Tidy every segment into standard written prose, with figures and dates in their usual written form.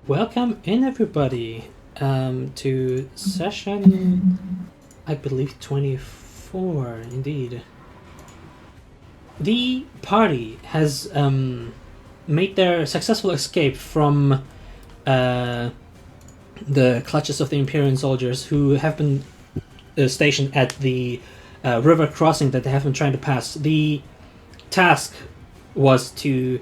Welcome in, everybody, to session, I believe, 24, indeed. The party has made their successful escape from the clutches of the Imperial soldiers who have been stationed at the river crossing that they have been trying to pass. The task was to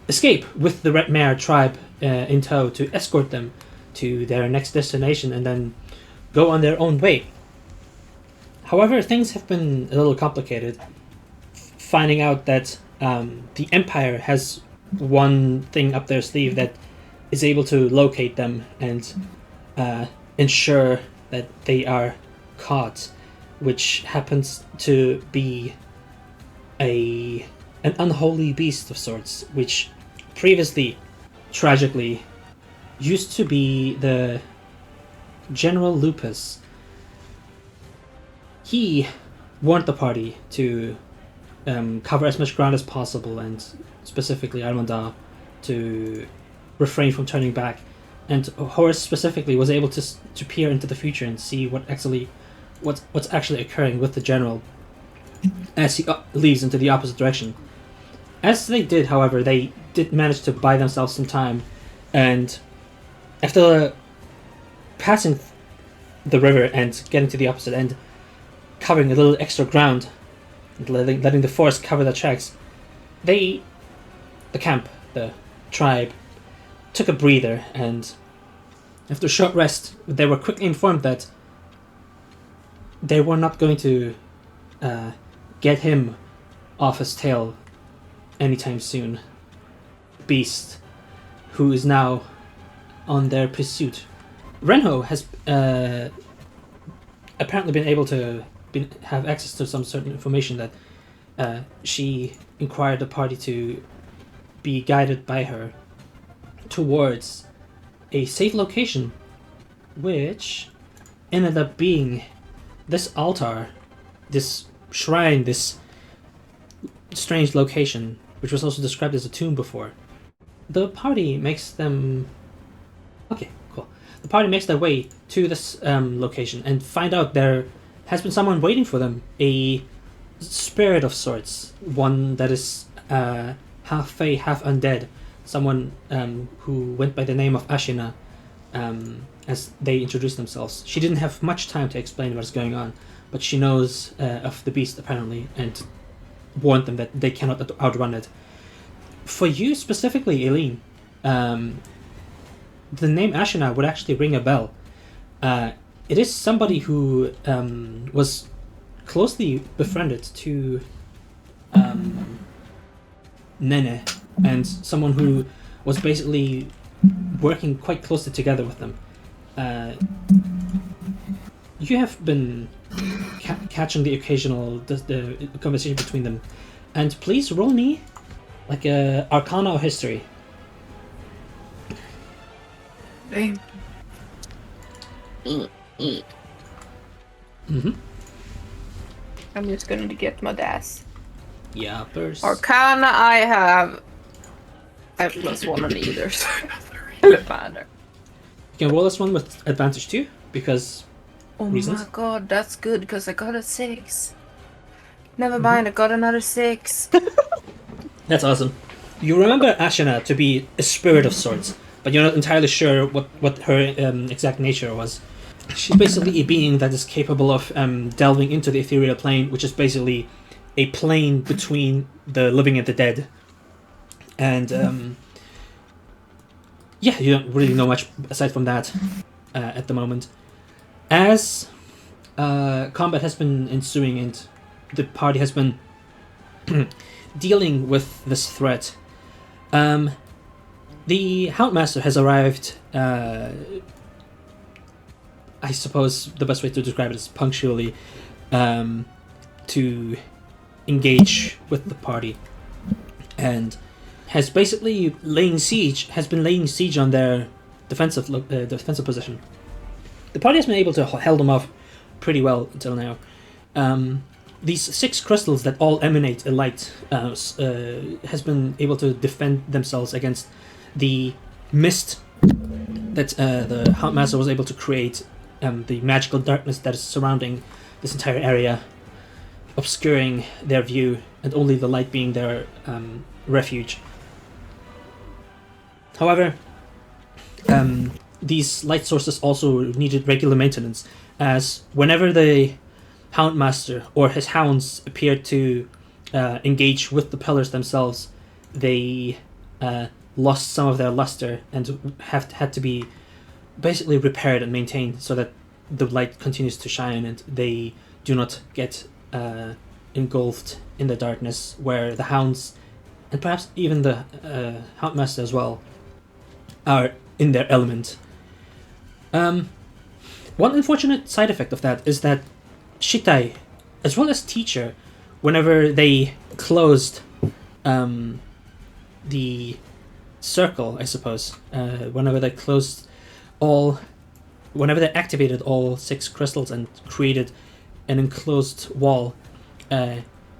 escape with the Red Mare tribe in tow to escort them to their next destination and then go on their own way. However, things have been a little complicated. Finding out that the Empire has one thing up their sleeve that is able to locate them and ensure that they are caught, which happens to be an unholy beast of sorts, which previously, tragically, used to be the General Lupus. He warned the party to cover as much ground as possible, and specifically Armanda to refrain from turning back. And Horus specifically was able to peer into the future and see what's actually occurring with the general as he leaves into the opposite direction. As they did, however, they did manage to buy themselves some time, and after passing the river and getting to the opposite end, covering a little extra ground, and letting the forest cover their tracks, the camp, the tribe, took a breather, and after a short rest, they were quickly informed that they were not going to get him off his tail anytime soon. Beast, who is now on their pursuit. Renho has apparently been able to have access to some certain information that she inquired the party to be guided by her towards a safe location, which ended up being this altar, this shrine, this strange location, which was also described as a tomb before. The party makes them... Okay, cool. The party makes their way to this location and find out there has been someone waiting for them. A spirit of sorts. One that is half fey, half undead. Someone who went by the name of Ashera as they introduced themselves. She didn't have much time to explain what's going on, but she knows of the beast, apparently, and warned them that they cannot outrun it. For you specifically, Eileen, the name Ashera would actually ring a bell. It is somebody who was closely befriended to Nene, and someone who was basically working quite closely together with them. You have been catching the occasional the conversation between them, and please roll me like a Arcana or History. Same. Mm-hmm. I'm just going to get my dash. Yeah, first. Arcana, I have +1 on either, so it matter. You can roll this one with advantage too, because reasons. My god, that's good, because I got a 6. Never mind, I got another 6. That's awesome. You remember Ashera to be a spirit of sorts, but you're not entirely sure what her exact nature was. She's basically a being that is capable of delving into the ethereal plane, which is basically a plane between the living and the dead. And yeah, you don't really know much aside from that at the moment. As combat has been ensuing and the party has been dealing with this threat, the Houndmaster has arrived. I suppose the best way to describe it is punctually to engage with the party, and has basically been laying siege on their defensive position. The party has been able to hold them off pretty well until now. These 6 crystals that all emanate a light has been able to defend themselves against the mist that the Houndmaster was able to create the magical darkness that is surrounding this entire area, obscuring their view, and only the light being their refuge. However, these light sources also needed regular maintenance, as whenever the Houndmaster or his hounds appeared to engage with the pillars themselves, they lost some of their luster and had to be basically repaired and maintained so that the light continues to shine and they do not get engulfed in the darkness, where the hounds and perhaps even the Houndmaster as well are in their element. One unfortunate side effect of that is that Shitai, as well as Teacher, whenever they closed the circle, I suppose, whenever they activated all 6 crystals and created an enclosed wall,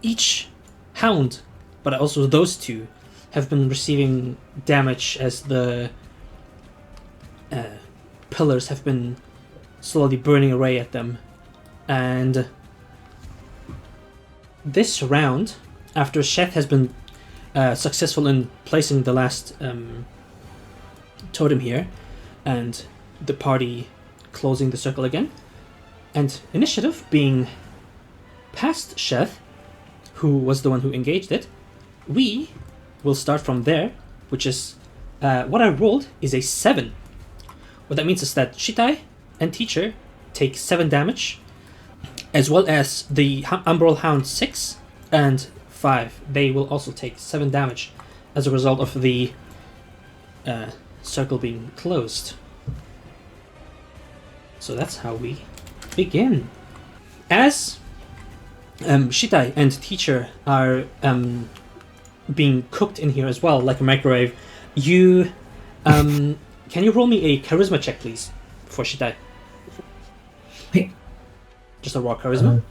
each hound, but also those 2, have been receiving damage as the pillars have been slowly burning away at them. And this round, after Sheth has been successful in placing the last totem here, and the party closing the circle again, and initiative being past Sheth, who was the one who engaged it, we will start from there, which is what I rolled is a 7. What that means is that Shitai and Teacher take 7 damage, as well as the Umbral Hound 6 and 5. They will also take 7 damage as a result of the circle being closed. So that's how we begin. As Shitai and Teacher are being cooked in here as well, like a microwave, you can you roll me a charisma check, please, for Shitai? Hey. Just a raw charisma.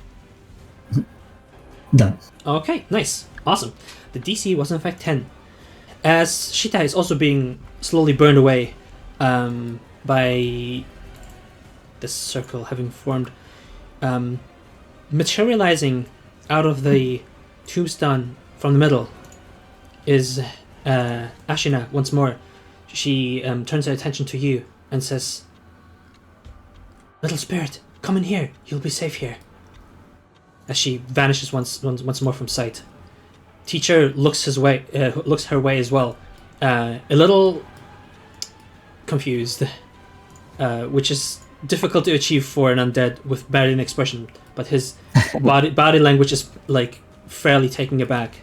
Done. Okay, nice, awesome. The DC was in fact 10. As Shitai is also being slowly burned away by this circle having formed, materializing out of the tombstone from the middle is Ashina once more. She turns her attention to you and says, "Little spirit, come in here. You'll be safe here." As she vanishes once more from sight. Teacher looks her way as well, a little confused, which is difficult to achieve for an undead with barely an expression, but his body language is like fairly taken aback.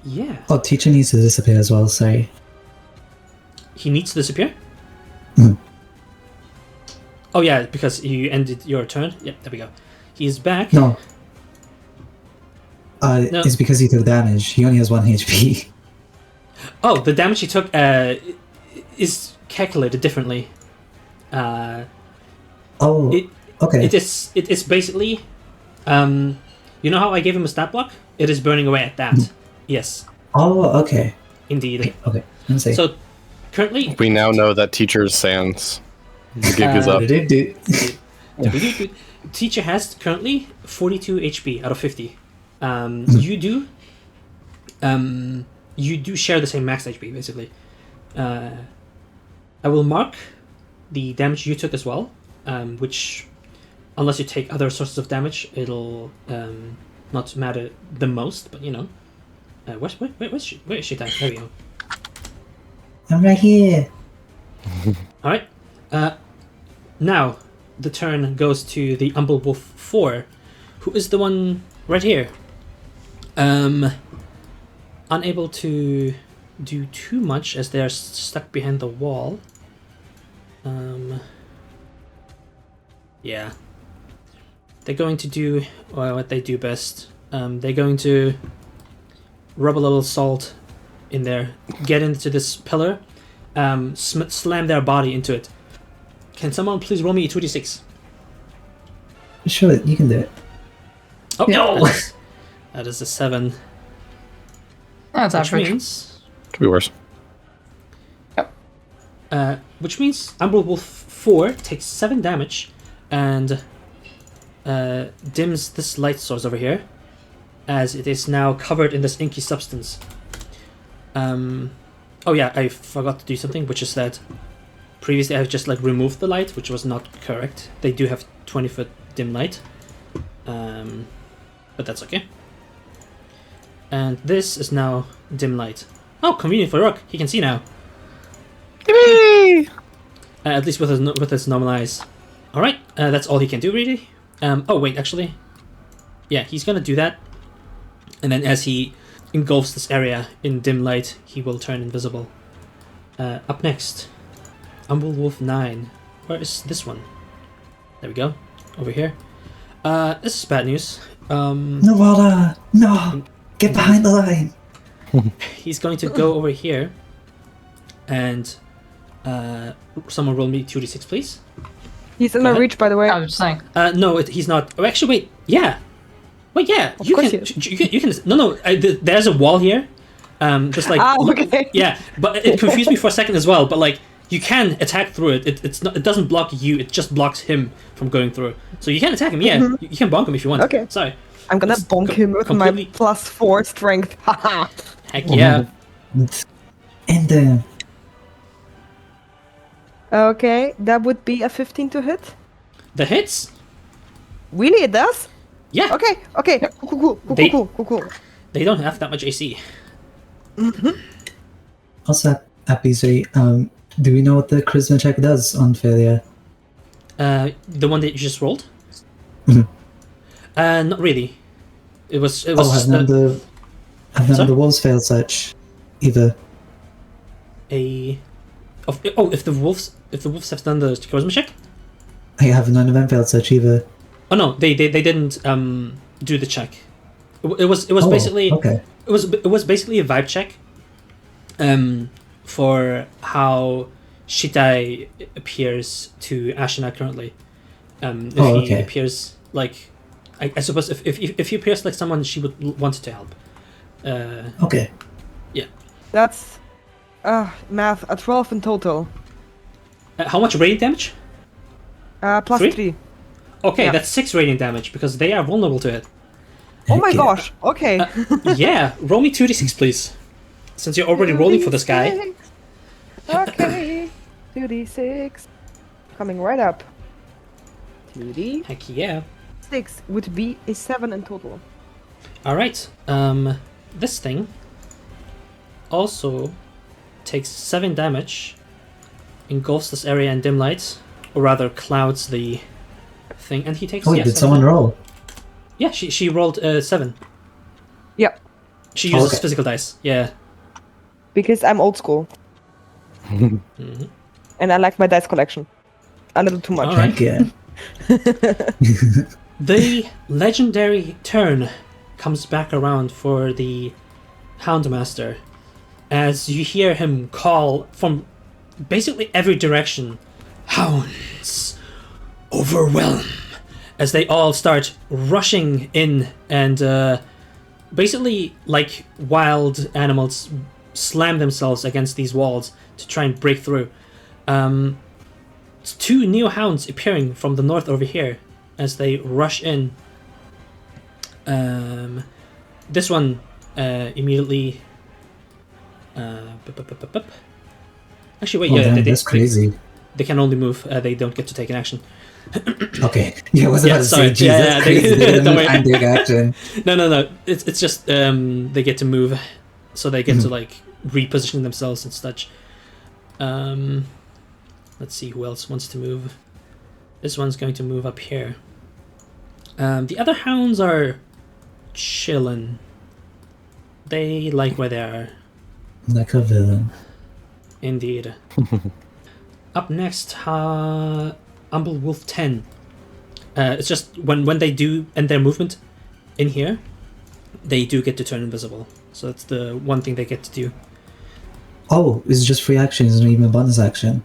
Yeah. Oh, Teacher needs to disappear as well, sorry. He needs to disappear? Mhm. Oh yeah, because you ended your turn. Yep, there we go. He's back. No. No. It's because he took damage. He only has 1 HP. Oh, the damage he took is calculated differently. Okay. It is basically, you know how I gave him a stat block? It is burning away at that. Yes. Oh, okay. Indeed. Okay. Let's see. So currently, We now know that Teacher's sans. The gig is up. Teacher has currently 42 HP out of 50. You do share the same max HP basically. I will mark the damage you took as well, which, unless you take other sources of damage, it'll not matter the most. But you know, where is she? There we go. I'm right here. All right. Now the turn goes to the Umble Wolf 4, who is the one right here. Unable to do too much as they're stuck behind the wall. Yeah. They're going to do what they do best. They're going to rub a little salt in there, get into this pillar, slam their body into it. Can someone please roll me a 2d6? Sure, you can do it. Oh, No. That is a 7. That's Which average. means Could be worse. Which means Amber Wolf 4 takes 7 damage and dims this light source over here, as it is now covered in this inky substance. Oh yeah, I forgot to do something, which is that previously I've just like removed the light, which was not correct. They do have 20-foot dim light, but that's okay. And this is now dim light. Oh, convenient for Rook. He can see now. At least with his normal eyes. All right, that's all he can do really. Oh wait, actually, yeah, he's gonna do that, and then as he engulfs this area in dim light, he will turn invisible. Up next, Wolf 9. Where is this one? There we go, over here. This is bad news. No, Wada! No! Get behind the line! He's going to go over here, and someone roll me 2d6, please. He's in my reach, by the way. I was just saying. No, he's not. Oh, actually, wait. Yeah. Wait, yeah. Of You course can. You can. No. There's a wall here. Just like. Okay. Yeah, but it confused me for a second as well. But like, you can attack through it. It's not. It doesn't block you. It just blocks him from going through. So you can attack him. Yeah, you can bonk him if you want. Okay. Sorry. I'm gonna It's bonk him with my +4 strength. Haha. Heck yeah. And Okay, that would be a 15 to hit. The hits. Really, it does? Yeah. Okay. Cool. They don't have that much AC. also, Appy, do we know what the charisma check does on failure? The one that you just rolled. Mhm. Not really. It was. Have none of the wolves failed such either? If the wolves have done the charisma check. I have none of them failed such either. Oh no, they didn't do the check. It was basically okay. it was basically a vibe check. For how Shitai appears to Ashera currently. If he appears like, I suppose if he appears like someone she would want to help. Okay. Yeah. That's math, a 12 in total. How much radiant damage? +3. Okay, Yeah. that's 6 radiant damage because they are vulnerable to it. Oh my Okay. gosh, okay. Yeah, roll me 2d6, please. Since you're already rolling for this guy. Okay, 2d6. Coming right up. 2d6 Heck yeah. would be a 7 in total. Alright, this thing also takes 7 damage, engulfs this area in dim light, or rather clouds the thing, and he takes... Oh, wait, did someone roll? Yeah, she rolled 7. Yep, She uses okay. physical dice, yeah. because I'm old school. Mm-hmm. And I like my dice collection. A little too much. Alright. Heck yeah. The legendary turn comes back around for the Houndmaster as you hear him call from basically every direction, "Hounds, overwhelm," as they all start rushing in and basically like wild animals slam themselves against these walls to try and break through. It's 2 new hounds appearing from the north over here as they rush in. This one immediately. Actually, wait. Yeah, That's crazy. They can only move. They don't get to take an action. Okay. Yeah, I was about to sorry. say, geez, that's crazy. They Don't worry. don't take action. No. It's just they get to move, so they get to like reposition themselves and such. Let's see who else wants to move. This one's going to move up here. The other hounds are chillin'. They like where they are. Like a villain. Indeed. Up next, Wolf 10. It's just when they do end their movement in here, they do get to turn invisible. So that's the one thing they get to do. Oh, it's just free action, it's not even a bonus action.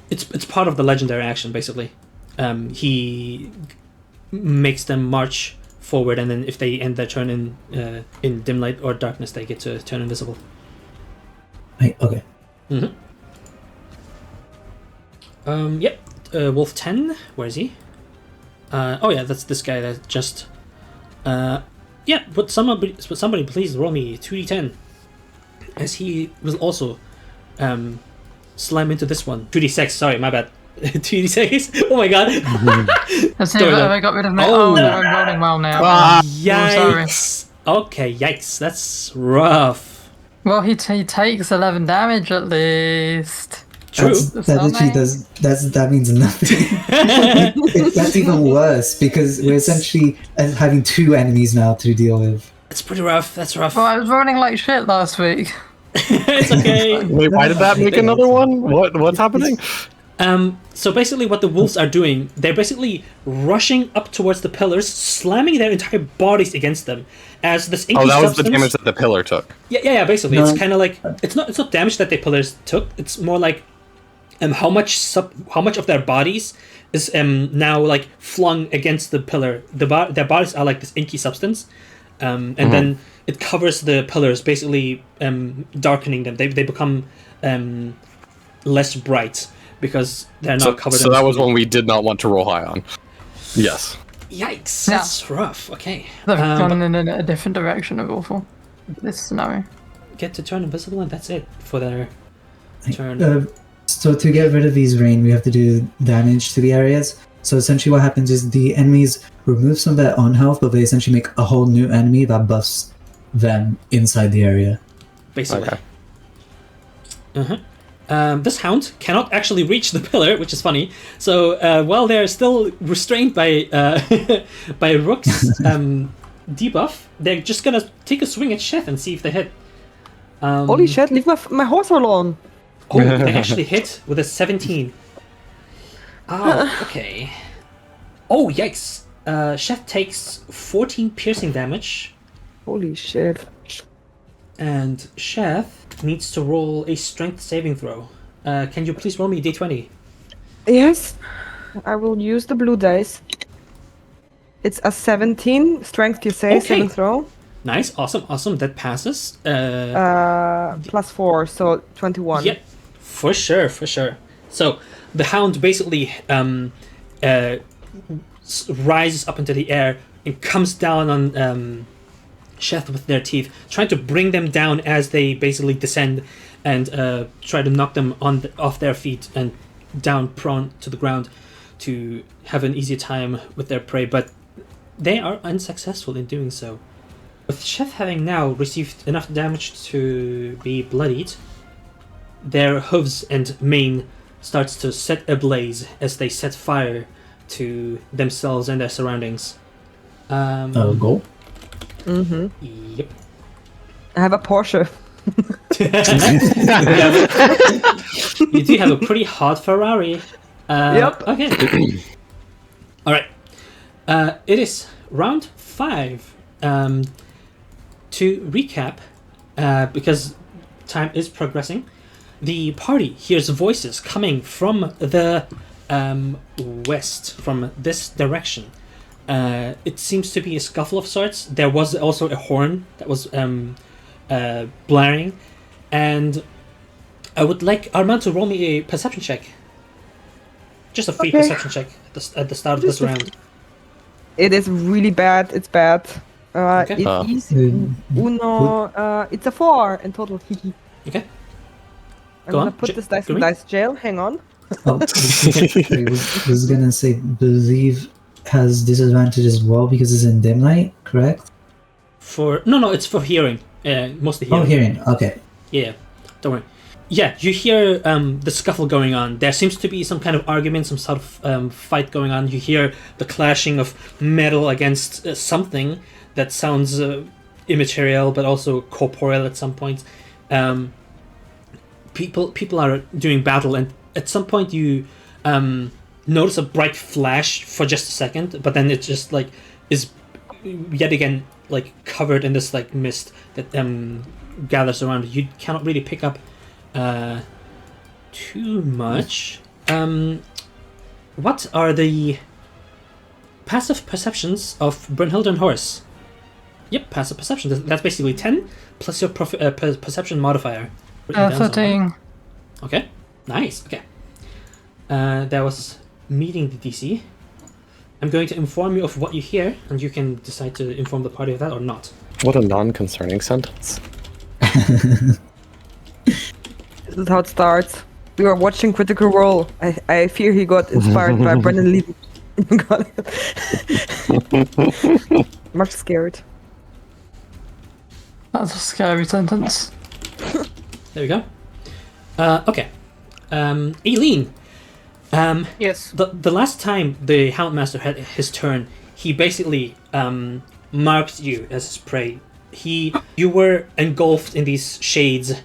It's part of the legendary action, basically. He makes them march forward, and then if they end their turn in dim light or darkness, they get to turn invisible. Okay. Mm-hmm. Yep. Wolf 10. Where is he? Oh yeah, that's this guy that just. Yeah. Would somebody please roll me 2d10, as he will also, slam into this one. 2d6. Sorry, my bad. 2d6. Oh my god. Let's see if I got rid of me. Oh. Oh, no, I'm rolling well now. Ah. Yikes. Okay, yikes. That's rough. Well, he takes 11 damage at least. True. That literally does. That means nothing. That's even worse because we're essentially having 2 enemies now to deal with. It's pretty rough. That's rough. Well, I was rolling like shit last week. It's okay. Wait, why did that make another one? What's happening? So basically what the wolves are doing, they're basically rushing up towards the pillars, slamming their entire bodies against them as this inky Oh, that was substance... the damage that the pillar took. Yeah, basically. No. It's kind of like... It's not damage that the pillars took, it's more like how much of their bodies is now like flung against the pillar. Their bodies are like this inky substance, and then it covers the pillars, basically darkening them. They become less bright because they're not covered. So that was one we did not want to roll high on. Yes. Yikes! Yeah. That's rough. Okay. They've gone in a different direction of awful. This scenario. Get to turn invisible, and that's it for their turn. So to get rid of these rain, we have to do damage to the areas. So essentially what happens is the enemies remove some of their own health, but they essentially make a whole new enemy that buffs them inside the area. Basically. Okay. This hound cannot actually reach the pillar, which is funny. So while they're still restrained by by Rook's debuff, they're just gonna take a swing at Chef and see if they hit. Holy shit, leave my horse alone. Oh, they actually hit with a 17. Oh, okay. Oh, yikes. Chef takes 14 piercing damage, Holy shit. and Chef needs to roll a strength saving throw. Can you please roll me a d20? Yes, I will use the blue dice. It's a 17 strength, you say, Okay. saving throw. Nice, awesome. That passes. Plus 4, so 21. Yep, for sure. So the hound basically rises up into the air and comes down on Chef with their teeth, trying to bring them down as they basically descend and try to knock them off their feet and down prone to the ground to have an easier time with their prey, but they are unsuccessful in doing so. With Chef having now received enough damage to be bloodied, their hooves and mane starts to set ablaze as they set fire to themselves and their surroundings. Go. Yep. I have a Porsche. You do have a pretty hot Ferrari. Yep. Okay. All right. It is round 5. To recap, because time is progressing, the party hears voices coming from the west, from this direction. It seems to be a scuffle of sorts. There was also a horn that was blaring, and I would like Arman to roll me a perception check. Just a free Okay. perception check at the start of this round. It is really bad. It's bad. Okay. It is Um, Uno. It's a 4 in total. Okay. I'm Go gonna on, put this dice go in me. dice jail. Hang on. Oh, I was gonna say, believe has disadvantage as well because it's in dim light, correct? No, it's for hearing. Mostly hearing. Oh, hearing. Okay. Yeah, don't worry. Yeah, you hear the scuffle going on. There seems to be some kind of argument, some sort of fight going on. You hear the clashing of metal against something that sounds immaterial, but also corporeal at some point. People are doing battle, and at some point you notice a bright flash for just a second, but then it just like is yet again like covered in this like mist that gathers around. You cannot really pick up too much. What are the passive perceptions of Brunhilde and Horace? Yep, passive perception. That's basically 10 plus your perception modifier. written down somewhere. 13. Okay, nice. Okay, that was meeting the DC. I'm going to inform you of what you hear, and you can decide to inform the party of that or not. What a non-concerning sentence. This is how it starts. We are watching Critical Role. I fear he got inspired by Brendan Lee. Much scared. That's a scary sentence. There we go. Okay. Aileen. Yes. The last time the Houndmaster had his turn, he basically marked you as his prey. You were engulfed in these shades.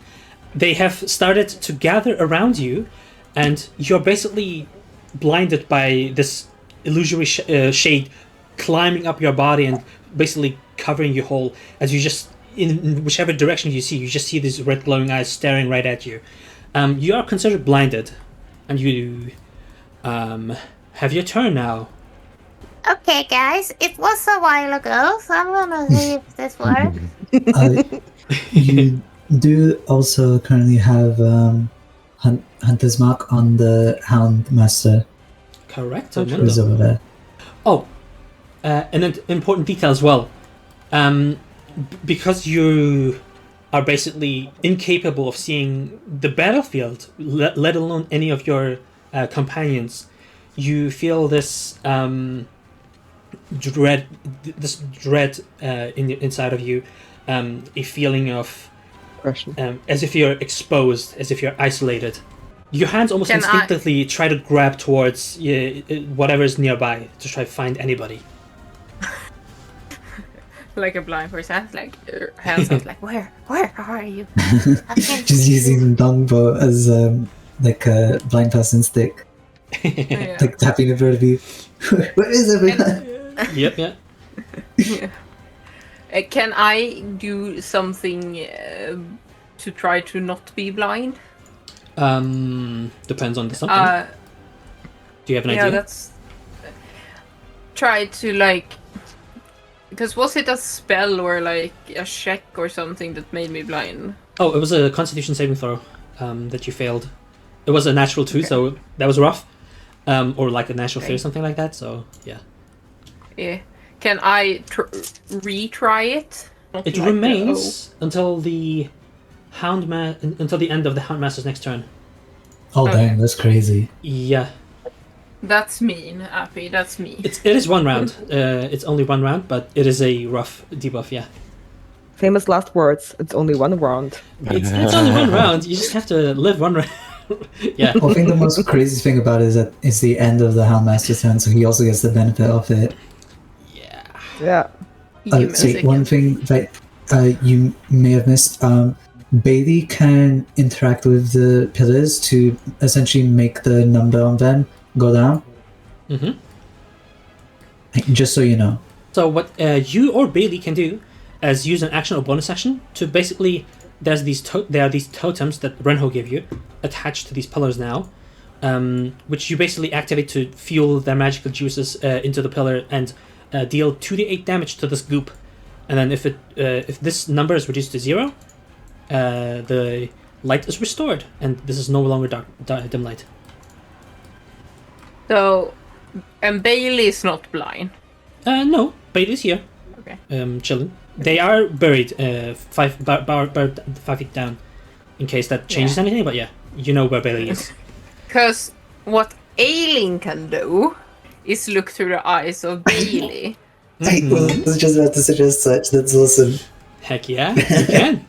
They have started to gather around you, and you're basically blinded by this illusory shade climbing up your body and basically covering you whole. As you just, in whichever direction you just see these red glowing eyes staring right at you. You are considered blinded, and you have your turn now. Okay, guys, it was a while ago, so I'm gonna see if this works. You do also currently have Hunter's Mark on the Houndmaster. Correct. Who's over there. Oh, and an important detail as well. Because you are basically incapable of seeing the battlefield, let alone any of your companions, you feel this dread inside of you, a feeling of as if you're exposed, as if you're isolated. Your hands almost instinctively try to grab towards whatever is nearby to try to find anybody. Like a blind person, like hands out, like where are you? She's using longbow as like a blind person stick, Yeah. like tapping in front of you. Where is everyone? Yep. Can I do something to try to not be blind? Depends on the something. Do you have an idea? Yeah, that's. Try to like. Because was it a spell or like a check or something that made me blind? Oh, it was a Constitution saving throw that you failed. It was a natural 2, so that was rough. Or like a natural 3 or something like that, so yeah. Yeah. Can I retry it? Not It like remains until the until the end of the Houndmaster's next turn. Oh Okay. dang, that's crazy. Yeah. That's mean, Appy. That's me. It is 1 round. It's only 1 round, but it is a rough debuff, yeah. Famous last words. It's only one round. It's only 1 round. You just have to live 1 round. Yeah. Well, I think the most crazy thing about it is that it's the end of the Houndmaster's turn, so he also gets the benefit of it. Yeah. One thing that you may have missed, Bailey can interact with the pillars to essentially make the number on them go down. Mm-hmm. Just so you know. So what you or Bailey can do is use an action or bonus action to basically there are these totems that Renho gave you attached to these pillars now, which you basically activate to fuel their magical juices into the pillar and deal 2d8 damage to this goop. And then if this number is reduced to 0, the light is restored, and this is no longer dim light. So, and Bailey is not blind. No, Bailey's here. Okay. Chilling. They are buried 5 feet down, in case that changes anything. But yeah, you know where Bailey is. Because what Aileen can do is look through the eyes of Bailey. I was just about to suggest such. That's awesome. Heck yeah, you can.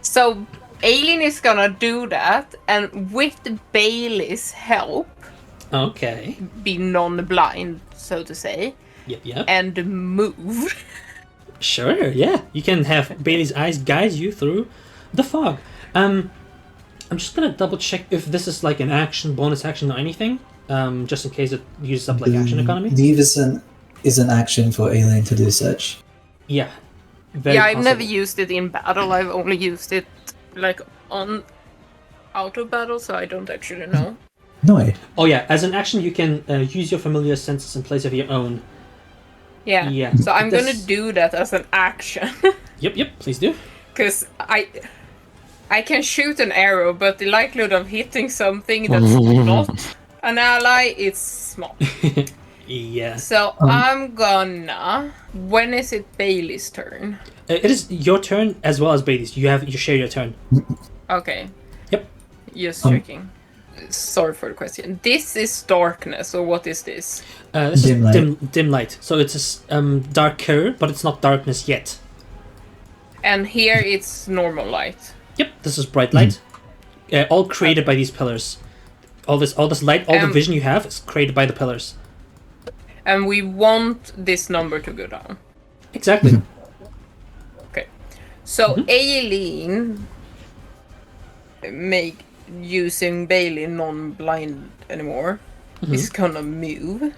So Aileen is gonna do that, and with Bailey's help, Okay. be non-blind, so to say, Yep. and move. Sure, yeah. You can have Bailey's eyes guide you through the fog. I'm just gonna double check if this is like an action, bonus action, or anything. Just in case it uses up like action economy. Leave is an action for Alien to do such. Yeah. Very I've never possible. used it in battle. I've only used it like out of battle, so I don't actually know. No. Oh yeah, as an action you can use your familiar senses in place of your own. Yeah. Yeah. So I'm This- gonna do that as an action. Yep, please do. Because I can shoot an arrow, but the likelihood of hitting something that's not an ally is small. Yeah. So I'm gonna. When is it Bailey's turn? It is your turn as well as Bailey's. You share your turn. Okay. Yep. Just checking. Sorry for the question. This is darkness, or what is this? This Dim is light. dim light. So it's darker, but it's not darkness yet. And here it's normal light. Yep. This is bright light. All created by these pillars. All this light, all the vision you have is created by the pillars. And we want this number to go down. Exactly. Okay. So Aileen using Bailey non-blind anymore is gonna move.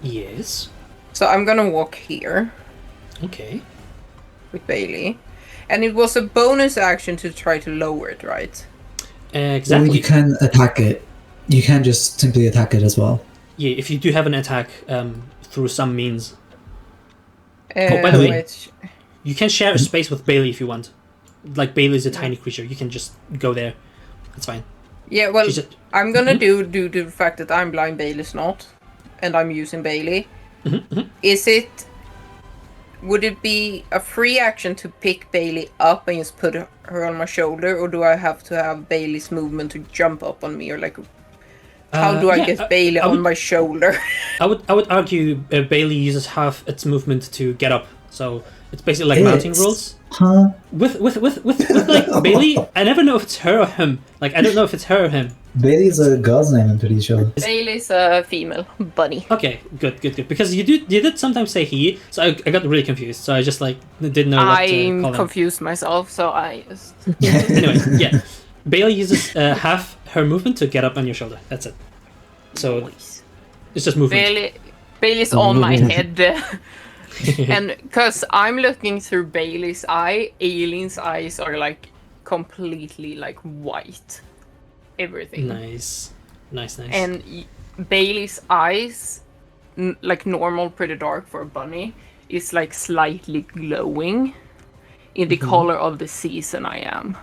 Yes. So I'm gonna walk here Okay. with Bailey. And it was a bonus action to try to lower it, right? Exactly. Well, you can attack it. You can just simply attack it as well. Yeah, if you do have an attack through some means. Oh, by the way, you can share a space with Bailey if you want. Like, Bailey's a tiny creature. You can just go there. That's fine. Yeah, well, She's I'm gonna do due to the fact that I'm blind, Bailey's not. And I'm using Bailey. Would it be a free action to pick Bailey up and just put her on my shoulder? Or do I have to have Bailey's movement to jump up on me? Or like... How do I get Bailey on my shoulder? I would argue Bailey uses half its movement to get up, so it's basically like mounting rules. Huh? With like Bailey, I never know if it's her or him. Like I don't know if it's her or him. Bailey's a girl's name, I'm pretty sure. Bailey's a female bunny. Okay, good. Because you did sometimes say he, so I got really confused. So I just like didn't know what to call him. I'm confused myself, so I just... Anyway, yeah. Bailey uses half her movement to get up on your shoulder. That's it. So it's just movement. Bailey's on my head. And because I'm looking through Bailey's eye, Aileen's eyes are like completely like white. Everything. Nice. And Bailey's eyes, like normal, pretty dark for a bunny, is like slightly glowing in the color of the season I am.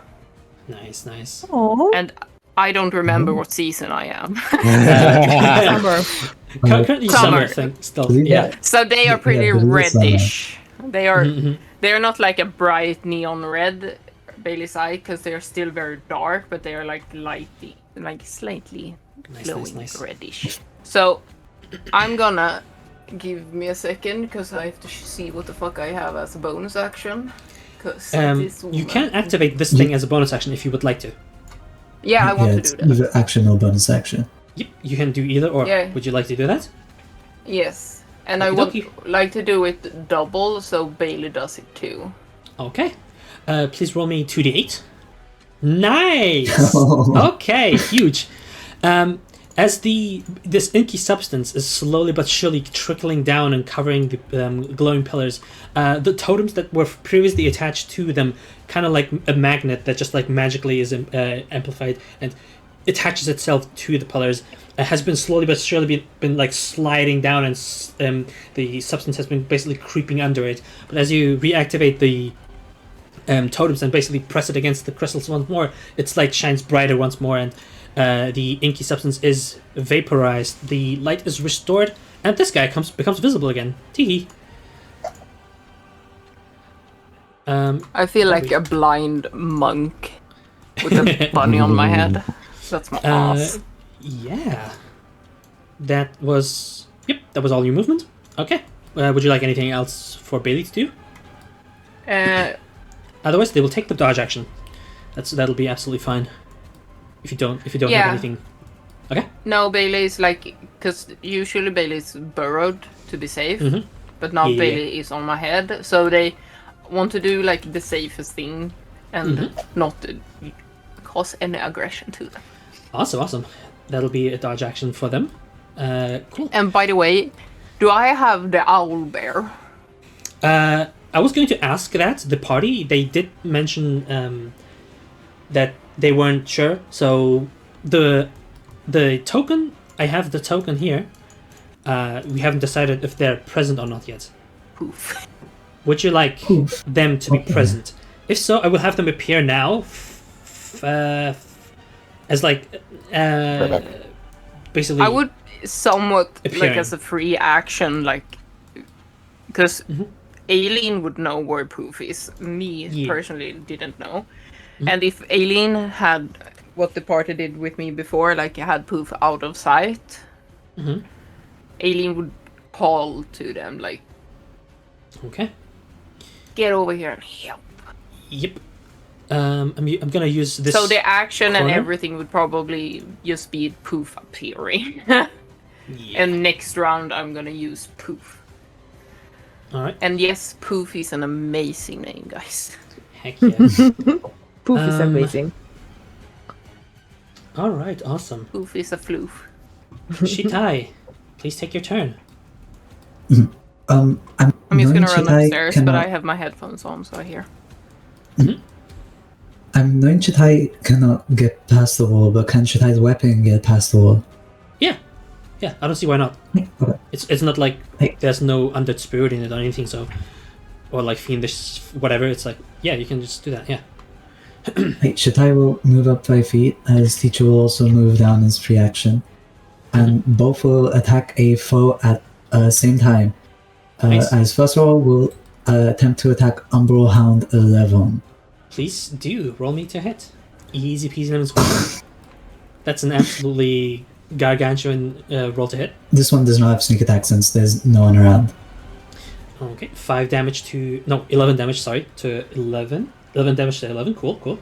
Nice. Oh. And I don't remember what season I am. Currently summer thing still. Yeah. So they are pretty reddish. They are they're not like a bright neon red Bailey's eye because they are still very dark, but they are like slightly glowing reddish. So I'm gonna give me a second because I have to see what the fuck I have as a bonus action. You can activate this thing as a bonus action if you would like to. Yeah, I want to do that. Either action or bonus action. Yep, you can do either, or would you like to do that? Yes, and I would like to do it double, so Bailey does it too. Okay. Please roll me 2d8. Nice! Okay, huge. As this inky substance is slowly but surely trickling down and covering the glowing pillars, the totems that were previously attached to them, kind of like a magnet that just like magically is amplified and attaches itself to the pillars, has been slowly but surely been like sliding down, and the substance has been basically creeping under it. But as you reactivate the totems and basically press it against the crystals once more, its light shines brighter once more, and the inky substance is vaporized, the light is restored, and this guy becomes visible again. Teehee. I feel like a blind monk with a bunny on my head. That's my ass. Yeah. That was all your movement. Okay. Would you like anything else for Bailey to do? Otherwise, they will take the dodge action. That'll be absolutely fine. If you don't have anything. Okay. No, Bailey's like, because usually Bailey's burrowed to be safe, but now Bailey is on my head, so they want to do like the safest thing and not cause any aggression to them. Awesome. That'll be a dodge action for them. Cool. And by the way, do I have the owl bear? I was going to ask that. The party, they did mention that they weren't sure. So the token, I have the token here. We haven't decided if they're present or not yet. Poof. Would you like them to be present? If so, I will have them appear now as like basically. I would somewhat appearing. like as a free action, like because Aileen would know where Poof is. Me personally didn't know, and if Aileen had what the party did with me before, like had Poof out of sight, Aileen would call to them like, Okay. "Get over here and help." Yep. I'm gonna use this. So the action and corner. everything would probably just be Poof appearing. Yeah. And next round I'm gonna use Poof. Alright. And yes, Poof is an amazing name, guys. Heck yeah. Poof is amazing. Alright, awesome. Poof is a floof. Shitai, please take your turn. I'm I'm just knowing gonna run Chitai upstairs, but cannot- I have my headphones on, so I hear. I'm knowing Chitai cannot get past the wall, but can Chitai's weapon get past the wall? Yeah, I don't see why not. Okay. It's not like Hey. there's no undead spirit in it or anything, so or like fiendish whatever. It's like you can just do that. Yeah. Hey, Chitai will move up 5 feet, as teacher will also move down as free action, and both will attack a foe at same time. Nice. As first roll, will attempt to attack Umbral Hound 11. Please do roll me to hit. Easy peasy lemon squeezy. That's an absolutely gargantuan roll to hit. This one does not have sneak attack since there's no one around. Okay, 11 damage. Sorry, to 11. 11 damage to 11. Cool.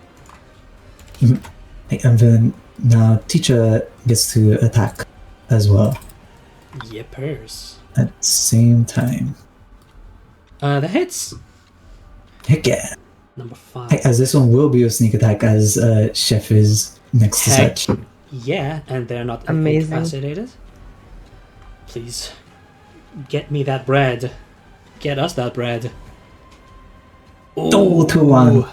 Hey, and then now teacher gets to attack as well Yippers. at the same time. The hits. Heck yeah! Number 5. Hey, as this one will be a sneak attack, as Chef is next to Heck such. yeah, and they're not Amazing. incapacitated. Please get me that bread. Get us that bread. Oh, 2-1.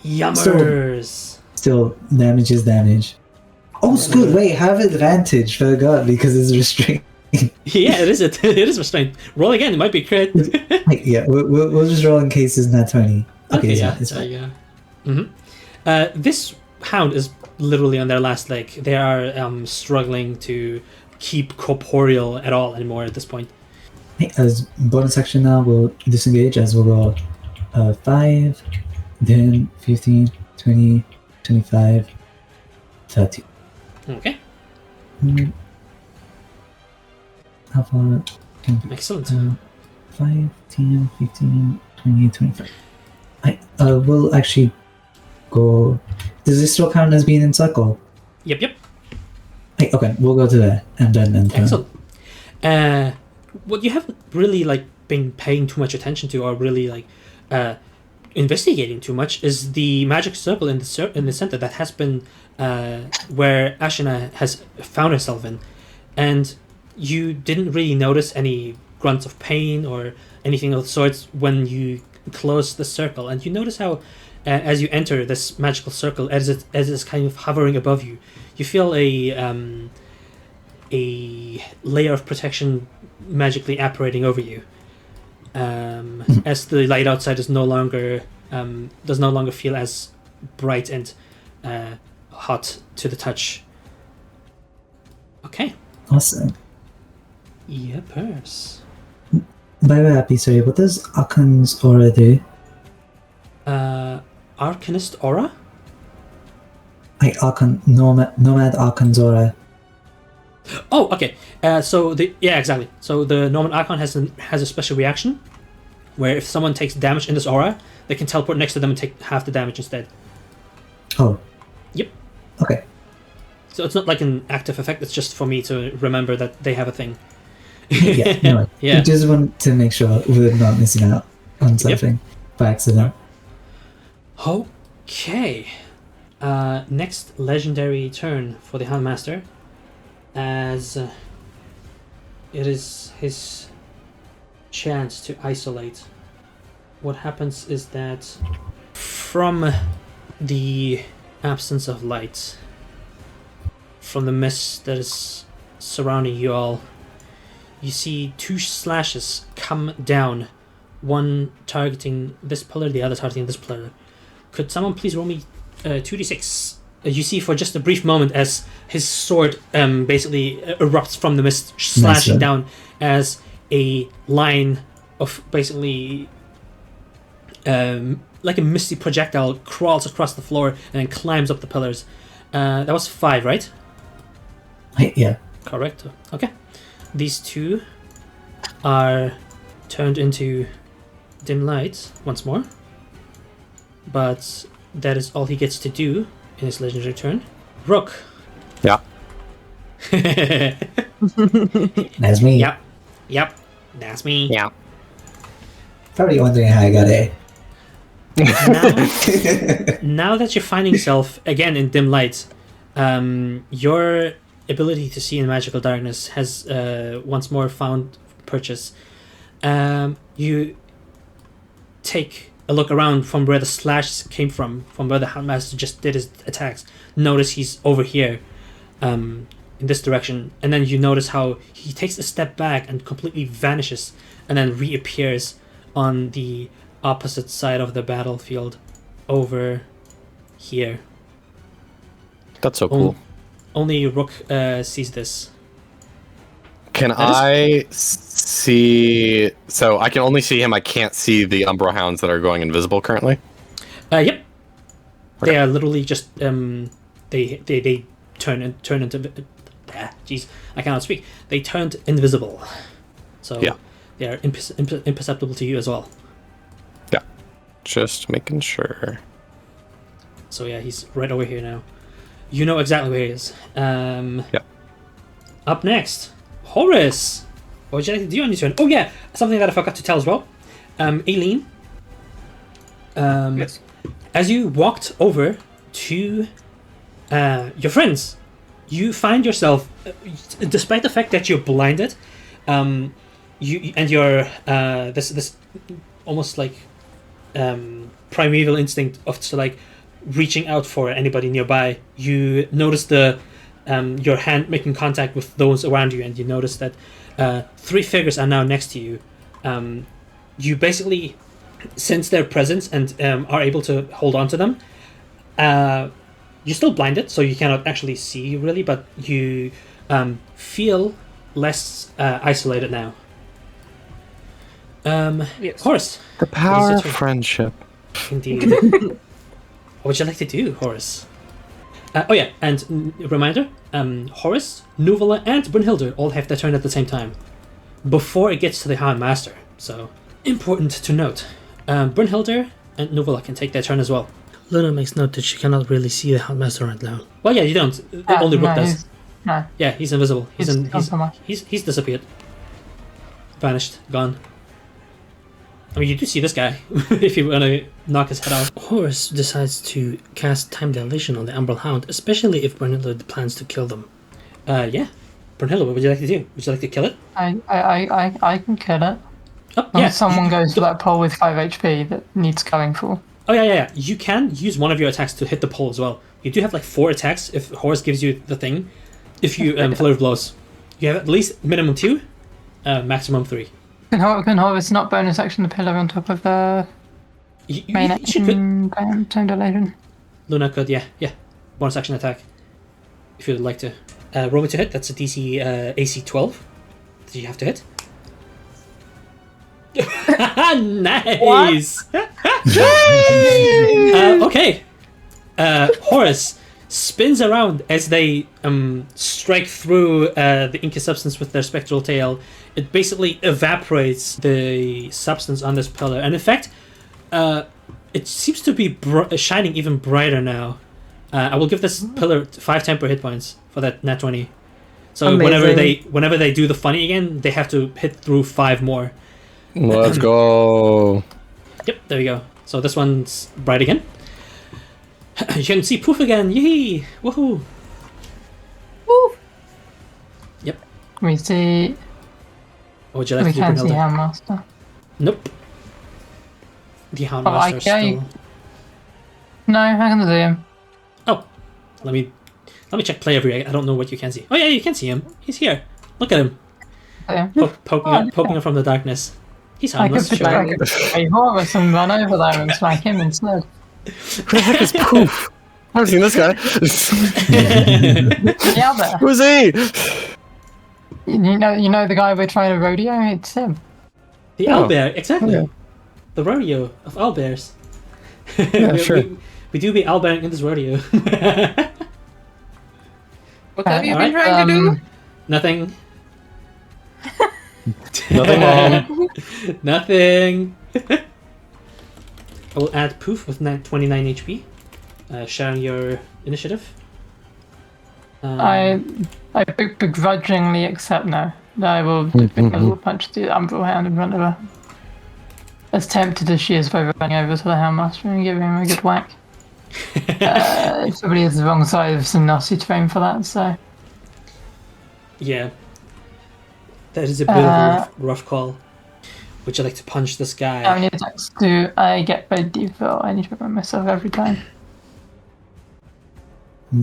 Yummers. Still, damage is damage. Oh, it's good. Wait, have advantage. Forgot because it's restrained. Yeah, it is. It is restrained. Roll again. It might be crit. Hey, yeah, we'll just roll in case it's not 20. Okay, yeah. it's fine. Yeah. This hound is literally on their last leg. They are struggling to keep corporeal at all anymore at this point. Hey, as bonus action now, we'll disengage as we'll go 5, 10, 15, 20, 25, 30. Okay. How far? Excellent. 5, 10, 15, 20, 25. I will actually go. Does this still count as being in circle? Yep. Hey, okay, we'll go to there and then turn. Excellent. What you haven't really been paying too much attention to, or really investigating too much, is the magic circle in the center that has been where Ashera has found herself in, and you didn't really notice any grunts of pain or anything of the sorts when you close the circle, and you notice how as you enter this magical circle, as it's kind of hovering above you, you feel a layer of protection magically apparating over you, as the light outside is no longer feel as bright and hot to the touch. Okay. Awesome. Yeah, purse. By the way, Happy, sorry, what does Akan's aura do? Arcanist aura? Like Nomad Akan's aura. Oh, okay. Exactly. So the Norman Archon has a special reaction, where if someone takes damage in this aura, they can teleport next to them and take half the damage instead. Oh. Yep. Okay. So it's not like an active effect. It's just for me to remember that they have a thing. Yeah. No. Yeah. We just want to make sure we're not missing out on something by accident. Okay. Next legendary turn for the Houndmaster, as it is his chance to isolate. What happens is that from the absence of light, from the mist that is surrounding you all, you see 2 slashes come down, one targeting this pillar, the other targeting this pillar. Could someone please roll me 2d6? you see for just a brief moment as his sword basically erupts from the mist, slashing down as a line of basically like a misty projectile crawls across the floor and then climbs up the pillars. That was 5, right? Yeah. Correct. Okay. These two are turned into dim lights once more. But that is all he gets to do in his legendary turn. Rook. Yeah. That's me. Yep. That's me. Yeah. Probably wondering how I got A. Now that you're finding yourself again in dim light, your ability to see in magical darkness has once more found purchase. You take a look around from where the slash came from where the Houndmaster just did his attacks. Notice he's over here, in this direction, and then you notice how he takes a step back and completely vanishes, and then reappears on the opposite side of the battlefield, over here. That's so cool. Only Rook sees this. Can I see... So I can only see him, I can't see the Umbra Hounds that are going invisible currently? Yep. Okay. They are literally just... They turn into... Jeez, I cannot speak. They turned invisible. So yeah. They are imperceptible to you as well. Yeah. Just making sure. So yeah, he's right over here now. You know exactly where he is. Yeah. Up next, Horus. What would you like to do on your turn? Oh yeah, something that I forgot to tell as well. Aileen. Yes. As you walked over to your friends, you find yourself, despite the fact that you're blinded, you're this almost like primeval instinct of to like reaching out for anybody nearby. You notice your hand making contact with those around you, and you notice that 3 figures are now next to you. You basically sense their presence and are able to hold on to them. You're still blinded, so you cannot actually see really, but you feel less isolated now. Yes. Horus. The power of friendship. Indeed. What would you like to do, Horus? Oh yeah, and reminder, Horus, Nuvola, and Brunhilde all have their turn at the same time, before it gets to the Houndmaster. So, important to note. Brunhilde and Nuvola can take their turn as well. Luna makes note that she cannot really see the Houndmaster right now. Well, yeah, you don't. Only Rook does. No. Yeah, he's invisible. He's disappeared. Vanished. Gone. I mean, you do see this guy, if you want to knock his head off. Horus decides to cast Time Dilation on the Umbral Hound, especially if Brunhilde plans to kill them. Yeah. Brunhilde, what would you like to do? Would you like to kill it? I can kill it. Oh, yeah. If someone goes to that pole with 5 HP that needs going for. Oh, yeah. You can use one of your attacks to hit the pole as well. You do have like 4 attacks if Horus gives you the thing. If you Flurry of Blows. You have at least minimum 2, maximum 3. Can Horus not bonus action the pillar on top of the main action Time Dilation? Luna could, yeah. Bonus action attack. If you'd like to. Roll me to hit, that's a DC AC 12. Did you have to hit? Nice! Okay. Horus spins around as they strike through the inky substance with their spectral tail. It basically evaporates the substance on this pillar, and in fact, it seems to be shining even brighter now. I will give this pillar 5 temporary hit points for that nat 20. So Amazing. whenever they do the funny again, they have to hit through 5 more. Let's go. Yep, there we go. So this one's bright again. You can see poof again. Yee! Woohoo! Woo! Yep. We see. What would you like We to do, can see Brunhilde? Houndmaster. Nope. The Houndmaster is okay. still... No, I can see him. Oh, let me check play every. I don't know what you can see. Oh yeah, you can see him. He's here. Look at him. Poking up from the darkness. He's I could harmless, sure. a Horus and run over there and smack him instead. Who the heck is Poof? I've seen this guy. Yeah, there. Who's he? You know the guy we're trying to rodeo? It's him. The Oh. owlbear, exactly. Yeah. The rodeo of owlbears. Yeah, sure. We do be owlbearing in this rodeo. What have you Alright, been trying to do? Nothing. Nothing wrong. Nothing. I will add poof with 29 HP. Sharing your initiative. I begrudgingly accept no. I will punch the Umbral Hound in front of her. As tempted as she is by running over to the Houndmaster and giving him a good whack. It probably is the wrong side of some nasty terrain for that, so... Yeah. That is a bit of a rough call. Would you like to punch this guy? How many attacks do I get by default? I need to remind myself every time.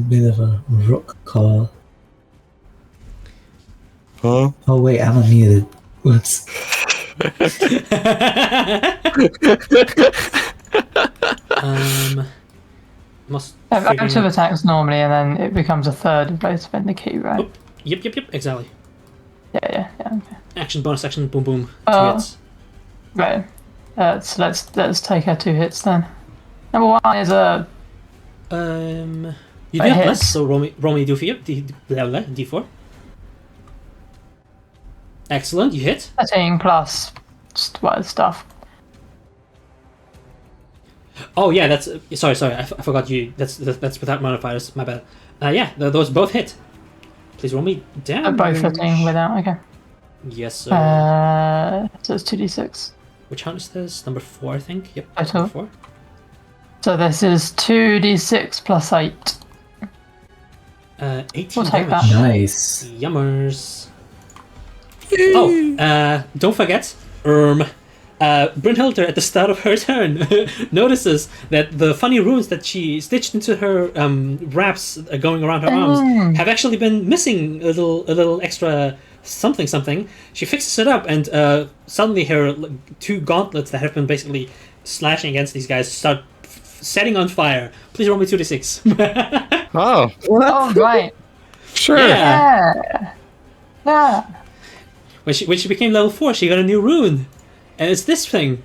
Bit of a rook call. Huh? Oh wait, I'm unmuted. Whoops. Must I have figure two out- attacks normally, and then it becomes a third if I spend the key, right? Oh. Yep, exactly. Yeah, okay. Action, bonus action, boom, boom. 2 Oh. hits. Right. So let's take our 2 hits then. Number 1 is a You do I have hit. less, so roll me D4. Excellent, you hit. 13 plus just what stuff. Oh yeah, that's sorry. I forgot you. That's without modifiers. My bad. Yeah, those both hit. Please roll me down. Both hitting without. Okay. Yes, sir. So it's 2d6. Which count is this? Number 4, I think. Yep. Total. Number 4. So this is 2d6 plus 8. 18 We'll take damage. that. Nice. Yummers. Oh, don't forget, Brynhilde at the start of her turn notices that the funny runes that she stitched into her wraps going around her arms have actually been missing a little extra something. She fixes it up, and suddenly her 2 gauntlets that have been basically slashing against these guys start setting on fire. Please roll me 2d6. Oh, Oh right. sure. Yeah. Yeah. When she became level 4, she got a new rune, and it's this thing,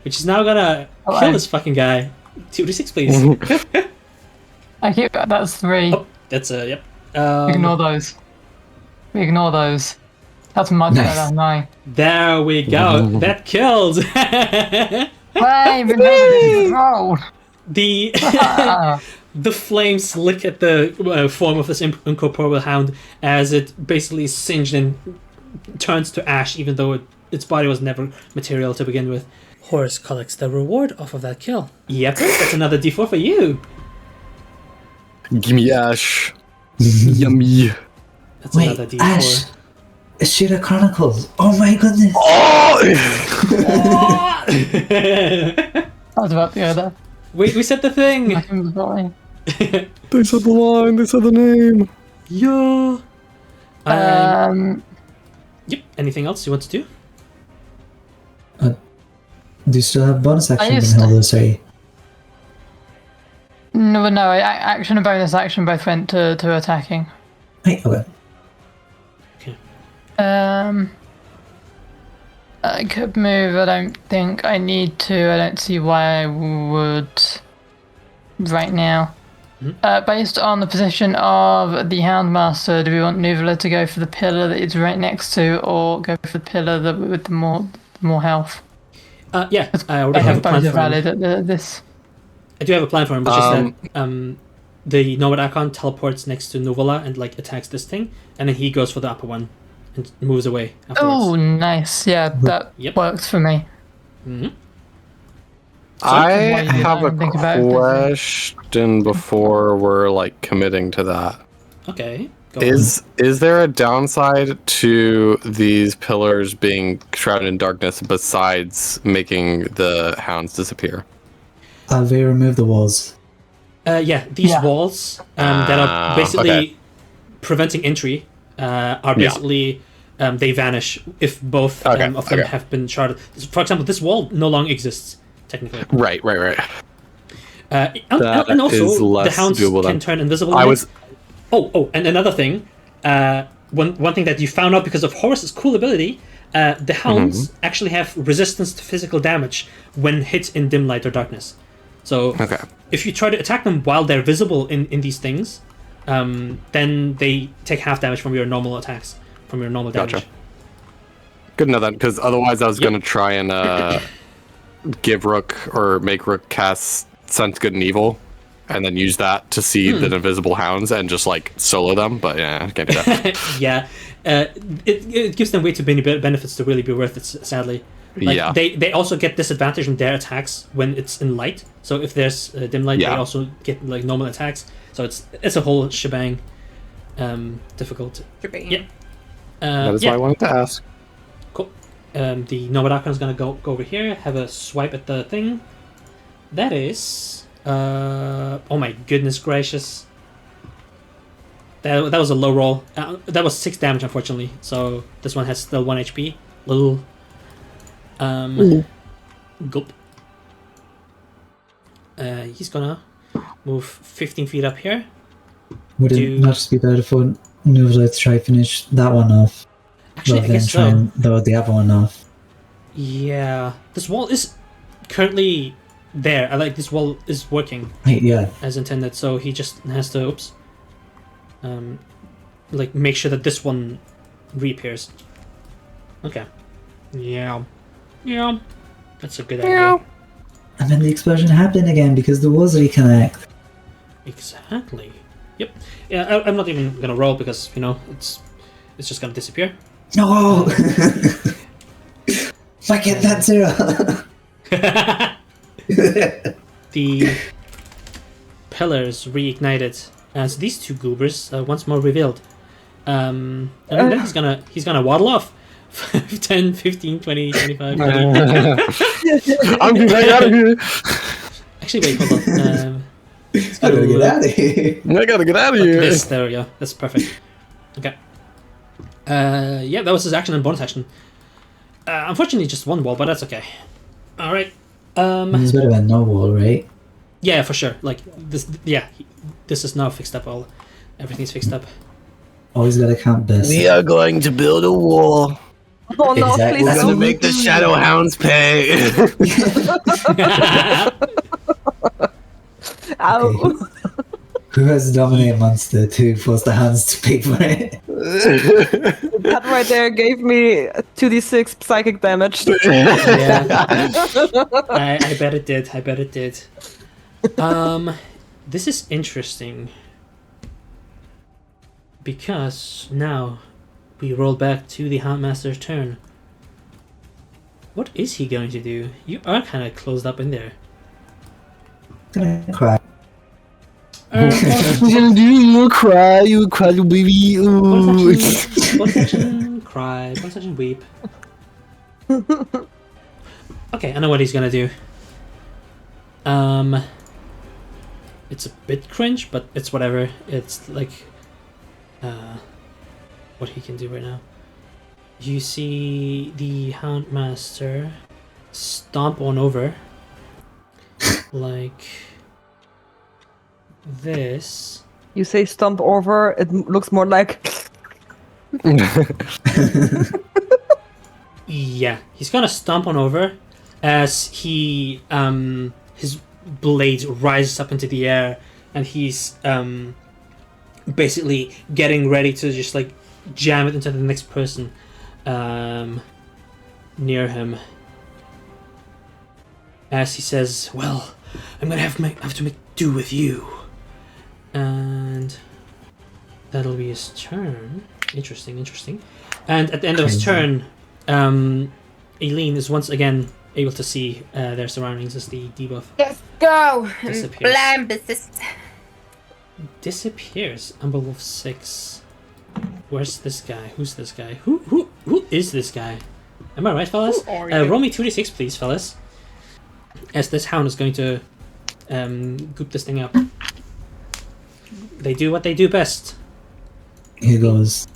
which is now gonna kill this fucking guy. 2d6, please. I keep that's 3. Oh, that's yep. Ignore those. We ignore those. That's much Nice. better than 9. There we go. That killed. Hey, remember roll. The the flames lick at the form of this incorporeal hound as it basically singed and turns to ash, even though its body was never material to begin with. Horus collects the reward off of that kill. Yep, that's another D4 for you. Gimme Ash. Yummy. That's Wait, another D4. Ash. Ashera Chronicles. Oh my goodness. I was about to go there. We said the thing. Nothing was going. They said the line. They said the name. Yeah. Yep. Anything else you want to do? Do you still have bonus action, used to- Brynhilde? Sorry. No, action and bonus action both went to attacking. Hey, okay. I could move. I don't think I need to. I don't see why I would right now. Based on the position of the Houndmaster, do we want Nuvula to go for the pillar that it's right next to, or go for the pillar that with the more health? Yeah, I already I have a think plan both are for him. valid at this. I do have a plan for him, which is that the Nomad Archon teleports next to Nuvula and like attacks this thing, and then he goes for the upper one and moves away afterwards. Oh, nice. Yeah, that Yep. works for me. Mm-hmm. I Why you have a don't think about it, question before we're like committing to that. Okay. Go Is there a downside to these pillars being shrouded in darkness besides making the hounds disappear? They remove the walls. Yeah, these Yeah. walls that are basically okay. preventing entry are basically they vanish if both of them okay. have been sharded. For example, this wall no longer exists technically. Right. And also, is less the hounds doable can then. turn invisible. I was And another thing, one thing that you found out because of Horus's cool ability, the hounds actually have resistance to physical damage when hit in dim light or darkness. So if you try to attack them while they're visible in these things, then they take half damage from your normal attacks, from your normal damage. Gotcha. Good enough then, because otherwise I was gonna try and give Rook or make Rook cast Sense Good and Evil, and then use that to see the invisible hounds and just like solo them. But yeah, I can't do that. Yeah, it gives them way too many benefits to really be worth it. Sadly, like, they also get disadvantage in their attacks when it's in light. So if there's dim light, they also get like normal attacks. So it's a whole shebang. Difficult. Shebang. Yeah. That is why I wanted to ask. Cool. The Nomad Archon is gonna go over here, have a swipe at the thing. That is. Oh my goodness gracious. That was a low roll. That was 6 damage, unfortunately. So this one has still 1 HP. Little. Gulp. He's gonna move 15 feet up here. Would it not just be better for Nuvla to try finish that one off? Actually, I guess try and throw the other one off. Yeah. This wall is currently there. I like this wall is working. Yeah. As intended, so he just has to like make sure that this one reappears. Okay. Yeah. Yeah. That's a good idea. And then the explosion happened again because the walls reconnect. Exactly. Yep. Yeah, I'm not even gonna roll because, you know, it's just gonna disappear. No! Fuck it, that's zero! The pillars reignited as these two goobers once more revealed. And then he's gonna waddle off. 10, 15, 20, 25, 30. I'm getting out of here. Actually, wait, hold on. I gotta get out of here. I gotta get out of here. There we go. That's perfect. Okay. Yeah, that was his action and bonus action. Unfortunately, just one wall, but that's okay. All right. It's better than no wall, right? Yeah, for sure. Like this. Yeah, this is now fixed up. Everything's fixed up. Always gotta count best. We are going to build a wall. Oh no, Exactly. please We're don't. gonna make the Shadow Hounds pay. Ow. Okay. Who has Dominate Monster to force the hands to pay for it? That right there gave me 2d6 psychic damage. Yeah. I bet it did. I bet it did. This is interesting because now we roll back to the Houndmaster's turn. What is he going to do? You are kind of closed up in there. I'm gonna cry. You cry, you cry, baby. Bonus action, cry. Bonus action, weep. Okay, I know what he's gonna do. It's a bit cringe, but it's whatever. It's like, what he can do right now. You see the Houndmaster stomp on over, like this. You say stomp over, it looks more like... Yeah, he's gonna stomp on over as he his blade rises up into the air, and he's basically getting ready to just like jam it into the next person near him. As he says, "Well, I'm gonna have to make do with you," and that'll be his turn. Interesting. And at the end of his turn, Eileen is once again able to see their surroundings as the debuff Let's go. Disappears. Limbus. disappears. Umberwolf 6. Where's this guy? Who's this guy? Who is this guy? Am I right, fellas? Who are you? Roll me 2d6, please, fellas. As this hound is going to goop this thing up. They do what they do best. Here goes.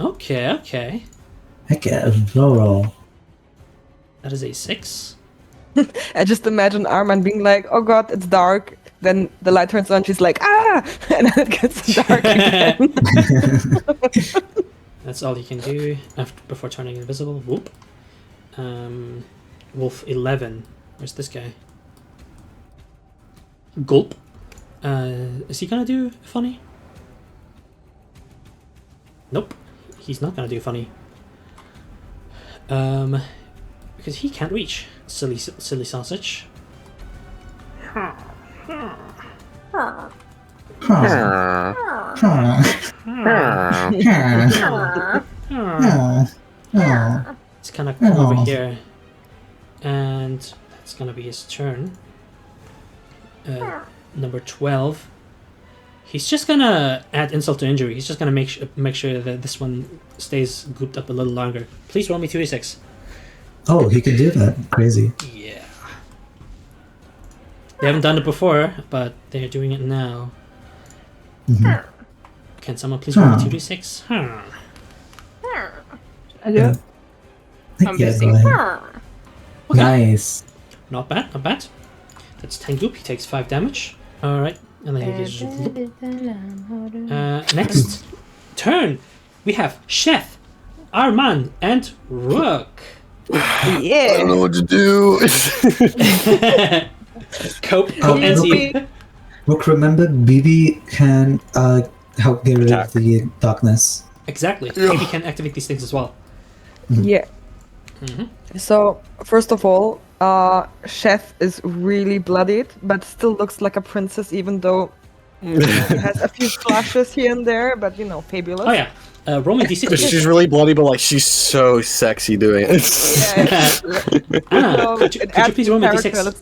Okay. I get a low roll. That is a 6. I just imagine Arman being like, "Oh God, it's dark." Then the light turns on. She's like, "Ah!" And then it gets dark again. That's all you can do before turning invisible. Whoop. Wolf 11. Where's this guy? Gulp. Is he gonna do funny? Nope. He's not gonna do funny. Because he can't reach. Silly sausage. It's gonna come over here, and that's gonna be his turn. Number 12. He's just gonna add insult to injury. He's just gonna make sure that this one stays grouped up a little longer. Please roll me 2d6. Oh, he can do that. Crazy. Yeah. They haven't done it before, but they're doing it now. Mm-hmm. Can someone please roll me 2d6? I do. I'm Yeah, missing. go ahead. Okay. Nice. Not bad, not bad. That's 10 goop. He takes 5 damage. Alright. And then he gets... next turn, we have Chef, Arman, and Rook. I don't know what to do. Cope Oh, NC. Rook, remember, BB can help get rid Attack. of the darkness. Exactly. Maybe can activate these things as well. Yeah. Mhm. So first of all, Chef is really bloodied, but still looks like a princess, even though has a few flashes here and there. But you know, fabulous. Oh yeah. Roll me d6. She's really bloody, but like she's so sexy doing it. Yeah, Could you please roll me d6?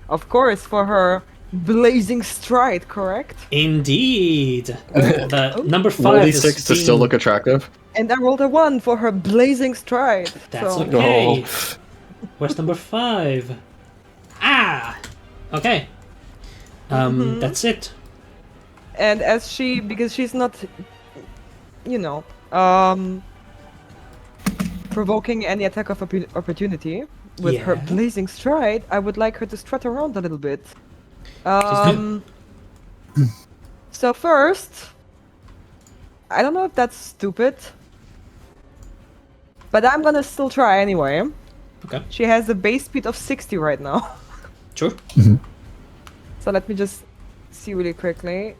Of course, for her blazing stride, correct? Indeed. The number 5 is 96 to still look attractive. And I rolled a 1 for her blazing stride. That's so. okay. Oh. Where's number 5? Ah! Okay. That's it. And as because she's not, you know, provoking any attack of opportunity with her Yeah. blazing stride, I would like her to strut around a little bit. good. So first, I don't know if that's stupid, but I'm gonna still try anyway. Okay. She has a base speed of 60 right now. Sure. So let me just see really quickly.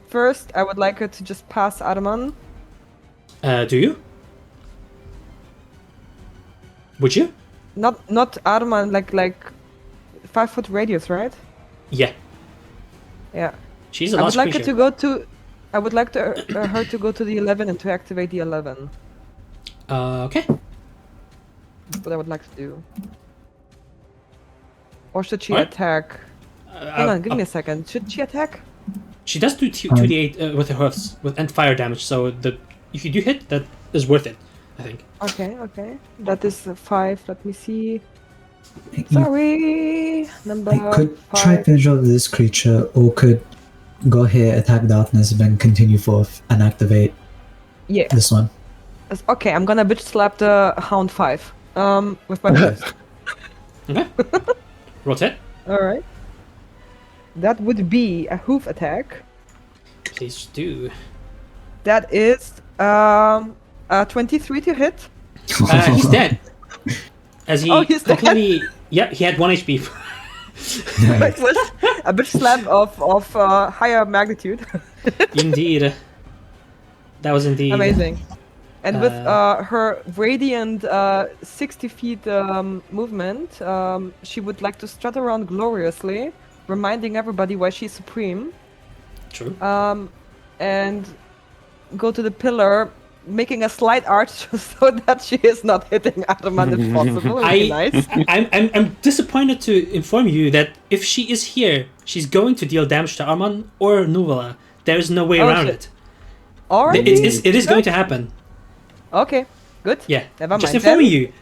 First, I would like her to just pass Arman. Do you? Would you? Not Arman, like 5 foot radius, right? Yeah. Yeah. She's a I large would like creature. her to go to. I would like her to go to the 11 and to activate the 11. Okay. That's what I would like to do. Or should she Alright. attack? Hang on, give me a second. Should she attack? She does do 2d8 with her hoofs and fire damage, so if you do hit, that is worth it, I think. Okay. That is 5. Let me see. You Sorry. Number could try 5. finish off this creature, or could go here, attack darkness, then continue forth and activate Yeah. this one. Okay, I'm gonna bitch slap the Hound 5. With my boots. Okay. Rotate. Alright. That would be a hoof attack. Please do. That is 23 to hit. He's dead. As he Oh, he's dead? completely... Yeah, he had 1 HP. It was a bitch slap of higher magnitude. Indeed. That was indeed... Amazing. And with her radiant 60 feet movement, she would like to strut around gloriously, reminding everybody why she's supreme. True. And go to the pillar, making a slight arch so that she is not hitting Arman if possible. It would be nice. I'm disappointed to inform you that if she is here, she's going to deal damage to Arman or Nuvala. There is no way Oh, around shit. it. Alright. It is going to happen. Okay, good. Yeah. Never Just mind informing then. you.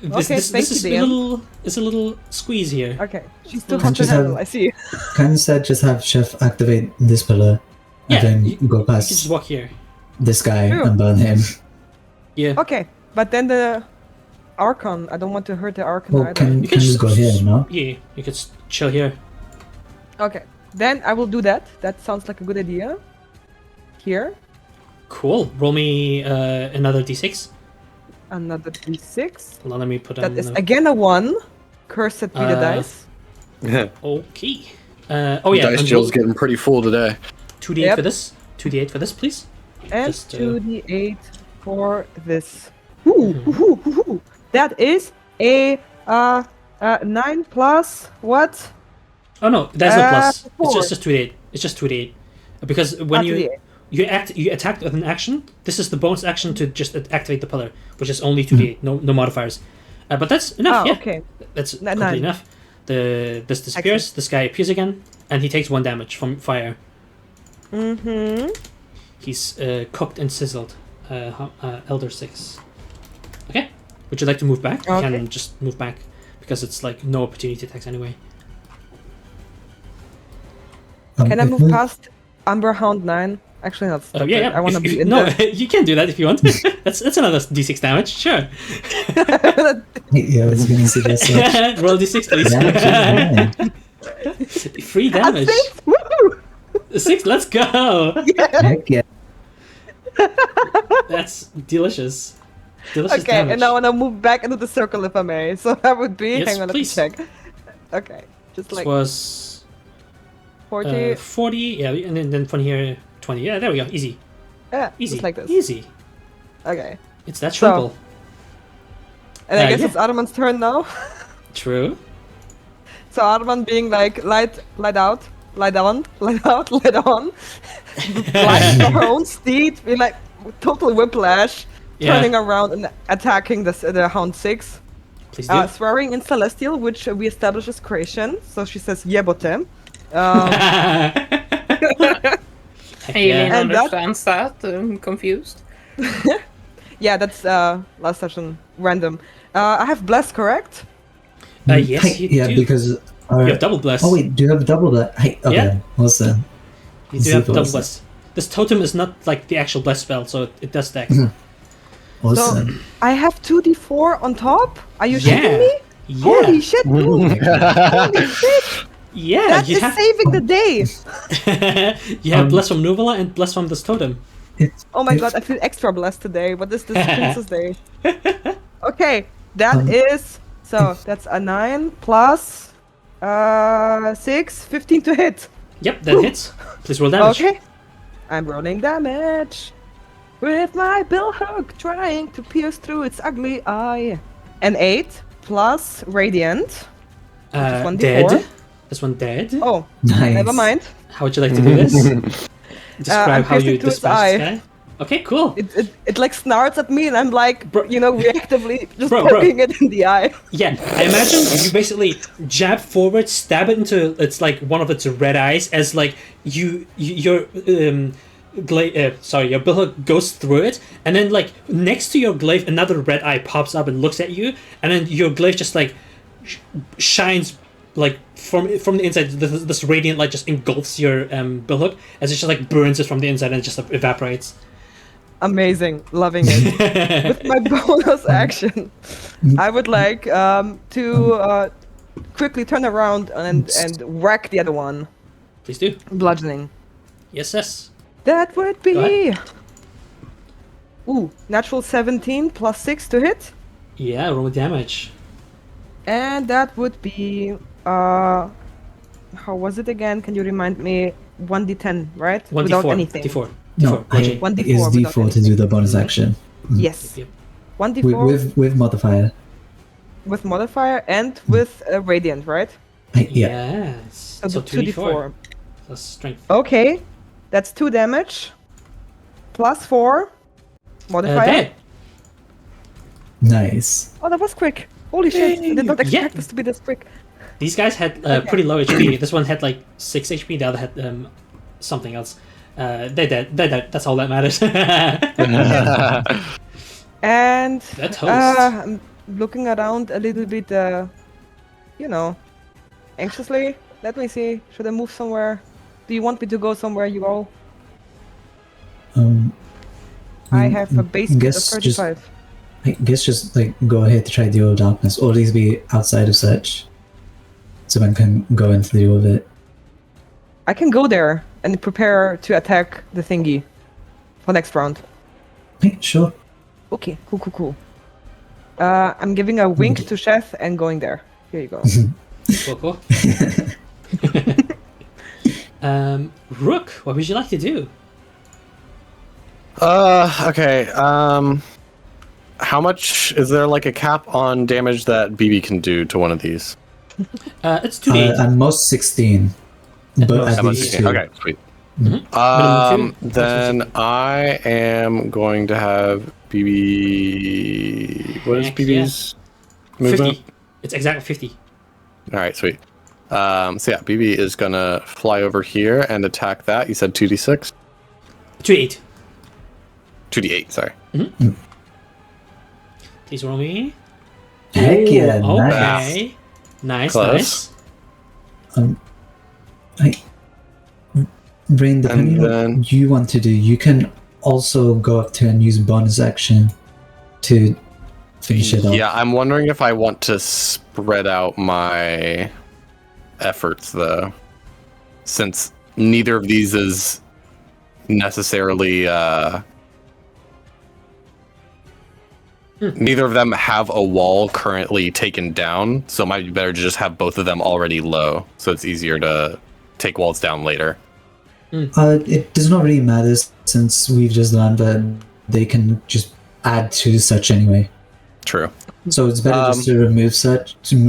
This, Okay, this, thank this you, is Dan. a little squeeze here. Okay, she's still Can't hard to just have- handle, I see. Can instead just have Chef activate this pillar, Yeah, and then you- go You can just past walk here. this guy True. and burn him. Yeah. Okay, but then the Archon. I don't want to hurt the Archon Well, either. can just go here, no? Yeah, you could chill here. Okay, then I will do that. That sounds like a good idea. Here, Cool. Roll me another d6. another d6. Hold on, let me put That on. is again a 1. Cursed be the dice. Okay. Oh yeah. Dice and Jill's roll getting pretty full today. 2d8 Yep. for this. 2d8 for this, please. And Just, 2d8 for this. Ooh. That is a 9 plus what? Oh no, that's no plus. It's 4. just 2d8. It's just 2d8. Because when you 2d8. you attack with an action, this is the bonus action to just activate the pillar, which is only 2d8, no modifiers. But that's enough. Oh, Yeah, okay. that's Nine. completely enough. This disappears. Excellent. This guy appears again, and he takes 1 damage from fire. Mm-hmm. He's cooked and sizzled. Elder 6. Okay. Would you like to move back? You Okay. can just move back because it's like no opportunity attacks anyway. Can I if move we- past Umber Hound 9? Actually, not. stop Yeah, it. yeah. I want to If- be if- in no, there. you can do that if you want. that's another d6 damage. Sure. Yeah, I was gonna suggest that. Roll d6, please. Damage is 9. 3 damage. Woo! 6. Let's go. Heck yeah. That's delicious. Delicious Okay, damage. and now I want to move back into the circle if I may. So that would be. Yes, hang on, please. let me check. Okay, just This like was 40. 40. Yeah, and then from here 20. Yeah, there we go. Easy. Yeah, Easy. just like this. Easy. Okay, It's that So- simple. and I guess yeah. it's Arman's turn now. True. So Arman being like, light out, lie down, light out, light on. Flying to her own steed, being like total whiplash, Yeah. turning around and attacking the Hound 6. Please do. Swearing in Celestial, which we established as creation. So she says, Yebote. Heck Alien yeah. And that- understands that. I'm confused. Yeah, that's last session, random. I have Bless, correct? Yes, Hey, you yeah, do. because. You have double bless. Oh wait, do you have double bless? Hey, okay. Yeah. Awesome. You do have Super double awesome. bless. This totem is not like the actual bless spell, so it does stack. Awesome. I have 2d4 on top? Are you Yeah. shitting me? Yeah. Holy shit! Holy shit! Yeah, That you is have saving the day! you have bless from Nuvola and bless from this totem. It's, Oh my it- god, I feel extra blessed today. What is this Princess Day? Okay, that is... So, that's a 9 plus... 6, 15 to hit. Yep, that hits. Please roll damage. Okay. I'm rolling damage. With my bill hook trying to pierce through its ugly eye. An 8 plus radiant. Uh, 1d4. dead. This one dead. Oh, nice. never mind. How would you like to do this? I'm Describe how you piercing through its dispatch this eye. guy. Okay, cool. It like snarls at me and I'm like, Bro- reactively just Bro. poking it in the eye. Yeah, I imagine you basically jab forward, stab it into its like one of its red eyes as like your billhook goes through it, and then like next to your glaive another red eye pops up and looks at you, and then your glaive just like shines like from the inside. This radiant light just engulfs your billhook as it just like burns it from the inside and it just evaporates. Amazing, loving it. With my bonus action, I would like to quickly turn around and whack the other one. Please do. Bludgeoning. Yes. That would Go be... Ooh, natural 17 plus 6 to hit. Yeah, roll damage. And that would be... how was it again? Can you remind me? 1d10, right? 1d4. Without anything. D4. No, D4. 1d4 it's without D4 to do the bonus action. Yes. Yep. 1d4 With modifier. with modifier and with Yeah. radiant, right? Yes. So, So the 2d4. plus strength. Okay, that's 2 damage. Plus 4. Modifier. Dead. Nice. Oh, that was quick. Holy shit. I did not Yeah. expect this to be this quick. These guys had pretty low HP. This one had like 6 HP. The other had something else. They're dead. That's all that matters. And That host. I'm looking around a little bit, anxiously. Let me see. Should I move somewhere? Do you want me to go somewhere, you all? I I have a base speed of guess just 35. I guess just like go ahead to try deal with darkness, or at least be outside of search, so one can go into the deal with it. I can go there and prepare to attack the thingy for next round. Hey, sure. Okay, cool. I'm giving a wink to Chef and going there. Here you go. Cool. Rook, what would you like to do? Okay. How much is there like a cap on damage that BB can do to one of these? It's 2d8. At most 16, but most at least 16. 2. Okay, sweet. Minimum 2, Then I am going to have BB. What is Heck BB's movement? 50. It's exactly 50. All right, sweet. So yeah, BB is gonna fly over here and attack that. You said 2d6? 2d8. 2d8, sorry. Please roll me. Heck yeah, Ooh, nice. okay. Nice. Close. Rain, depending on what you want to do, you can also go up to and use bonus action to finish it off. Yeah, I'm wondering if I want to spread out my efforts, though, since neither of these is necessarily neither of them have a wall currently taken down, so it might be better to just have both of them already low, so it's easier to take walls down later. It does not really matter since we've just learned that they can just add to such anyway. True. So it's better just to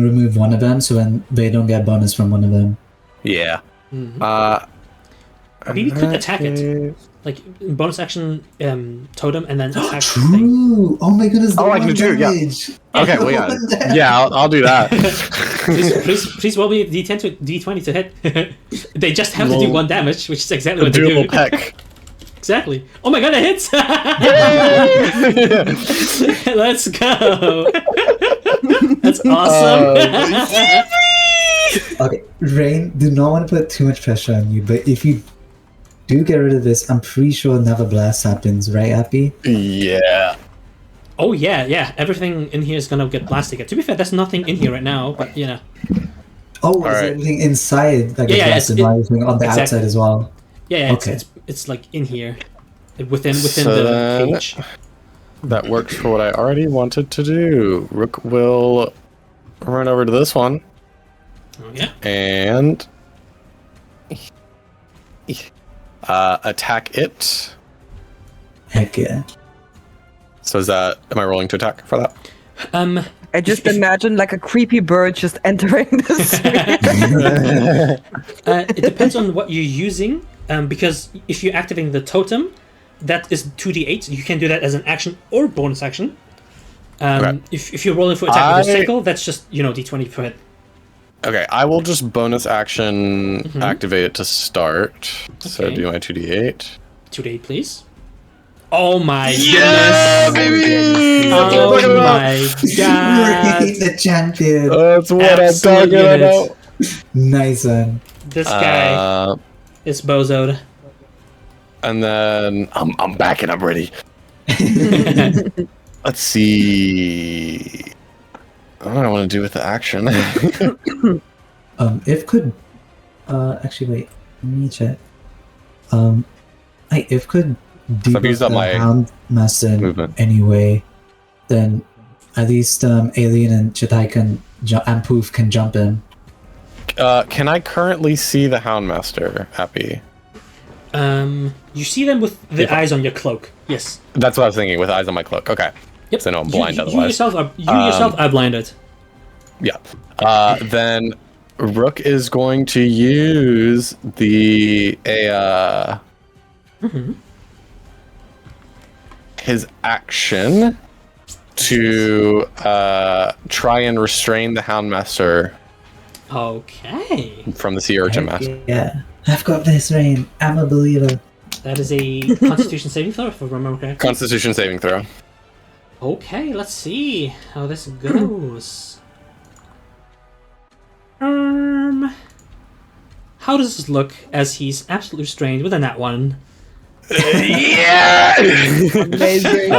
remove one of them, so then they don't get bonus from one of them. Yeah. Maybe we could attack it. Like bonus action totem and then attack the thing. True! Oh my goodness, the Oh, I can one do, yeah. damage! Okay, well, yeah, I'll do that. please roll me d10 to d20 to hit. They just have to do 1 damage, which is exactly what they Do a do. little peck. Exactly. Oh my god, it hits! Let's go! That's awesome. Okay, Rain, do not want to put too much pressure on you, but if you do get rid of this, I'm pretty sure another blast happens, right, Appy? Yeah. Oh yeah. Everything in here is gonna get blasted. To be fair, there's nothing in here right now, but you know. Oh, is right. everything inside that gets Yeah, blasted while everything on the exactly. outside as well? Yeah, Okay. it's like in here, within So the then- cage. That works for what I already wanted to do. Rook will run over to this one Oh yeah. and attack it. Heck yeah. So is that, am I rolling to attack for that? I just imagine like a creepy bird just entering this. It depends on what you're using, because if you're activating the totem, that is 2d8. You can do that as an action or bonus action. Okay. If you're rolling for attack with a sickle, that's just d20 per hit. Okay, I will just bonus action activate it to start. So Okay. do my 2d8. 2d8, please. Oh my Yeah, goodness! baby! Oh my god! Rain, the champion! That's what Absolute I'm talking units. about. Nice one. This guy is bozoed. And then I'm back and I'm ready. Let's see. I don't want to do with the action. If could... actually, wait. Let me check. If could I've used debuff up the my Houndmaster movement. anyway, then at least Alien and Chitai can and Poof can jump in. Can I currently see the Houndmaster, Happy? You see them with the eyes on your cloak. Yes. That's what I was thinking, with eyes on my cloak. Okay. Yep. So I know I'm blind you otherwise. yourself are blinded. Yeah. Then Rook is going to use his action to try and restrain the Houndmaster Okay. from the Sea Urchin Master. Yeah. I've got this, Rain. I'm a believer. That is a Constitution saving throw, if I remember correctly. Constitution saving throw. Okay, let's see how this goes. How does this look as he's absolutely restrained with a nat 1? Yeah! Amazing.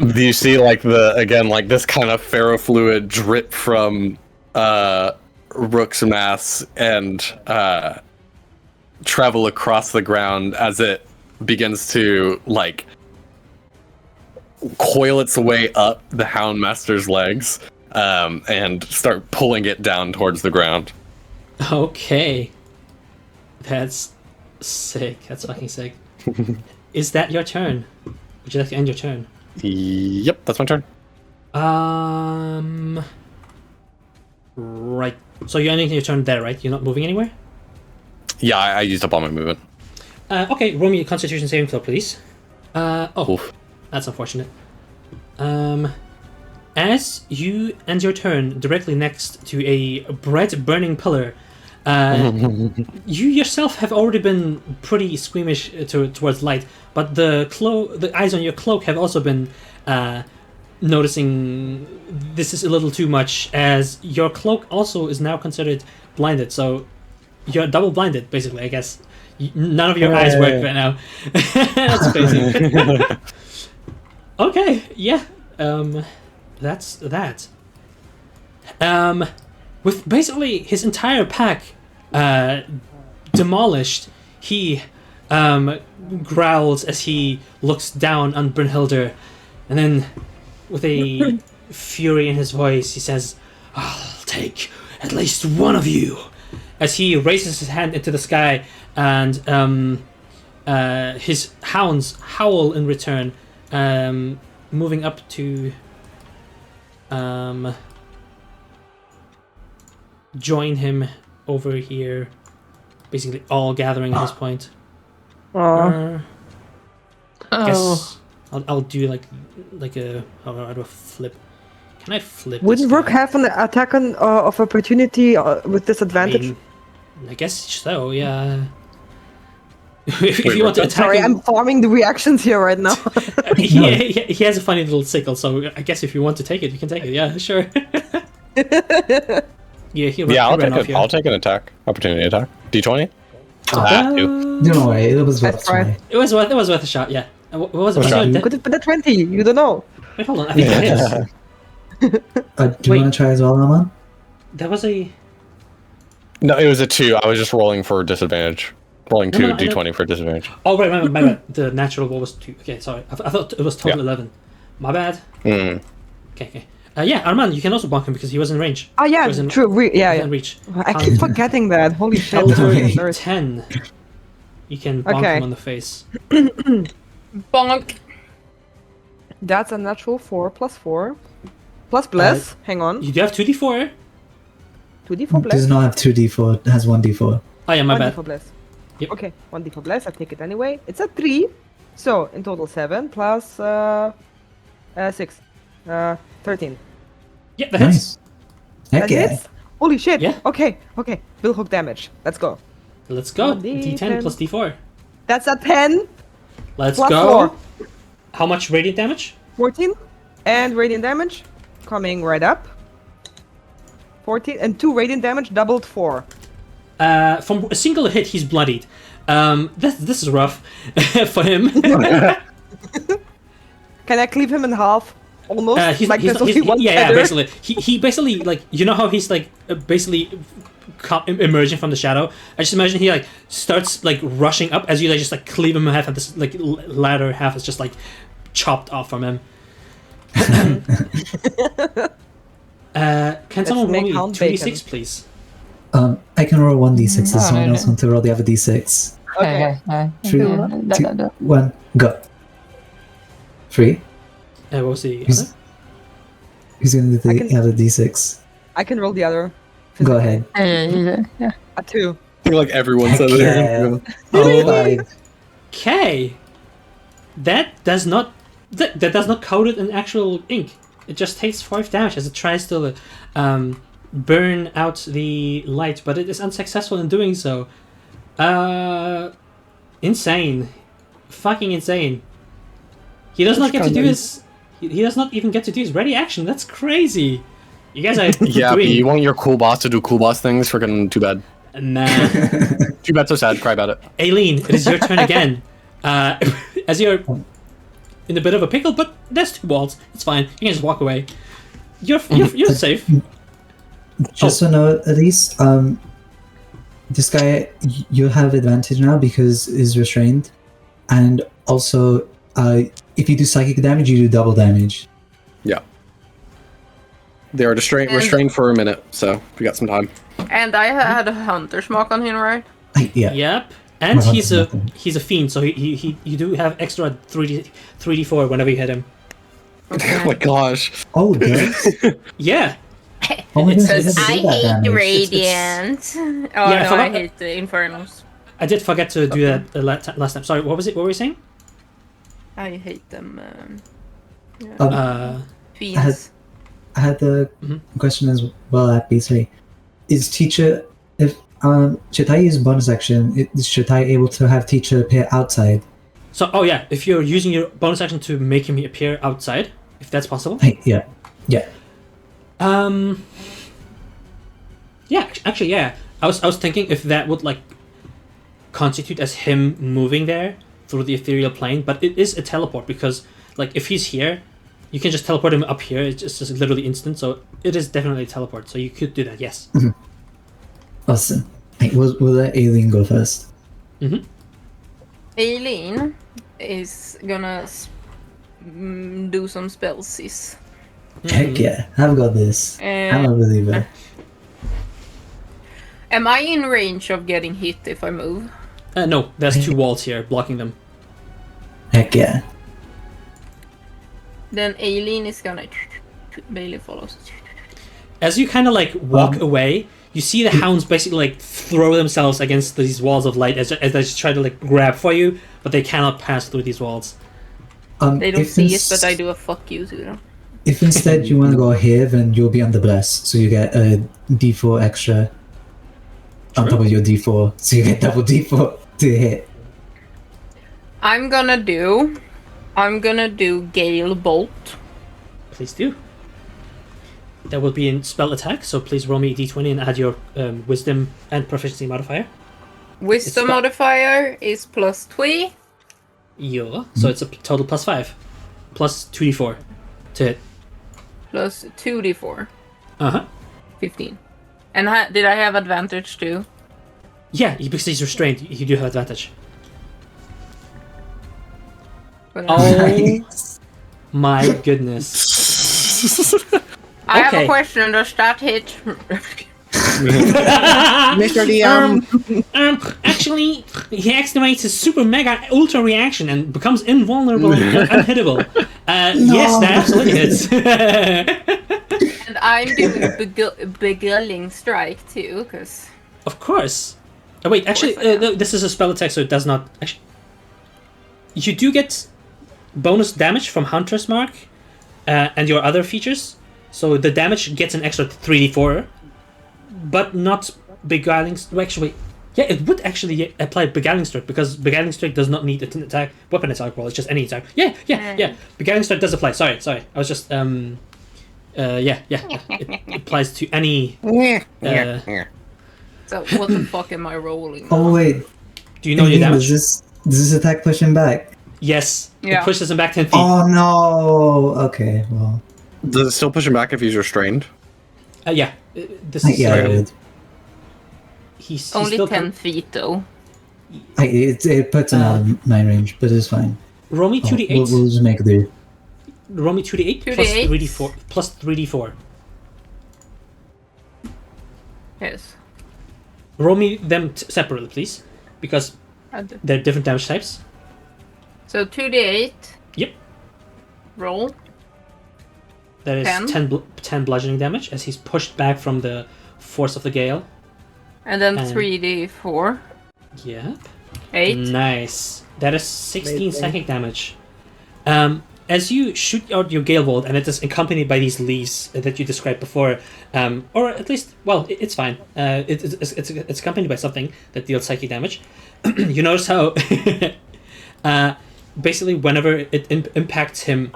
Do you see like this kind of ferrofluid drip from Rook's mass and travel across the ground as it begins to like coil its way up the Houndmaster's legs and start pulling it down towards the ground. Okay. That's sick. That's fucking sick. Is that your turn? Would you like to end your turn? Yep, that's my turn. Right. So you're ending your turn there, right? You're not moving anywhere? Yeah, I used up all my movement. Okay, roll me a Constitution saving throw, please. Oof. That's unfortunate. As you end your turn directly next to a bread-burning pillar, you yourself have already been pretty squeamish towards light, but the eyes on your cloak have also been noticing this is a little too much, as your cloak also is now considered blinded, so you're double blinded, basically, I guess. None of your eyes work right now. That's crazy. Okay, yeah. That's that. With basically his entire pack demolished, he growls as he looks down on Brynhilde, and then with a fury in his voice, he says, "I'll take at least one of you," as he raises his hand into the sky, and his hounds howl in return, moving up to join him over here, basically all gathering at this point. I guess I'll do like a how do I flip? Can I flip? Wouldn't Rook have an attack of opportunity with disadvantage? I guess so. Yeah. if you want to attack Sorry, him, I'm farming the reactions here right now. he has a funny little sickle, so I guess if you want to take it, you can take it. Yeah, sure. I'll take an attack. Opportunity attack. D20? Don't worry, it was worth trying. It was worth a shot, yeah. What was it? You could have put a 20, you don't know. Wait, hold on, I think it is. Do you want to try as well, Arman? That was a... No, it was a 2. I was just rolling for disadvantage. Rolling 2 D20 for disadvantage. Oh, right, my bad. The natural roll was 2. Okay, sorry. I thought it was total 11. My bad. Okay. Yeah, Arman, you can also bonk him because he was in range. Oh yeah, true. Yeah. In reach. I keep forgetting that. Holy shit. Caliber 10. You can bonk him on the face. Bonk. That's a natural 4 plus 4. Plus bless. Hang on. You do have 2d4. 2d4 bless. Does not have 2d4. It has 1d4. Oh yeah, my bad. 1d4 bless. Yep. Okay, 1d4 bless. I take it anyway. It's a 3. So in total 7 plus 6. 13. Yeah, that hits. Heck yeah. Hits? Holy shit. Yeah. Okay. Bill hook damage. Let's go. Let's go. 1d10 D10 plus D4. That's a 10. Let's plus go. 4. How much radiant damage? 14. And radiant damage coming right up. 14 and 2 radiant damage doubled 4. From a single hit, he's bloodied. This is rough for him. Can I cleave him in half? Almost. He's only one feather? basically. He basically, like, you know how he's like basically emerging from the shadow. I just imagine he like starts like rushing up as you like just like cleave him in half, and this like latter half is just like chopped off from him. Can someone roll me 2d6, please? I can roll 1d6. Does someone else want to roll the other d6? Okay. 3, 2, 1, go. 3. What was the Who's going to do the other d6? I can roll the other. Go ahead. Yeah. A 2. I feel like everyone said Yeah. it. Oh, 5. Okay. That does not coat it in actual ink. It just takes 5 damage as it tries to burn out the light, but it is unsuccessful in doing so. Insane. Fucking insane. He does not get to do his... He does not even get to do his ready action. That's crazy. You guys are Yeah, doing... but you want your cool boss to do cool boss things? Freaking too bad. Nah. Too bad, so sad. Cry about it. Aileen, it is your turn again. As you're in a bit of a pickle, but there's 2 walls. It's fine. You can just walk away. You're safe. Just so know, at least, this guy, you have advantage now because is restrained, and also, if you do psychic damage, you do double damage. Yeah. They are restrained for a minute, so we got some time. And I had a hunter's mark on him, right? Yeah. Yep. And he's a fiend, so he you do have extra 3d4 whenever you hit him. Oh my gosh. Oh, does? Yeah. Oh my It gosh, says, I I never did that hate damage. radiant. Oh Yeah, I no, I forgot- hate the infernals. I did forget to do that last time. Sorry, what was it? What were you saying? I hate them. I Fiends. had the question as well at B3. Is teacher, if should I use bonus action? Should I able to have teacher appear outside? So, oh yeah, if you're using your bonus action to make him appear outside, if that's possible. Yeah. Yeah, actually, yeah. I was thinking if that would like constitute as him moving there through the ethereal plane, but it is a teleport because like if he's here, you can just teleport him up here. It's just literally instant, so it is definitely a teleport. So you could do that, yes. Awesome. Hey, will the alien go first? Aileen is gonna do some spells. Heck yeah, I've got this. I'm a believer. Am I in range of getting hit if I move? No, there's 2 walls here blocking them. Heck yeah. Then Aileen is gonna Bailey follows. As you kind of like walk away, you see the hounds basically like throw themselves against these walls of light as they try to like grab for you, but they cannot pass through these walls. They don't see it, but I do a fuck you to them. If instead you want to go here, then you'll be on the bless, so you get a d4 extra on top of your d4, so you get double d4 to hit. I'm gonna do Gale Bolt. Please do. That will be in spell attack, so please roll me a d20 and add your wisdom and proficiency modifier. Wisdom modifier is +3. Yeah, so it's a total +5. Plus 2d4 to hit. Plus 2d4. 15. And did I have advantage too? Yeah, because he's restrained, you do have advantage. But Oh my goodness. I have okay. a question. Does that hit? Mr. DM. Actually, he activates his super mega ultra reaction and becomes invulnerable and unhittable. Yes, that absolutely hits. And I'm doing Beguiling Strike too, because... Of course. Oh, wait, actually, this is a spell attack, so it does not... Actually, you do get bonus damage from Hunter's Mark and your other features. So the damage gets an extra 3d4, but not Beguiling... Actually, yeah, it would actually apply Beguiling Strike, because Beguiling Strike does not need an attack, weapon attack roll, it's just any attack. Yeah. Beguiling Strike does apply. Sorry. I was just... It applies to any... So what the fuck am I rolling? Oh wait, Do you know your damage? does this attack push him back? Yes. Yeah. It pushes him back 10 feet. Oh no! Okay, well... Does it still push him back if he's restrained? Yeah. This is... Yeah, it would. He's Only still 10 feet though. It puts him out of my range, but it's fine. Roll me 2d8. We'll just make do. Roll me 2d8 plus 2d8. 3d4. Plus 3d4. Yes. Roll me them separately, please. Because they're different damage types. So 2d8. Yep. Roll. That is 10 bludgeoning damage as he's pushed back from the force of the gale. And then And- 3d4. Yep. 8. Nice. That is 16 psychic damage. As you shoot out your gale bolt, and it is accompanied by these leaves that you described before, or at least, well, it's fine. It's accompanied by something that deals psychic damage. You notice how, basically, whenever it impacts him,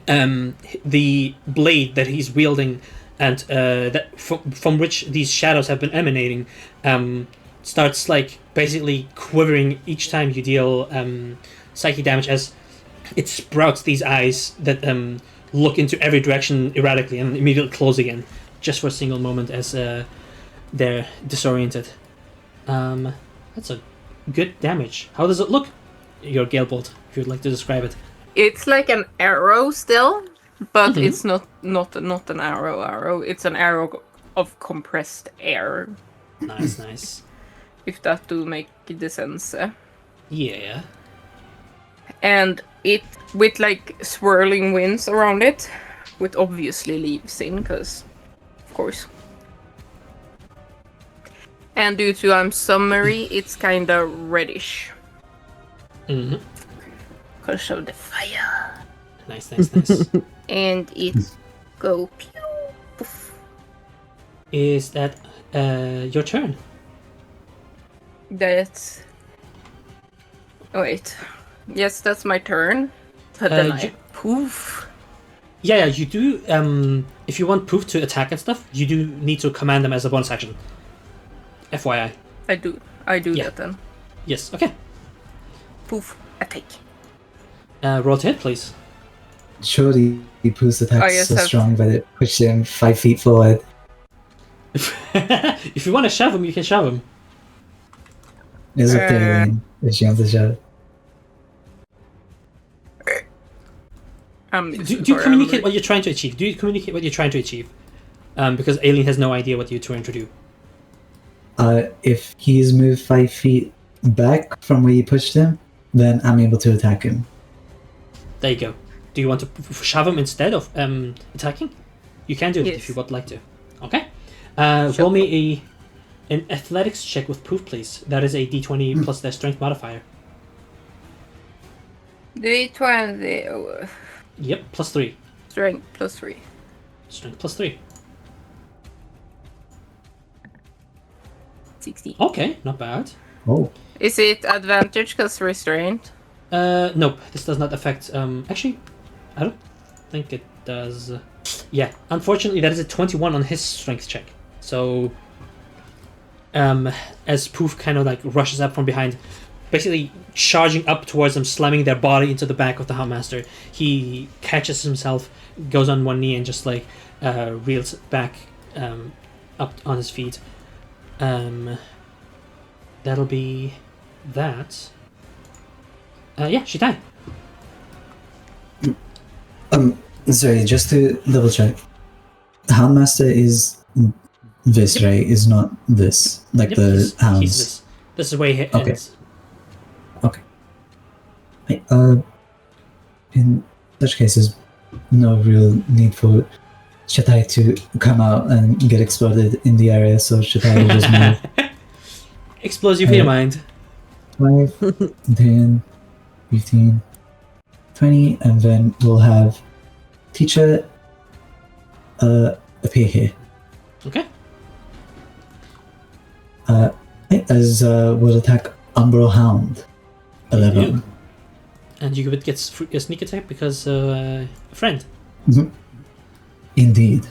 the blade that he's wielding and that from which these shadows have been emanating, starts like basically quivering each time you deal psychic damage, as it sprouts these eyes that look into every direction erratically and immediately close again, just for a single moment as they're disoriented. That's a good damage. How does it look? Your Galebolt, if you'd like to describe it. It's like an arrow still, but it's not an arrow. It's an arrow of compressed air. Nice. If that do make the sense. Yeah. And it, with like swirling winds around it, with obviously leaves in, because, of course. And due to I'm summery, it's kind of reddish. Because of the fire. Nice. And it go pew. Poof. Is that your turn? That's... Oh, wait. Yes, that's my turn. But then I poof. Yeah, you do. If you want Poof to attack and stuff, you do need to command them as a bonus action. FYI. I do that then. Yes, okay. Poof, attack. Roll to hit, please. Surely Poof's attack is so strong that it pushed him 5 feet forward. If you want to shove him, you can shove him. It's up there, Elaine, if she wants to shove. Do you communicate what you're trying to achieve? Because Aileen has no idea what you're trying to do. If he's moved 5 feet back from where you pushed him, then I'm able to attack him. There you go. Do you want to shove him instead of attacking? You can do it if you would like to. Okay. Roll me an athletics check with Poof, please. That is a d20 plus their strength modifier. D20. Yep, plus 3. Strength plus 3. Strength plus 3. 60. Okay, not bad. Oh. Is it advantage because restraint? Nope, this does not affect. Actually, I don't think it does. Yeah, unfortunately, that is a 21 on his strength check. So, as Poof kind of like rushes up from behind, basically charging up towards them, slamming their body into the back of the Houndmaster, he catches himself, goes on one knee, and just like reels back up on his feet. That'll be that. Yeah, she died. Sorry, just to double check. Houndmaster is this, right? Is not this. Like the hounds. This is where he ends. Okay. In such cases, no real need for Shatai to come out and get exploded in the area, so Shatai will just move. Explosive your mind. 5, 10, 15, 20, and then we'll have Teacher appear here. Okay. As will attack Umbral Hound. 11. Yeah. And you would get a sneak attack because a friend. Mm-hmm. Indeed.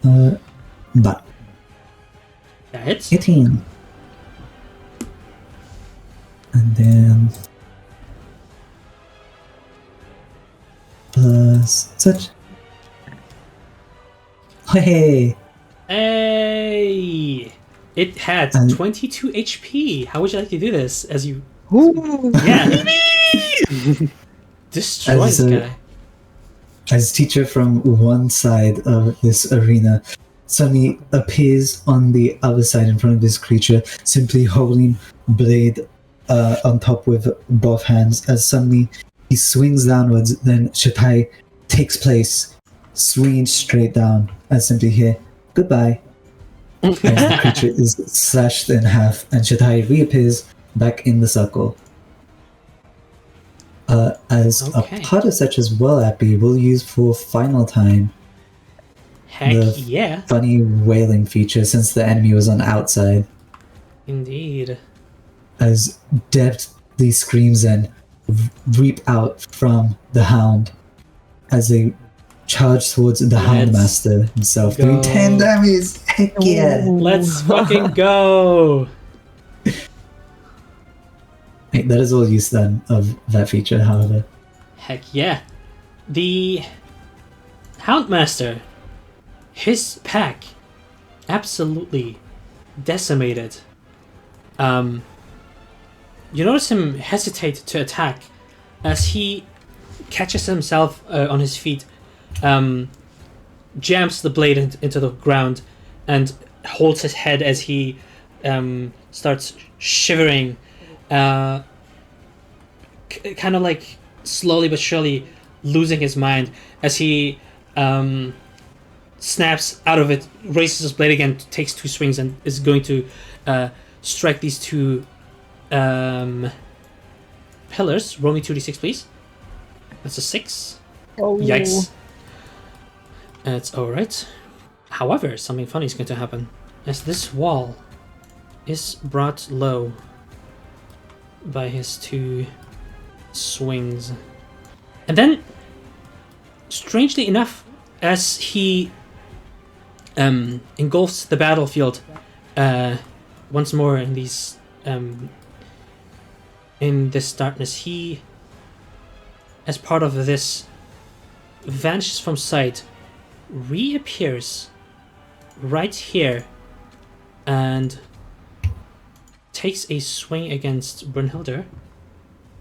But That hits. 18. And then plus such. Hey! Hey! It had 22 HP. How would you like to do this? As you... Yeah. Destroy this guy. As Teacher from one side of this arena suddenly appears on the other side in front of this creature, simply holding blade on top with both hands, as suddenly he swings downwards, then Shatai takes place, swinging straight down, as simply here, goodbye. As the creature is slashed in half, and Shatai reappears back in the circle. As a part of such as well, Appy will use for final time Heck funny wailing feature, since the enemy was on the outside. Indeed. As deathly screams and reap out from the hound as they charge towards the Houndmaster himself, doing 10 damage. Heck yeah! Let's fucking go! Hey, that is all use then of that feature, however. Heck yeah. The Houndmaster, his pack, absolutely decimated. You notice him hesitate to attack as he catches himself on his feet, jams the blade into the ground, and holds his head as he starts shivering, kind of like slowly but surely losing his mind as he snaps out of it, raises his blade again, takes 2 swings, and is going to strike these 2 pillars. Roll me 2d6, please. That's a 6. Oh. Yikes. It's alright. However, something funny is going to happen. As this wall is brought low by his 2 swings. And then, strangely enough, as he engulfs the battlefield once more in these in this darkness, he, as part of this, vanishes from sight, reappears right here, and takes a swing against Brunhilde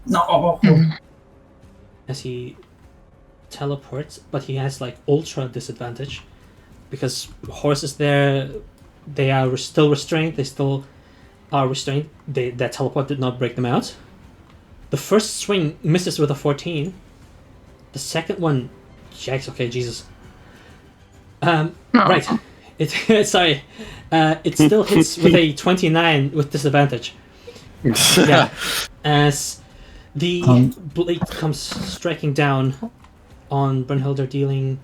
No! as he teleports, but he has like ultra disadvantage because Horus is there. They are still restrained. They still are restrained. That teleport did not break them out. The first swing misses with a 14. The second one, yikes! Okay, Jesus. Right. It sorry. It still hits with a 29 with disadvantage. Yeah. As the blade comes striking down on Brunhilde, dealing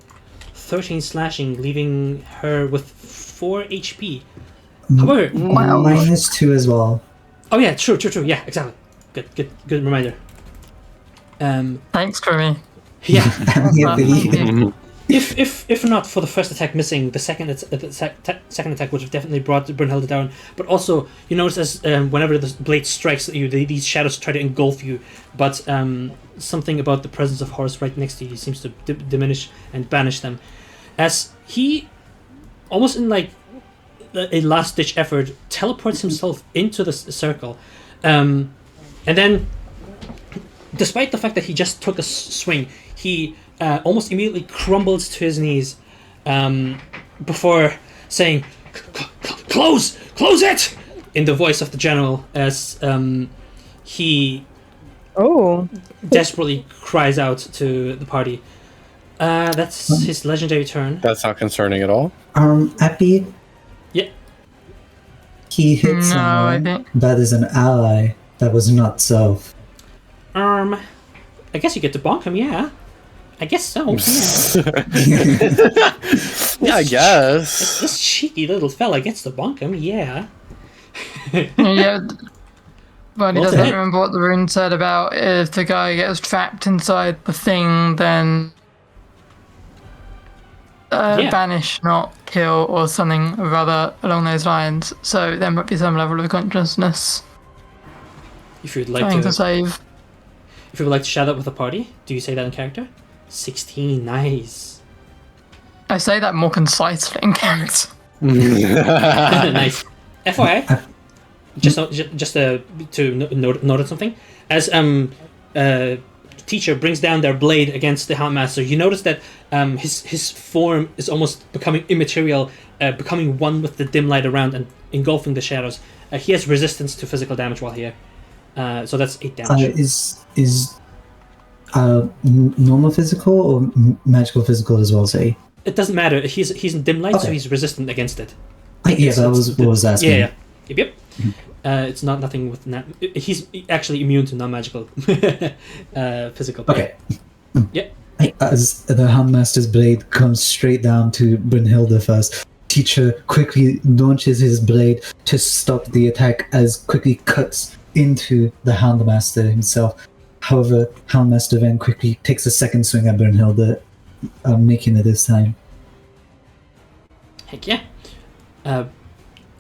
13 slashing, leaving her with 4 HP. However, -2 as well. oh yeah, true. Yeah, exactly. Good reminder. Thanks, Grimmy. Yeah. Yeah, If not for the first attack missing, the second attack would have definitely brought Brunhilde down. But also, you notice as whenever the blade strikes at you, these shadows try to engulf you. But something about the presence of Horus right next to you seems to diminish and banish them. As he, almost in like a last-ditch effort, teleports himself into the circle. And then, despite the fact that he just took a swing, he almost immediately crumbles to his knees before saying, close it! In the voice of the general, as he desperately cries out to the party. That's his legendary turn. That's not concerning at all. Epi? Yeah. He hit I someone think- that is an ally that was not self. I guess you get to bonk him, yeah. I guess so. Yeah, I guess. This cheeky little fella gets to bonk him, yeah. Yeah. But he Well, doesn't then- remember what the rune said about if the guy gets trapped inside the thing, then Yeah. banish, not kill, or something rather along those lines. So there might be some level of consciousness If you'd like trying to to save. If you would like to share that with the party, do you say that in character? 16, nice. I say that more concisely in character. Nice. FYI, just to note something, as teacher brings down their blade against the Houndmaster, you notice that his form is almost becoming immaterial, becoming one with the dim light around and engulfing the shadows. He has resistance to physical damage while here, so that's 8 damage. Is normal physical or magical physical as well, say? It doesn't matter. He's in dim light, so Okay. he's resistant against it. Yeah, that was what I was asking. Yeah. Yep. It's nothing with he's actually immune to non-magical physical. Okay. Yep. As the Houndmaster's blade comes straight down to Brunhilde first, teacher quickly launches his blade to stop the attack as quickly cuts into the Houndmaster himself. However, Houndmaster then quickly takes a second swing at Brunhilde, making it this time. Heck yeah.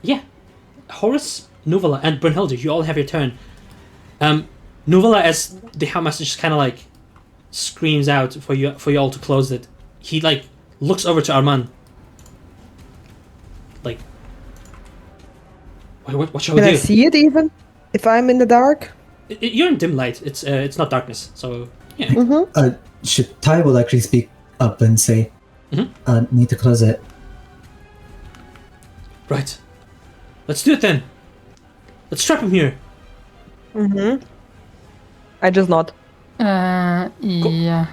Yeah. Horus, Nuvala, and Brunhilde, you all have your turn. Novella, as the Houndmaster just kind of like screams out for you all to close it, he like looks over to Arman. Like, what shall we Can do? I see it even if I'm in the dark? You're in dim light. It's not darkness, so yeah. Should Ty will actually speak up and say, need to close it. Right. Let's do it then. Let's trap him here. I just nod. Yeah.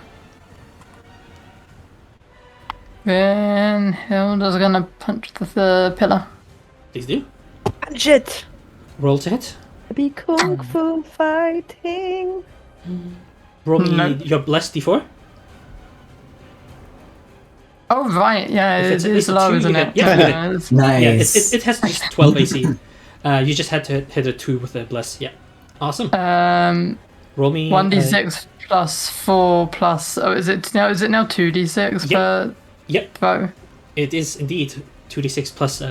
Then Hilda's gonna punch the pillar. Please do. Punch it! Roll to hit. Be kung fu fighting. Roll me your blessed d4. Oh right, yeah, If it's at it's least a low, two, isn't you it? get- yeah, it's- Nice. Yeah, it has just 12 AC. You just had to hit a 2 with the bless. Yeah. Awesome. Roll me 1d6 plus 4 plus. Oh, is it now 2d6 for Yep. bow? It is indeed 2d6 plus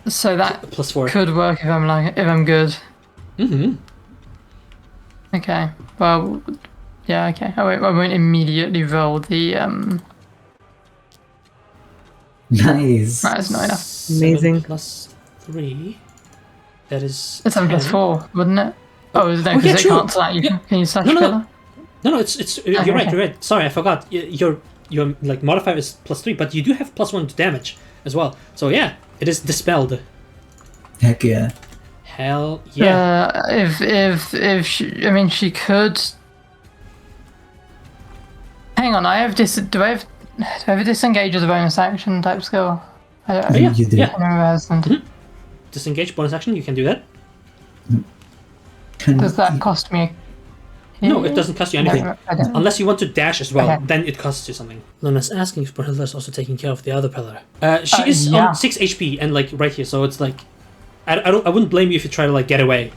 So that plus 4. could work if I'm good. Mm-hmm. Okay. Well, yeah. Okay. I won't immediately roll the Nice. That's not enough. 7 Amazing. plus 3. That is. It's 7 plus 10. 4, wouldn't it? Oh, no, yeah, because it true. can't slash. Can you slash No, no, pillar? No, it's. You're Okay, right. okay. You're right. Sorry, I forgot. Your like modifier is plus 3, but you do have plus 1 to damage as well. So yeah, it is dispelled. Heck yeah. Hell yeah. If she, I mean, she could. Hang on, I have do I have a disengage as a bonus action type skill? Yeah, You do. yeah. I never hasn't. Disengage bonus action. You can do that. Can Does that cost me? No, it doesn't cost you anything. No, I don't. Unless you want to dash as well, Okay. then it costs you something. Luna's asking if Brunhilde is also taking care of the other pillar. She is yeah. on 6 HP and like right here, so it's like, I wouldn't blame you if you try to like get away.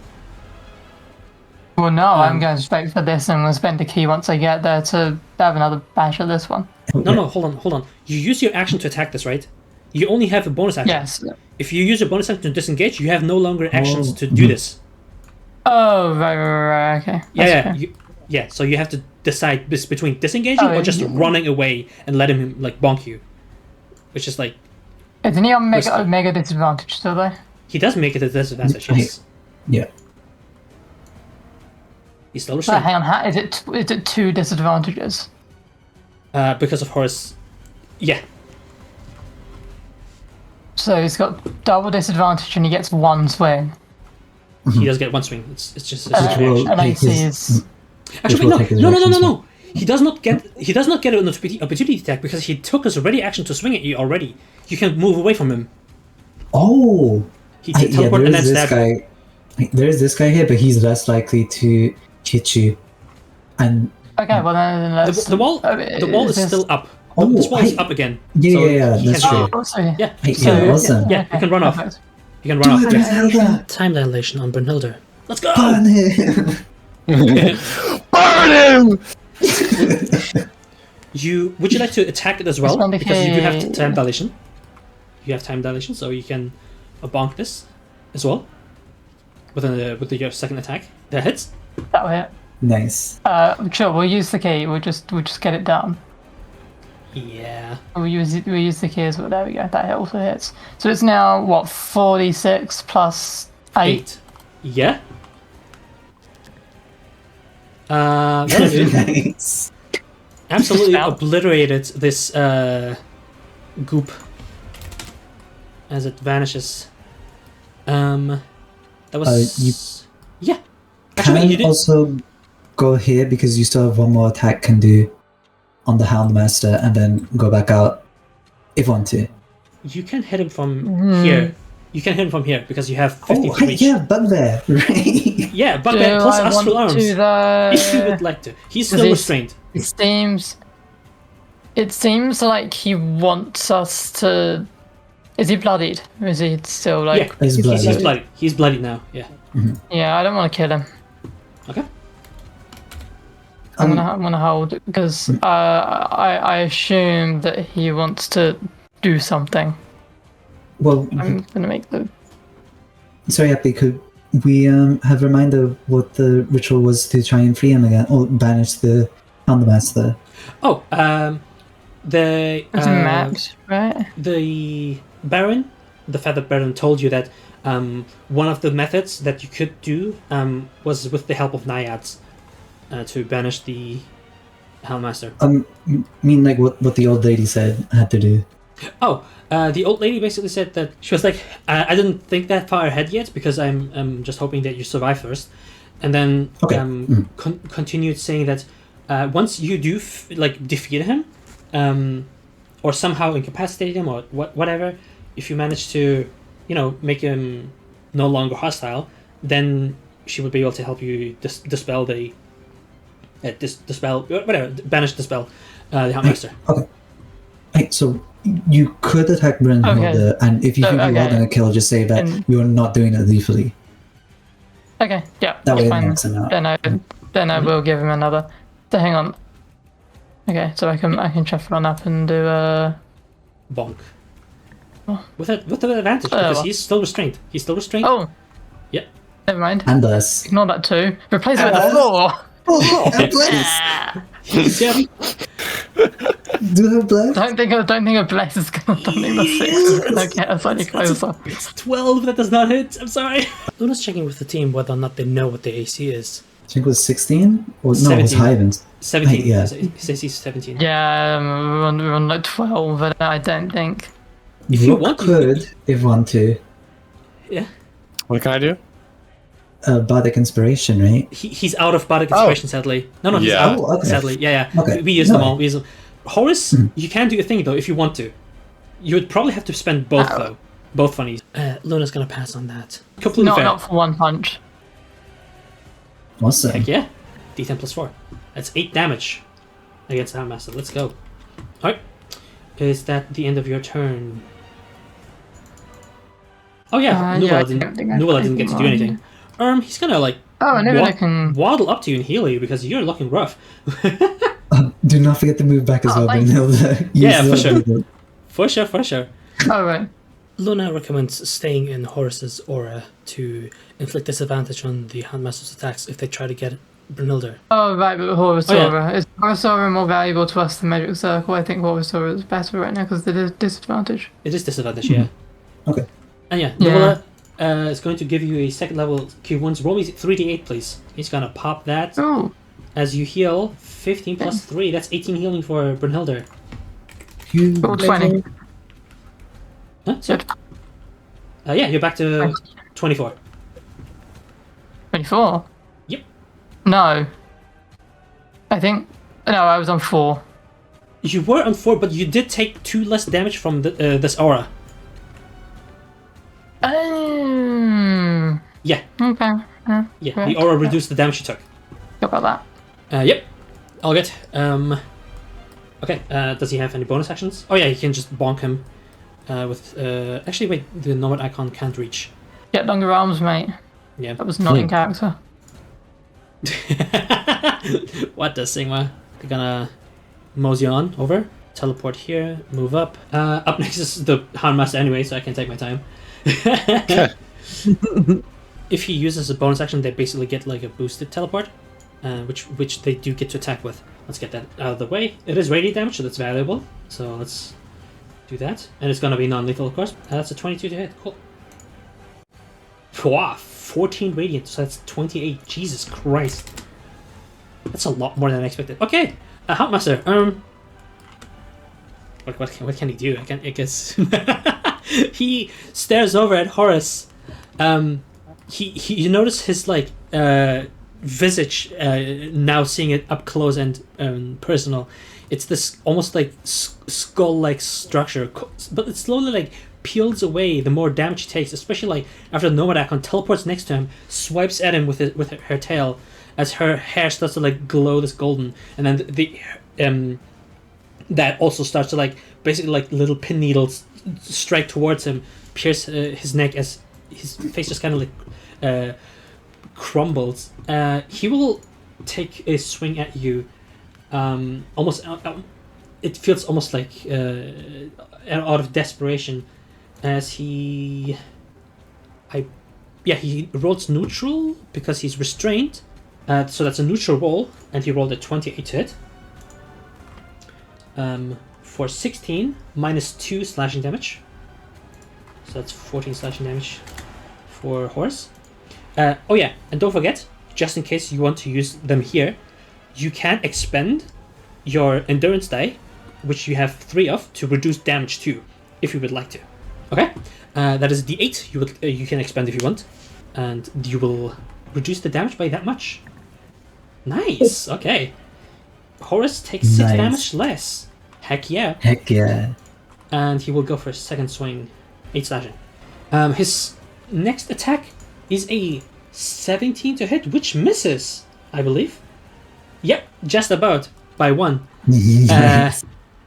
Well, no, I'm going straight for this and we'll spend the key once I get there to have another bash at this one. No, hold on. You use your action to attack this, right? You only have a bonus action. Yes. If you use your bonus action to disengage, you have no longer actions Oh. to do this. Oh, right, okay. Yeah, That's yeah. So you have to decide between disengaging Oh, or just yeah. running away and letting him like bonk you, which is like fair. Isn't he on Risky. mega disadvantage still though? he does make it a disadvantage. Yes, Yeah. he's still restrained Hang on, is it 2 disadvantages? because of Horus. Yeah, So he's got double disadvantage and he gets 1 swing. he does get 1 swing. It's just a And straight will action. and take AC his- is. Actually, will no, take his no. reaction He does not get an opportunity attack because he took his ready action to swing at you already. You can move away from him. Oh. He can Yeah, teleport and there then is this stab. you. guy. There is this guy here, but he's less likely to hit you. And Okay, well then let's. The wall is this- still up. Oh, This wall is hey. up again. Yeah, So yeah, he that's can- true. Oh, sorry. Yeah, Hey, so, yeah, awesome. yeah, you can run off. Perfect. You can run off. Do it, Brunhilde. Time dilation on Brunhilde. Let's go! Burn him. Burn him! Would you like to attack it as well? Respond to Because you do have hit. time dilation. You have time dilation, so you can bonk this as well. With your second attack. That hits. That way. Nice. Sure, we'll use the key. We'll just get it done. Yeah. We'll use the key as well. There we go. That also hits. So it's now what 46 plus 8. Yeah. Very good. Nice. Absolutely Spell. obliterated this goop as it vanishes. That was yeah. Actually, Can you did. also go here because you still have one more attack can do on the Houndmaster and then go back out if you want to. You can hit him from here. You can hit him from here because you have 50 Oh, to hey, reach. yeah, Bugbear, right? Yeah, Do Bugbear plus I Astral want Arms. to though? If you would like to. He's Does still he- restrained. It seems like he wants us to. Is he bloodied? Or is he still like? Yeah, He's bloody. He's bloody. He's bloody now. Yeah. Yeah, I don't want to kill him. Okay. I'm gonna hold because I assume that he wants to do something. Well, I'm gonna make the. sorry, Happy, could we have reminded what the ritual was to try and free him again, or banish the Houndmaster. Oh, the It's Max, right? the Baron, the Feathered Baron, told you that one of the methods that you could do was with the help of naiads to banish the Houndmaster. Mean like what the old lady said I had to do. Oh, the old lady basically said that she was like, I didn't think that far ahead yet because I'm just hoping that you survive first, and then continued saying that once you do defeat him, or somehow incapacitate him or whatever, if you manage to, make him no longer hostile, then she would be able to help you dispel the banish the spell, the Houndmaster. Okay. Hey, so you could attack Brynhilde, and if you think you are going to kill, just say that you're not doing it lethally. Okay, yeah, That way it fine. knocks him out. Then I will give him another. So hang on. Okay, so I can shuffle on up and do a bonk. With an advantage because he's still restrained. Oh. Yeah. Never mind. And bless. Ignore that too. Replace it with a 4. And bless. Do have bless? Don't think a bless is gonna. Don't think the 6 is gonna get us any closer. It's 12. That does not hit. I'm sorry. Luna's checking with the team whether or not they know what the AC is. I think it was 16? Or, no, 17. it was Hyvens. 17. Yeah. He says he's 17. Yeah, we're on like 12, but I don't think. If you Rook want, could, if want to. Yeah. What can I do? Bardic Inspiration, right? He's out of Bardic Inspiration, sadly. No, he's Yeah. out. Oh, okay. Sadly, yeah. Okay. We use No. them all. We use them. Horus, you can do a thing though if you want to. You would probably have to spend both though. Both funnies. Luna's gonna pass on that. Completely fair. Not for one punch. Awesome. Heck yeah. D10 plus 4. That's 8 damage against Houndmaster. Let's go. Alright. Is that the end of your turn? Oh yeah, Nuala didn't get to do anything. He's gonna waddle up to you and heal you because you're looking rough. Do not forget to move back as well, Brynhilde. Yeah, for sure. For sure. Alright. Luna recommends staying in Horus's aura to inflict disadvantage on the Houndmaster's attacks if they try to get Brynhilde. Oh, right, but Horus Aura. Is Horus Aura more valuable to us than Magic Circle? I think Horus Aura is better right now because it is disadvantage. It is disadvantage, yeah. Okay. And Nuala is going to give you a second level Cure Wounds. Roll me 3d8, please. He's gonna pop that. Oh. As you heal, 15 plus 3, that's 18 healing for Brynhilde. Roll 20. Huh? So, yeah, you're back to 24. 24? Yep. No. I think... No, I was on 4. You were on 4, but you did take 2 less damage from this aura. Yeah. Okay. Yeah, correct. the aura reduced the damage you took. How about that? Yep. All good. Okay, does he have any bonus actions? Oh yeah, you can just bonk him with... Actually, wait, the nomad icon can't reach. Get longer arms, mate. Yeah. That was not in character. What does Sigma? They're gonna mosey on over. Teleport here, move up. Up next is the Houndmaster anyway, so I can take my time. If he uses a bonus action, they basically get like a boosted teleport, which they do get to attack with. Let's get that out of the way. It is radiant damage, so that's valuable. So let's do that. And it's gonna be non-lethal, of course. That's a 22 to hit. Cool. Wow, 14 radiant, so that's 28. Jesus Christ. That's a lot more than I expected. Okay, Houndmaster. What can he do? I guess he stares over at Horus. You notice his visage now, seeing it up close and personal. It's this almost like skull-like structure, but it slowly peels away the more damage he takes, especially after the Nomad Icon teleports next to him, swipes at him with her tail as her hair starts to glow this golden, and then that also starts to basically little pin needles strike towards him, pierce his neck as his face just kind of crumbles. He will take a swing at you. Almost, it feels almost like out of desperation, as he, I yeah, he rolls neutral because he's restrained. So that's a neutral roll, and he rolled a 28 to hit. For 16, minus 2 slashing damage. So that's 14 slashing damage for Horus. Oh yeah, and don't forget, just in case you want to use them here, you can expend your endurance die, which you have 3 of, to reduce damage too, if you would like to. Okay, that is a d8 you can expend if you want, and you will reduce the damage by that much. Nice. Okay, Horus takes 6 damage less. Heck yeah. Heck yeah. And he will go for a second swing, 8 slashing. His next attack is a 17 to hit, which misses, I believe. Yep, just about by 1.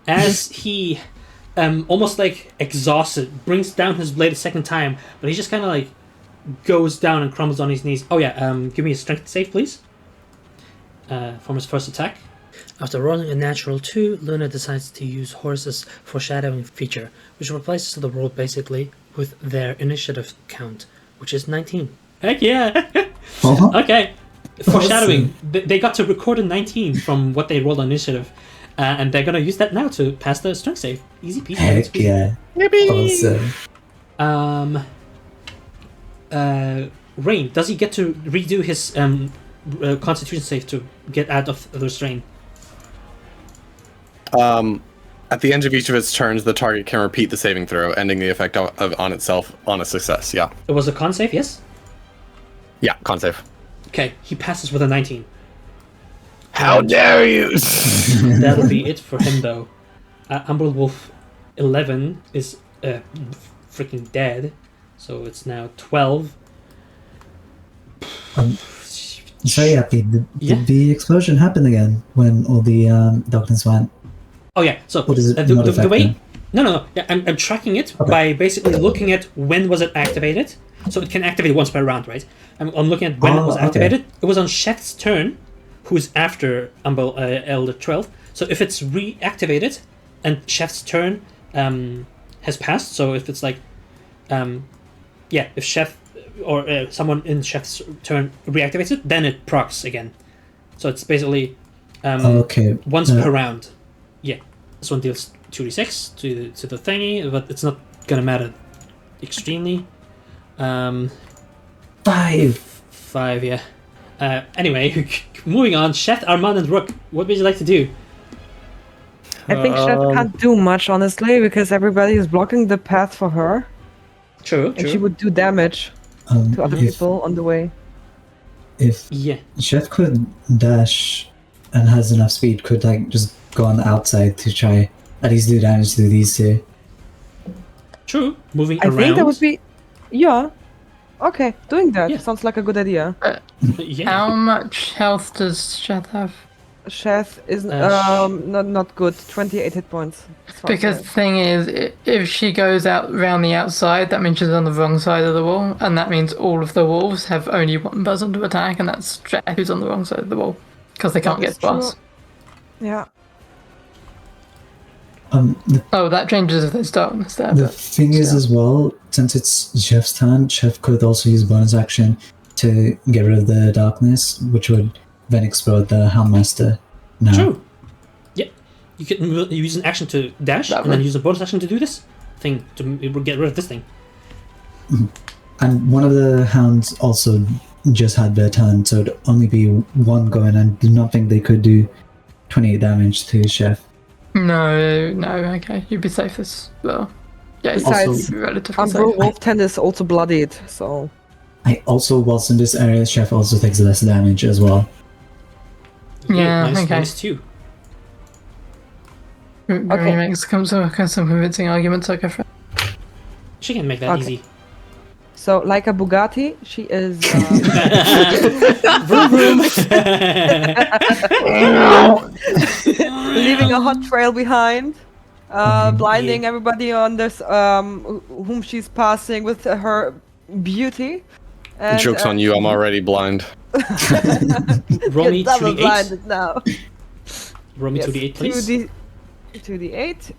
As he, almost like exhausted, brings down his blade a second time, but he just kind of like goes down and crumbles on his knees. Oh yeah, give me a strength save, please. From his first attack. After rolling a natural 2, Luna decides to use Horus's foreshadowing feature, which replaces the roll basically with their initiative count, which is 19. Heck yeah! Okay, foreshadowing. Awesome. They got to record a 19 from what they rolled on initiative, and they're gonna use that now to pass the strength save. Easy peasy. Heck yeah! Awesome. Rain, does he get to redo his Constitution save to get out of the restraint? At the end of each of its turns, the target can repeat the saving throw, ending the effect on itself on a success. Yeah. It was a con save, yes? Yeah, con save. Okay, he passes with a 19. How dare you! That'll be it for him, though. Umbral Wolf 11 is freaking dead, so it's now 12. Sorry, Happy. Did the explosion happen again when all the darkness went? Oh yeah, so the way... No. Yeah, I'm tracking it by basically looking at when was it activated. So it can activate once per round, right? I'm looking at when it was activated. Okay. It was on Chef's turn, who's after Elder 12. So if it's reactivated and Chef's turn has passed, so if it's like... if Chef or someone in Chef's turn reactivates it, then it procs again. So it's basically once per round. Yeah, this one deals 2d6 to the thingy, but it's not gonna matter extremely. 5, yeah. Anyway, moving on. Chef, Arman, and Rook, what would you like to do? I think Chef can't do much, honestly, because everybody is blocking the path for her. True. And she would do damage to other people on the way. If Chef could dash and has enough speed, could like just go on the outside to try at least do damage to these two. True. Moving around. I think that would be... Yeah. Okay, doing that sounds like a good idea. How much health does Chef have? Chef is not good. 28 hit points. Because the thing is, if she goes out around the outside, that means she's on the wrong side of the wall, and that means all of the wolves have only one person to attack, and that's Chef who's on the wrong side of the wall because they can't get past. Yeah. That changes if there's darkness there. The thing is as well, since it's Chef's turn, Chef could also use bonus action to get rid of the darkness, which would then explode the Houndmaster. Now. True. Yep. You can use an action to dash, and then use a bonus action to do this thing, to get rid of this thing. And one of the hounds also just had their turn, so it'd only be one going, and do not think they could do 28 damage to Chef. No, okay. You'd be safe as well. Yeah, besides, relatively safe. Umbral Wolf 10 is also bloodied, so... I also, whilst in this area, Chef also takes less damage as well. Yeah, okay. Minus 2. Okay. Makes some convincing arguments, I guess. She can make that easy. So, like a Bugatti, she is... vroom vroom! leaving a hot trail behind, blinding everybody on this, whom she's passing with her beauty. And, joke's on you, I'm already blind. Roll me double 2d8. blinded now. Roll me 2d8, please. 2d8,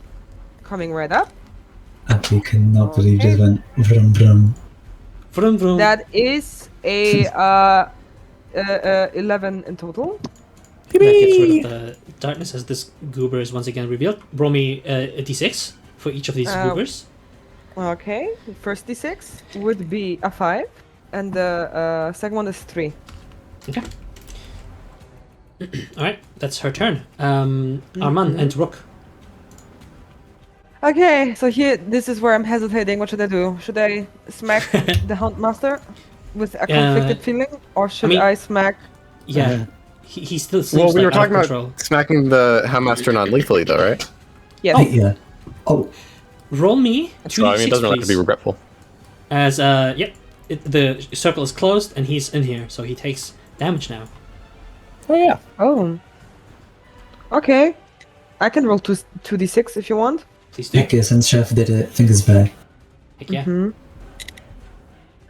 coming right up. I cannot believe just went vroom vroom. Vroom, vroom. That is a 11 in total. That gets rid of the darkness as this goober is once again revealed. Roll me a d6 for each of these goobers. Okay, the first d6 would be a 5, and the second one is 3. Okay. Alright, that's her turn. Arman and Rook. Okay, so here, this is where I'm hesitating. What should I do? Should I smack the Houndmaster with a conflicted feeling, or should I smack? Yeah, he still seems Well, we were like out talking of about control. smacking the Houndmaster non-lethally, though, right? Yes. Oh, yeah. Oh, Roll me 2d6, So, I mean, it doesn't have to be please. regretful. As the circle is closed and he's in here, so he takes damage now. Oh, yeah. Oh. Okay. I can roll 2d6 if you want. Please do. heck yeah, since Chef did it, I think it's bad. Heck yeah. Mhm.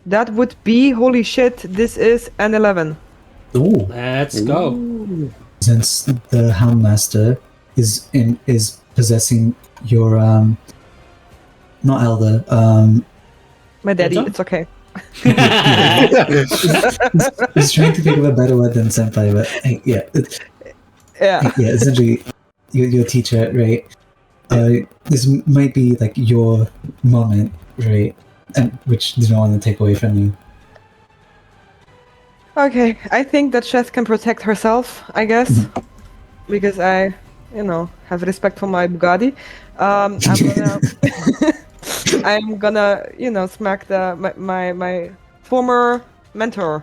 That would be, holy shit, this is an 11. Ooh. Let's go. Since the Houndmaster is possessing your not elder, My daddy, Canto? it's okay. he's trying to think of a better word than senpai, but hey, yeah, Yeah. yeah, essentially your teacher, right? This might be like your moment, right? And which do not want to take away from you. Okay, I think that Chef can protect herself, I guess. Because I, have respect for my Bugatti. I'm gonna, smack my former mentor.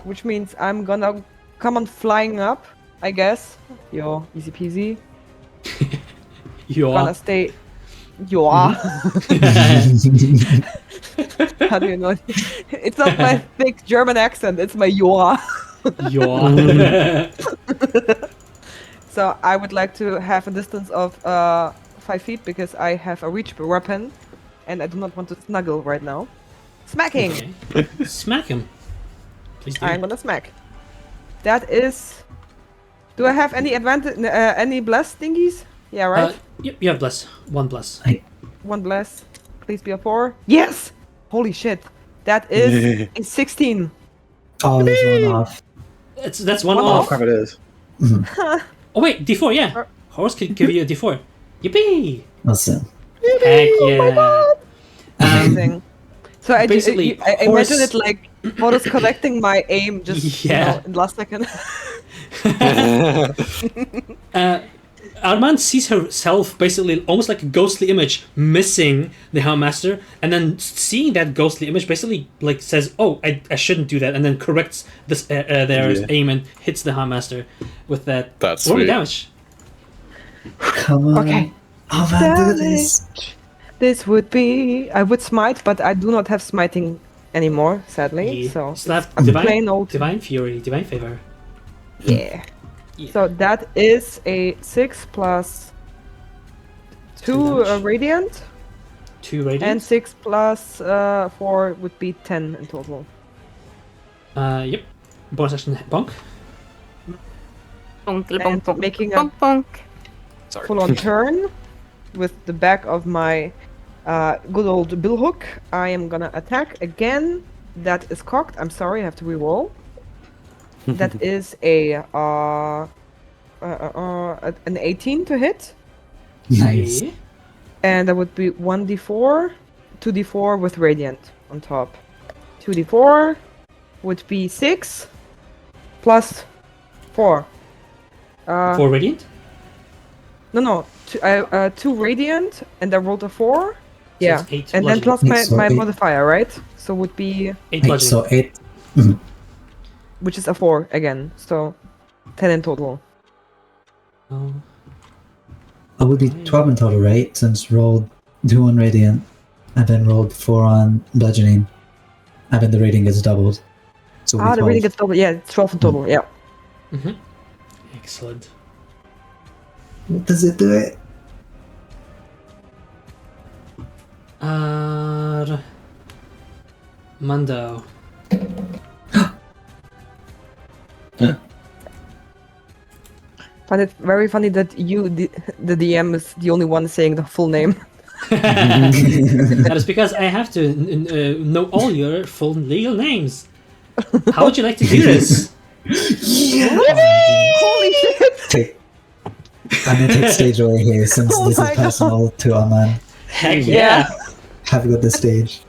Which means I'm gonna come on flying up, I guess. Yo, easy peasy. You Gonna are. stay. You are. How do you know? It's not my thick German accent, it's my you are. You are. So I would like to have a distance of 5 feet because I have a reach weapon and I do not want to snuggle right now. Smacking! Okay. Smack him. Please do. I'm gonna smack. That is... Do I have any advantage, any bless thingies? Yeah, right? Yep, you have bless. 1 bless. 1 bless. Please be a 4. Yes! Holy shit. That is a 16. Oh, there's one off. That's one One off. off. Crap, it is. Oh wait, D4, yeah. Horse could give you a D4. Yippee! Awesome. Heck yeah. Amazing. So I basically, I horse- imagine it like Horus collecting my aim just Yeah. in the last second. Armand sees herself basically almost like a ghostly image missing the Houndmaster, and then seeing that ghostly image basically like says, "Oh, I shouldn't do that," and then corrects this their aim and hits the Houndmaster with that. That's roll me sweet. damage. Come on. Okay. Oh man, do this. This would be... I would smite, but I do not have smiting anymore, sadly. Yeah. So Slap a divine, plain old... divine fury, divine favor. Yeah. Yeah. So that is a 6 plus 2 damage. radiant, 2 radiant. and 6 plus 4 would be 10 in total. Yep. Bonus action bonk. Bonk, And bonk, bonk, making a bonk, bonk. Sorry. full-on turn with the back of my good old billhook. I am gonna attack again. That is cocked. I'm sorry, I have to reroll. That is an 18 to hit, Nice. Yeah. and that would be 1d4, 2d4 with radiant on top. 2d4 would be 6 plus 4. 4 radiant. No, 2 radiant, and I rolled a 4. Yeah, it's 8 and then bludgeoning. plus So my 8. modifier, right? So would be, 8 Right, so bludgeoning. 8. which is a 4 again, so 10 in total. Oh. It would be 12 in total, right? Since rolled 2 on Radiant, and then rolled 4 on Bludgeoning, and then the rating gets doubled. So it'll be The rating 12. gets double. Yeah, it's 12 in total. Yeah. Mm-hmm. Excellent. Does it do it? Mundo. Find it very funny that you, the DM, is the only one saying the full name. That is because I have to know all your full legal names. How would you like to do this? Holy shit! I'm gonna take stage away here since Oh this is my God. personal to Arman. Heck yeah! Have got the stage.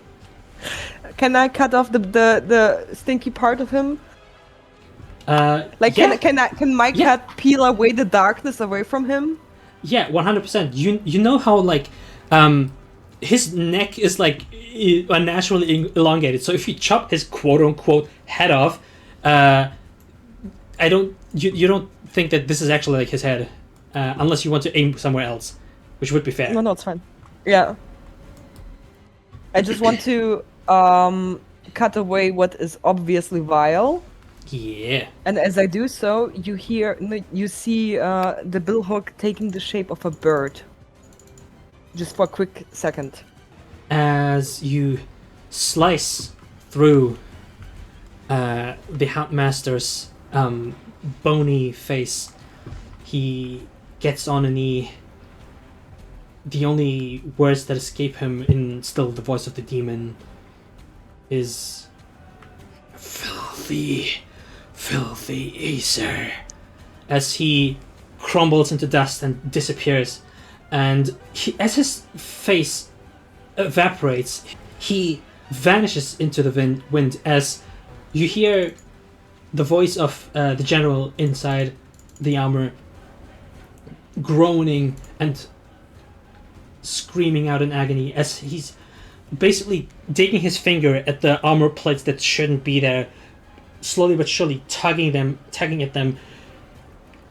Can I cut off the stinky part of him? Like, yeah. can my Yeah. cat peel away the darkness away from him? Yeah, 100%. You know how like his neck is like unnaturally elongated. So if you chop his quote unquote head off, you don't think that this is actually like his head, unless you want to aim somewhere else, which would be fair. No, it's fine. Yeah. I just want to cut away what is obviously vile. Yeah. And as I do so, you see the billhook taking the shape of a bird. Just for a quick second. As you slice through the Houndmaster's bony face, he gets on a knee. The only words that escape him in still the voice of the demon is filthy Acer, as he crumbles into dust and disappears. And as his face evaporates, he vanishes into the wind as you hear the voice of the general inside the armor groaning and screaming out in agony as he's basically digging his finger at the armor plates that shouldn't be there, slowly but surely tugging at them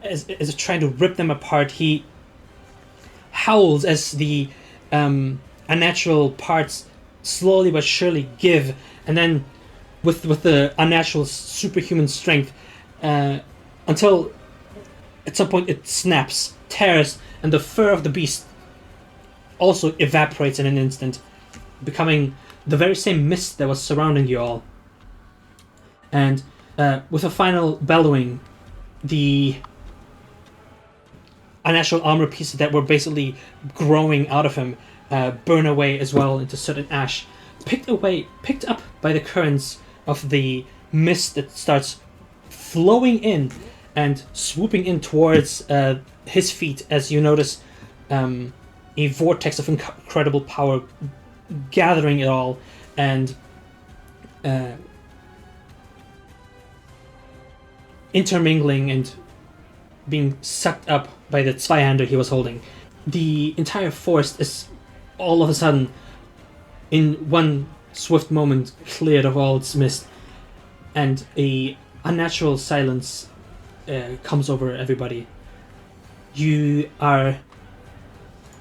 as trying to rip them apart. He howls as the unnatural parts slowly but surely give, and then with the unnatural superhuman strength until at some point it snaps, tears, and the fur of the beast also evaporates in an instant, becoming the very same mist that was surrounding you all. And with a final bellowing, the unnatural armor pieces that were basically growing out of him burn away as well into soot and ash, picked up by the currents of the mist that starts flowing in and swooping in towards his feet as you notice a vortex of incredible power gathering it all and intermingling and being sucked up by the Zweihander he was holding. The entire forest is all of a sudden, in one swift moment, cleared of all its mist, and a unnatural silence comes over everybody. You are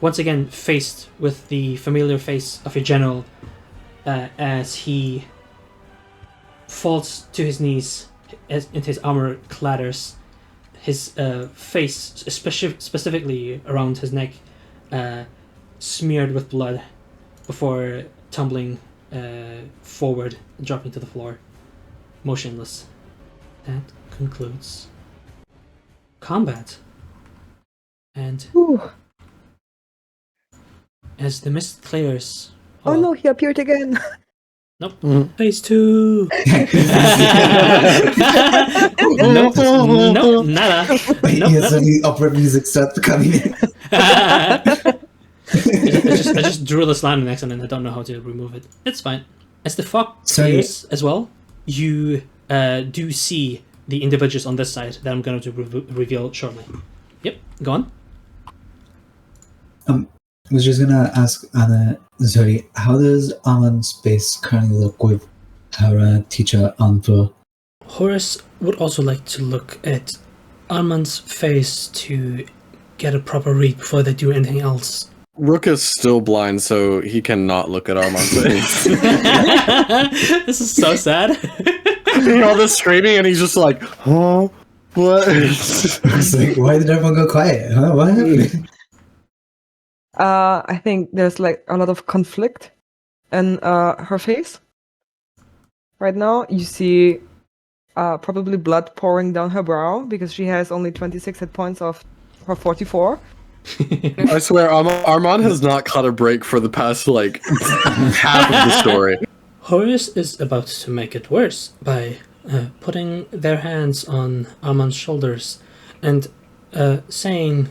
once again faced with the familiar face of your general as he falls to his knees and his armor clatters. His face, specifically around his neck, smeared with blood before tumbling forward and dropping to the floor, motionless. That concludes combat. And as the mist clears... Oh no, he appeared again. Nope. Phase 2. Nope, nada. Yes, and the opera music starts coming in. I just drew this line on accident and I don't know how to remove it. It's fine. As the fog clears as well, you do see the individuals on this side that I'm going to reveal shortly. Yep, go on. I was just gonna ask Anna, sorry, how does Arman's face currently look with her teacher Anto? Horace would also like to look at Arman's face to get a proper read before they do anything else. Rook is still blind, so he cannot look at Arman's face. This is so sad. All this screaming, and he's just like, huh? What? It's like, why did everyone go quiet? Huh? What happened? I think there's like a lot of conflict in her face. Right now, you see probably blood pouring down her brow because she has only 26 hit points of her 44. I swear, Arman has not caught a break for the past, like, half of the story. Horus is about to make it worse by putting their hands on Arman's shoulders and saying,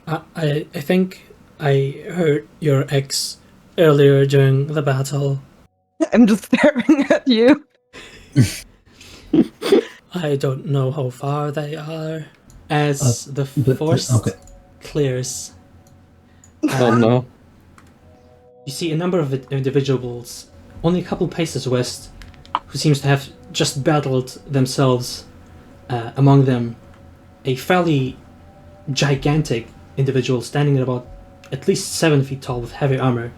I think I hurt your ex earlier during the battle. I'm just staring at you. I don't know how far they are. As the force clears, Oh no. you see a number of individuals, only a couple paces west, who seems to have just battled themselves. Among them, a fairly gigantic individual standing at least 7 feet tall with heavy armor,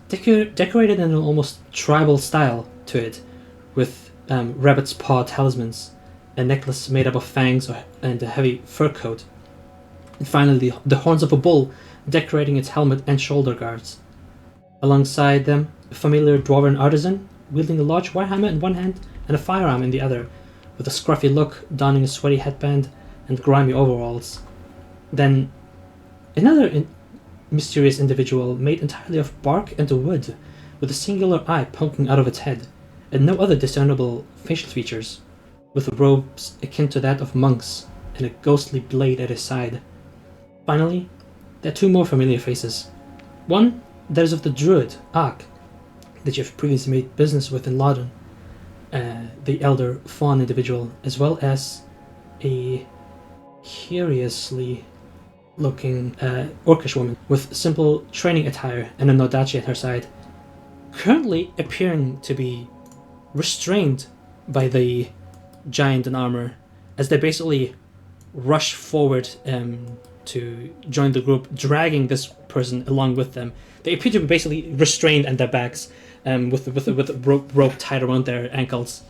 decorated in an almost tribal style to it, with rabbit's paw talismans, a necklace made up of fangs, and a heavy fur coat. And finally, the horns of a bull decorating its helmet and shoulder guards. Alongside them, a familiar dwarven artisan, wielding a large warhammer in one hand and a firearm in the other, with a scruffy look, donning a sweaty headband and grimy overalls. Then, another mysterious individual made entirely of bark and wood, with a singular eye poking out of its head, and no other discernible facial features, with robes akin to that of monks, and a ghostly blade at his side. Finally, there are two more familiar faces. One, that is of the druid, Ark, that you have previously made business with in Lawdon, the elder fawn individual, as well as a curiously looking orcish woman with simple training attire and a nodachi at her side, currently appearing to be restrained by the giant in armor, as they basically rush forward to join the group, dragging this person along with them. They appear to be basically restrained at their backs, with a rope tied around their ankles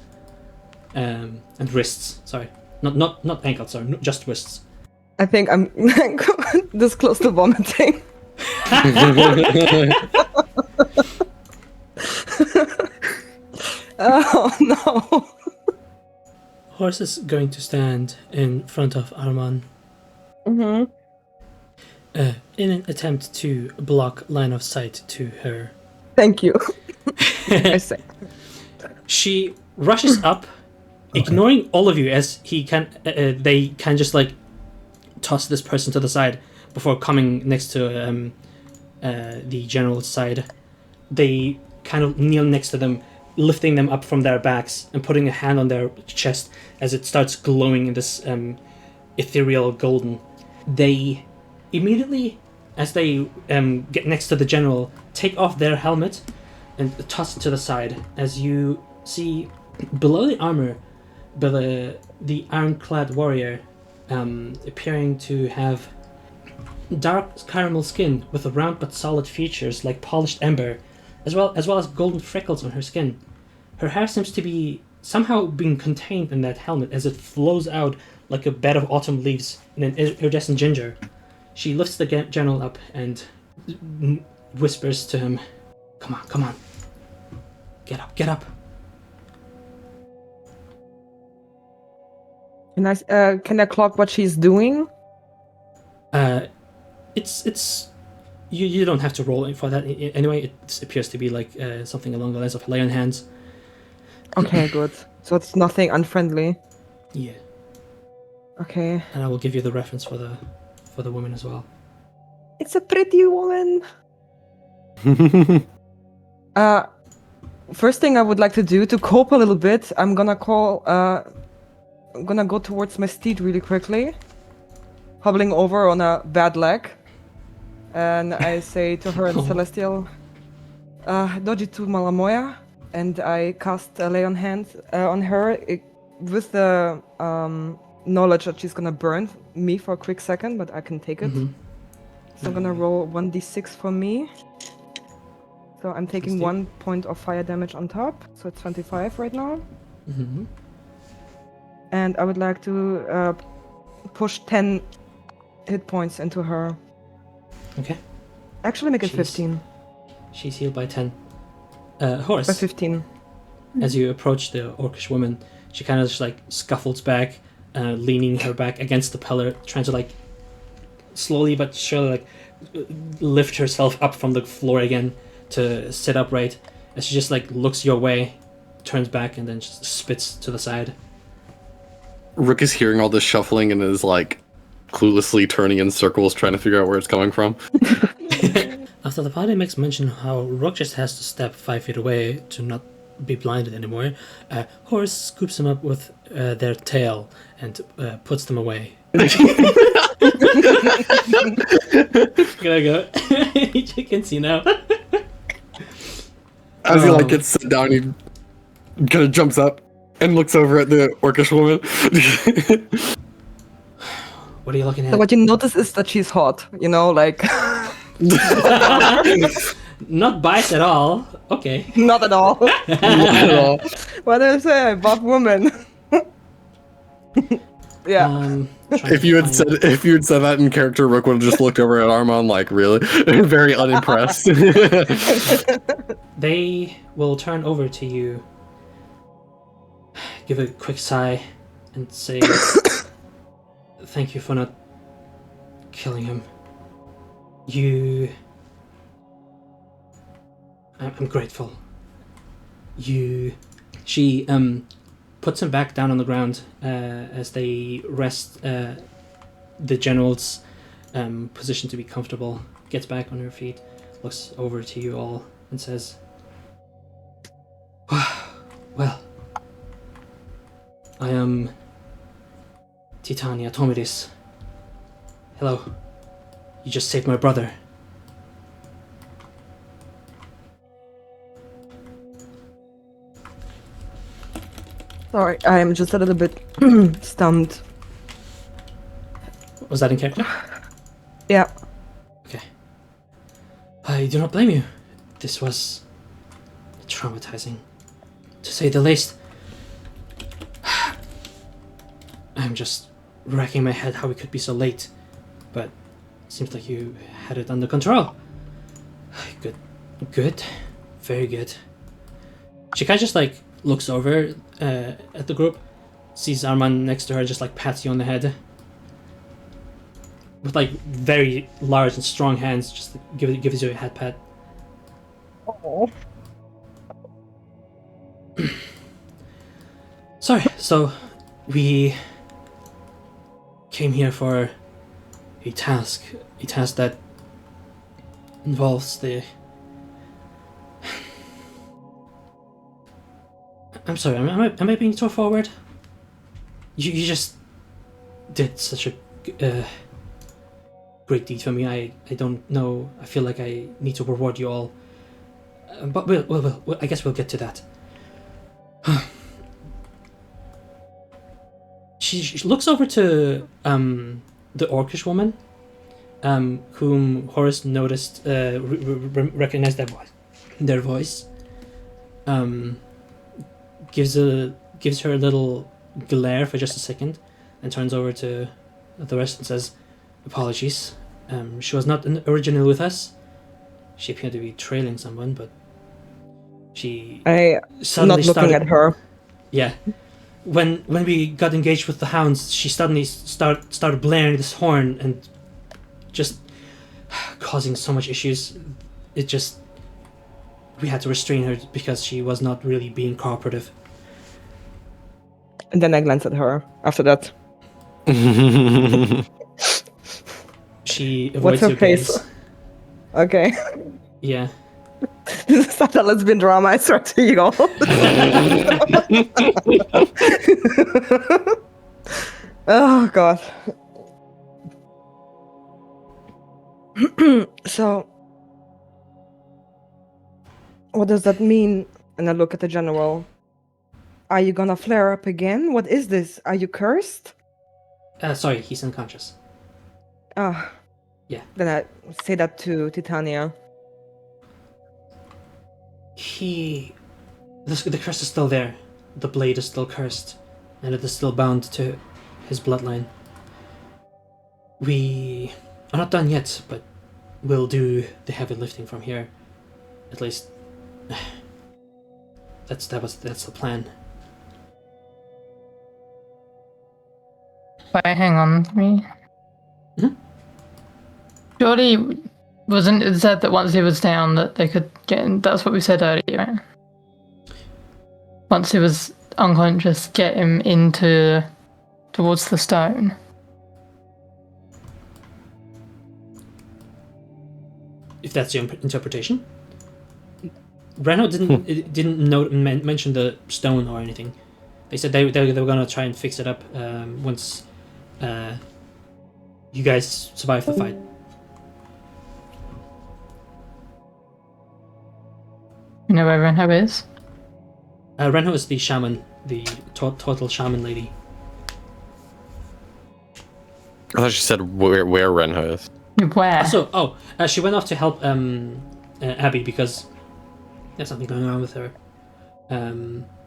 and wrists. Sorry, not ankles. Sorry, just wrists. I think I'm this close to vomiting. Oh no. Horse is going to stand in front of Arman. Mm-hmm. In an attempt to block line of sight to her. Thank you. I say. She rushes up, ignoring all of you as they can just like toss this person to the side before coming next to the general's side. They kind of kneel next to them, lifting them up from their backs and putting a hand on their chest as it starts glowing in this ethereal golden. They immediately, as they get next to the general, take off their helmet and toss it to the side as you see below the armor, the ironclad warrior appearing to have dark caramel skin with round but solid features like polished ember, as well as golden freckles on her skin. Her hair seems to be somehow being contained in that helmet as it flows out like a bed of autumn leaves in an iridescent ginger. She lifts the general up and whispers to him, Come on. Get up. Can I clock what she's doing? It's you don't have to roll for that anyway. It appears to be like something along the lines of lay on hands. Okay, good. So it's nothing unfriendly. Yeah. Okay. And I will give you the reference for the woman as well. It's a pretty woman. First thing I would like to do to cope a little bit, I'm gonna go towards my steed really quickly, hobbling over on a bad leg, and I say to her in Celestial, Doji tu Malamoya, and I cast a lay on hands on her with the knowledge that she's gonna burn me for a quick second, but I can take it. Mm-hmm. So I'm gonna roll 1d6 for me. So I'm taking 1 point of fire damage on top, so it's 25 right now. Mm-hmm. And I would like to push 10 hit points into her. Okay. Actually make it 15. She's healed by 10. Horse. By 15. As you approach the orcish woman, she kind of just like scuffles back, leaning her back against the pillar, trying to like slowly but surely like lift herself up from the floor again to sit upright. And she just like looks your way, turns back, and then just spits to the side. Rook is hearing all this shuffling and is like cluelessly turning in circles, trying to figure out where it's coming from. After the party makes mention how Rook just has to step 5 feet away to not be blinded anymore, Horus scoops him up with their tail and puts them away. Gonna go. You can see now. As he like gets sit down, he kind of jumps up and looks over at the orcish woman. What are you looking at? So what you notice is that she's hot, you know, like... Not biased at all. Okay. Not at all. Not at all. What did I say? Buff woman. Yeah. If you had said that in character, Rook would have just looked over at Arman like, really? Very unimpressed. They will turn over to you, give a quick sigh, and say, "Thank you for not killing him. I'm grateful. She puts him back down on the ground as they rest the general's position to be comfortable, gets back on her feet, looks over to you all, and says, well, I am Titania Tomidis. Hello. You just saved my brother. Sorry, I am just a little bit stunned. Was that in character? Yeah. Okay. I do not blame you. This was traumatizing, to say the least. I'm just racking my head how we could be so late, but it seems like you had it under control. Good. Very good. She kind of just like looks over at the group, sees Arman next to her, just like pats you on the head. With like very large and strong hands, just gives you a head pat. Oh. Sorry, so we came here for a task that involves the... I'm sorry, am I being too forward? You just did such a great deed for me. I don't know, I feel like I need to reward you all. But we'll I guess we'll get to that. She looks over to the orcish woman, whom Horus noticed recognized their voice. Gives her a little glare for just a second, and turns over to the rest and says, "Apologies. She was not originally with us. She appeared to be trailing someone, but she suddenly not looking at her. Yeah." When we got engaged with the hounds, she suddenly started blaring this horn and just causing so much issues. We had to restrain her because she was not really being cooperative. And then I glanced at her after that. She avoids What's her your face? gaze. Okay. Yeah. This is not a lesbian drama, I swear to you all. Oh, God. So, what does that mean? And I look at the general. Are you gonna flare up again? What is this? Are you cursed? Sorry, he's unconscious. Ah. Yeah. Then I say that to Titania. The curse is still there. The blade is still cursed, and it is still bound to his bloodline. We are not done yet, but we'll do the heavy lifting from here. At least, that's the plan. Wait, hang on to me. Hmm? Surely, wasn't it said that once he was down that they could get in? That's what we said earlier, right? Once he was unconscious, get him towards the stone. If that's your interpretation. Reno didn't mention the stone or anything. They said they were gonna try and fix it up once you guys survive the fight. You know where Reno is? Reno is the shaman, the total shaman lady. I thought she said where Renho is. Where? She went off to help Abby because there's something going on with her.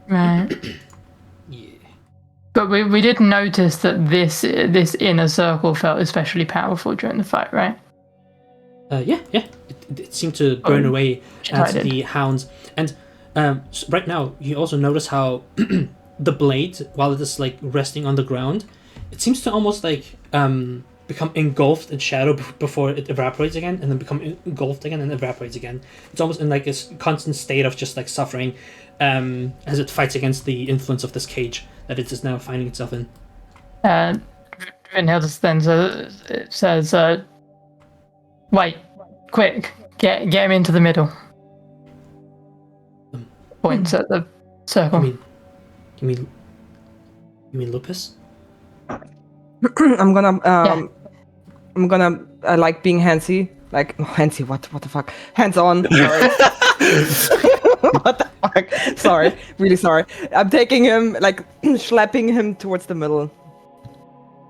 Right. Yeah. But we did notice that this inner circle felt especially powerful during the fight, right? Yeah. It seemed to burn away at the hounds. And right now, you also notice how the blade, while it is like resting on the ground, it seems to almost like become engulfed in shadow before it evaporates again, and then become engulfed again and evaporates again. It's almost in like a constant state of just like suffering as it fights against the influence of this cage that it is now finding itself in. Vinhilda then says, wait, quick, get him into the middle. Points at the circle. You mean Lupus? I'm gonna like being handsy. Like handsy, what the fuck? Hands on. Sorry. What the fuck? Sorry, really sorry. I'm taking him, like schlepping him towards the middle.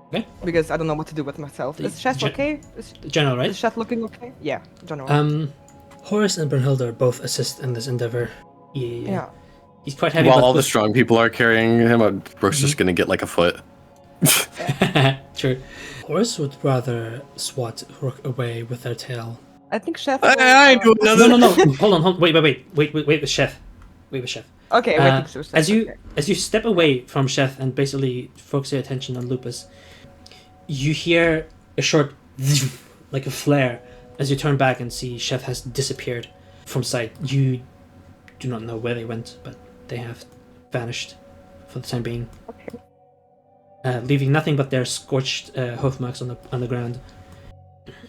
Okay. Because I don't know what to do with myself. Is Chef okay? General, right? Is Chef looking okay? Yeah, general. Horace and Brunhilde both assist in this endeavor. Yeah. He's quite heavy. While all the strong people are carrying him, Brooke's just gonna get like a foot. True. Horace would rather swat Rook away with their tail. I think Chef. I do another. No. Hold on. Wait with Chef. Wait with Chef. Okay, wait. So as you step away from Chef and basically focus your attention on Lupus, you hear a short like a flare as you turn back and see Chef has disappeared from sight. You do not know where they went, but they have vanished for the time being. Okay. Leaving nothing but their scorched hoof marks on the ground.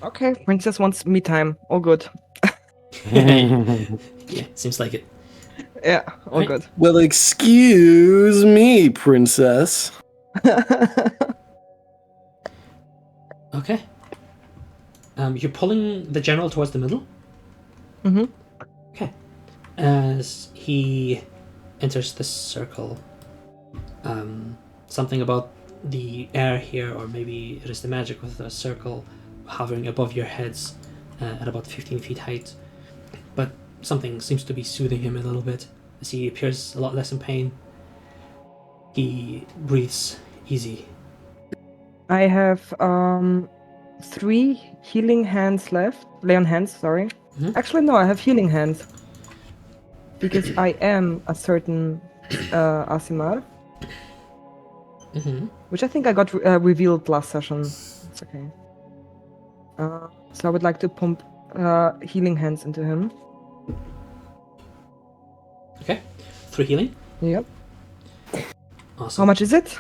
Okay, Princess wants me time. All good. Yeah, seems like it. Yeah, all Right. good. Well, excuse me, princess. Okay. You're pulling the general towards the middle? Mm-hmm. Okay. As he enters the circle, something about the air here, or maybe it is the magic with the circle hovering above your heads at about 15 feet height. But something seems to be soothing him a little bit as he appears a lot less in pain. He breathes easy. I have 3 healing hands left. Lay on hands, sorry. Mhm. Actually, no, I have healing hands. Because I am a certain Asimar, Mm-hmm. which I think I got revealed last session. It's okay. So I would like to pump healing hands into him. Okay. 3 healing. Yep. Awesome. How much is it?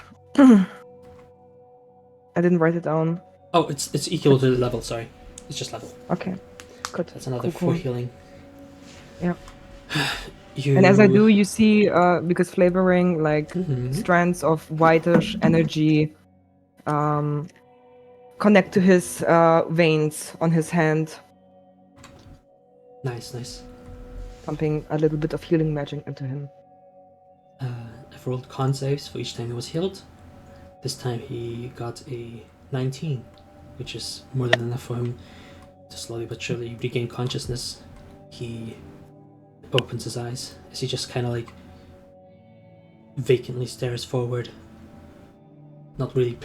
I didn't write it down. Oh, it's equal to the level, sorry. It's just level. Okay, good. That's another Cool. 4 healing. Yeah. You... And as I do, you see, because flavoring, like Mhm. strands of whitish energy connect to his veins on his hand, Nice. pumping a little bit of healing magic into him. I've rolled con saves for each time he was healed. This time he got a 19, which is more than enough for him to slowly but surely regain consciousness. He opens his eyes as he just kind of like vacantly stares forward, not really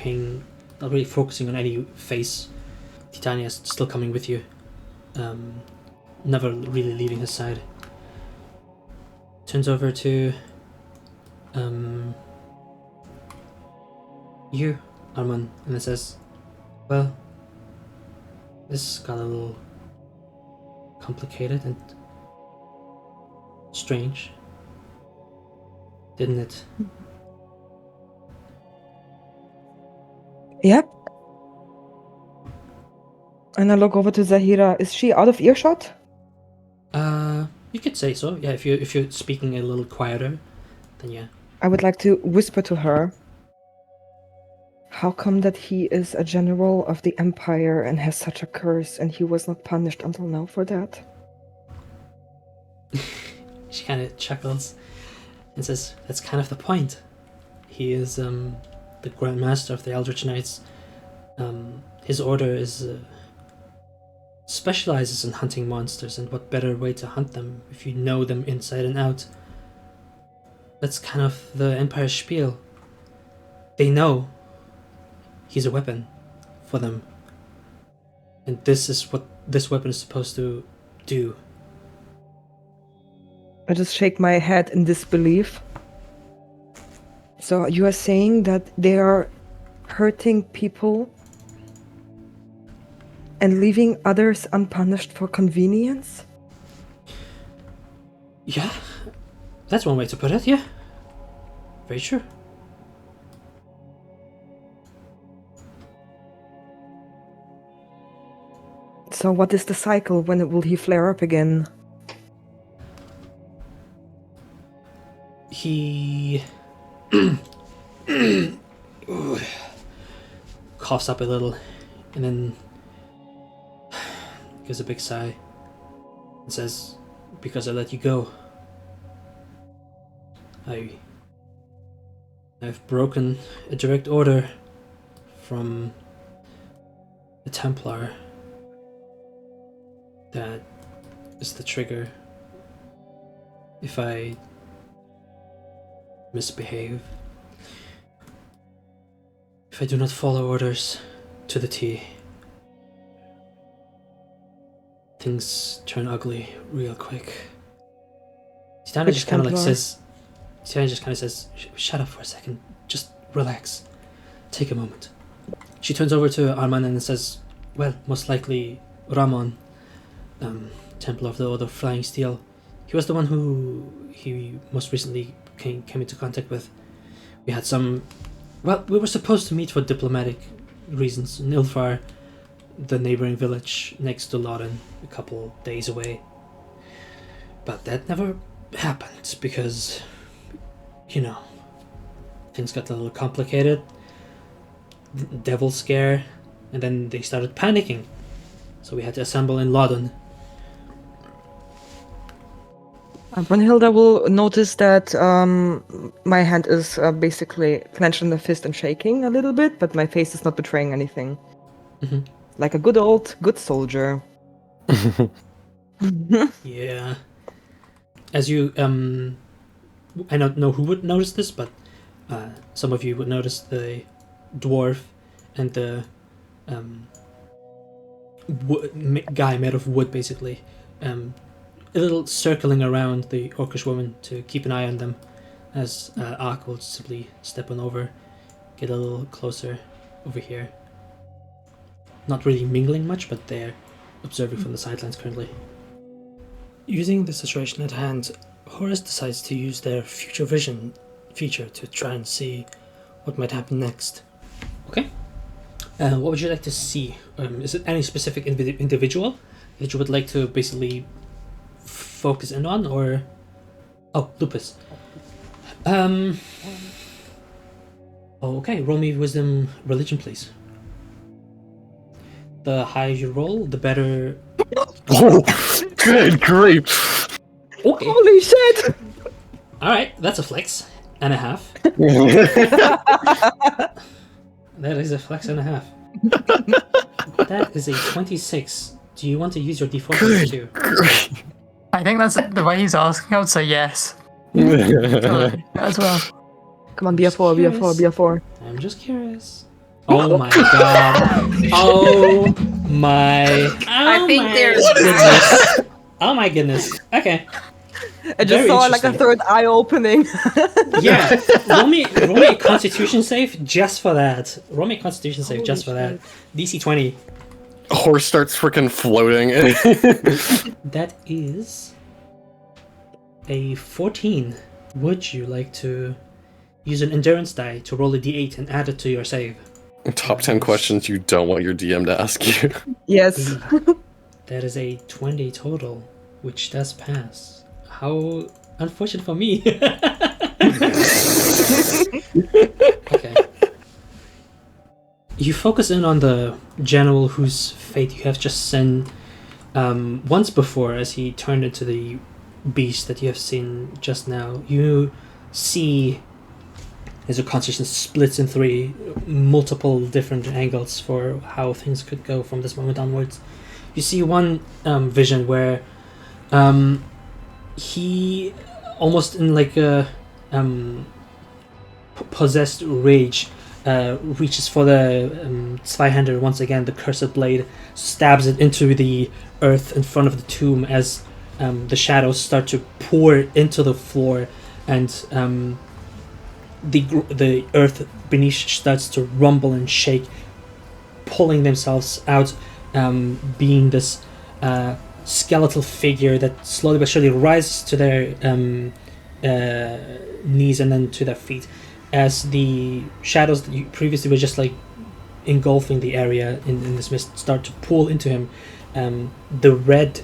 focusing on any face. Titania's still coming with you, never really leaving his side. Turns over to you, Arman, and it says, well, This got a little complicated and strange, didn't it? Yep. And I look over to Zaheera. Is she out of earshot? You could say so. Yeah, if you're speaking a little quieter, then yeah. I would like to whisper to her. How come that he is a general of the Empire and has such a curse, and he was not punished until now for that? She kind of chuckles and says, "That's kind of the point. He is the Grand Master of the Eldritch Knights. His order is specializes in hunting monsters, and what better way to hunt them if you know them inside and out? That's kind of the Empire's spiel. They know he's a weapon for them, and this is what this weapon is supposed to do." I just shake my head in disbelief. So you are saying that they are hurting people and leaving others unpunished for convenience? Yeah, that's one way to put it, yeah. Very true. So what is the cycle? When will he flare up again? He coughs up a little and then gives a big sigh and says, "Because I let you go. I've broken a direct order from the Templar. That is the trigger. If I misbehave, if I do not follow orders to the T, things turn ugly real quick." Tiana just kind of says, "Shut up for a second. Just relax. Take a moment." She turns over to Arman and says, "Well, most likely Ramon, Templar of the Order of Flying Steel. He was the one who he most recently came into contact with. We had some... Well, we were supposed to meet for diplomatic reasons in Ilfar, the neighboring village next to Loden, a couple days away. But that never happened because, you know, things got a little complicated. Devil scare, and then they started panicking. So we had to assemble in Loden." Brunhilde will notice that my hand is basically clenched in the fist and shaking a little bit, but my face is not betraying anything. Mm-hmm. Like a good soldier. Yeah. As you, I don't know who would notice this, but some of you would notice the dwarf and the guy made of wood, basically, a little circling around the orcish woman to keep an eye on them, as Ark will simply step on over, get a little closer over here. Not really mingling much, but they're observing from the sidelines currently. Using the situation at hand, Horus decides to use their future vision feature to try and see what might happen next. Okay. What would you like to see? Is it any specific individual that you would like to basically focus in on, or... Oh, Lupus. Okay, roll me wisdom religion, please. The higher you roll, the better... Oh, good grief! Okay. Holy shit! Alright, that's a flex and a half. That is a flex and a half. That is a 26. Do you want to use your D4 too? I think that's the way he's asking. I would say yes. As well. Come on, be a 4, be a 4, be a 4. I'm just curious. Oh my god. Oh my. I think there's goodness. Oh my goodness. Okay. I just saw like a third eye opening. Yeah. Roll me a constitution save just for that. Roll me a constitution save just for that. DC 20. Horse starts freaking floating. That is a 14. Would you like to use an endurance die to roll a d8 and add it to your save? Top 10 questions you don't want your DM to ask you. Yes. That is a 20 total, which does pass. How unfortunate for me. Okay. You focus in on the general whose fate you have just seen once before as he turned into the beast that you have seen just now. You see as your consciousness splits in 3, multiple different angles for how things could go from this moment onwards. You see one vision where he, almost in like a possessed rage, reaches for the Zweihander once again, the cursed blade, stabs it into the earth in front of the tomb as the shadows start to pour into the floor, and the earth beneath starts to rumble and shake, pulling themselves out, being this skeletal figure that slowly but surely rises to their knees and then to their feet, as the shadows that you previously were just like engulfing the area in this mist start to pull into him. The red,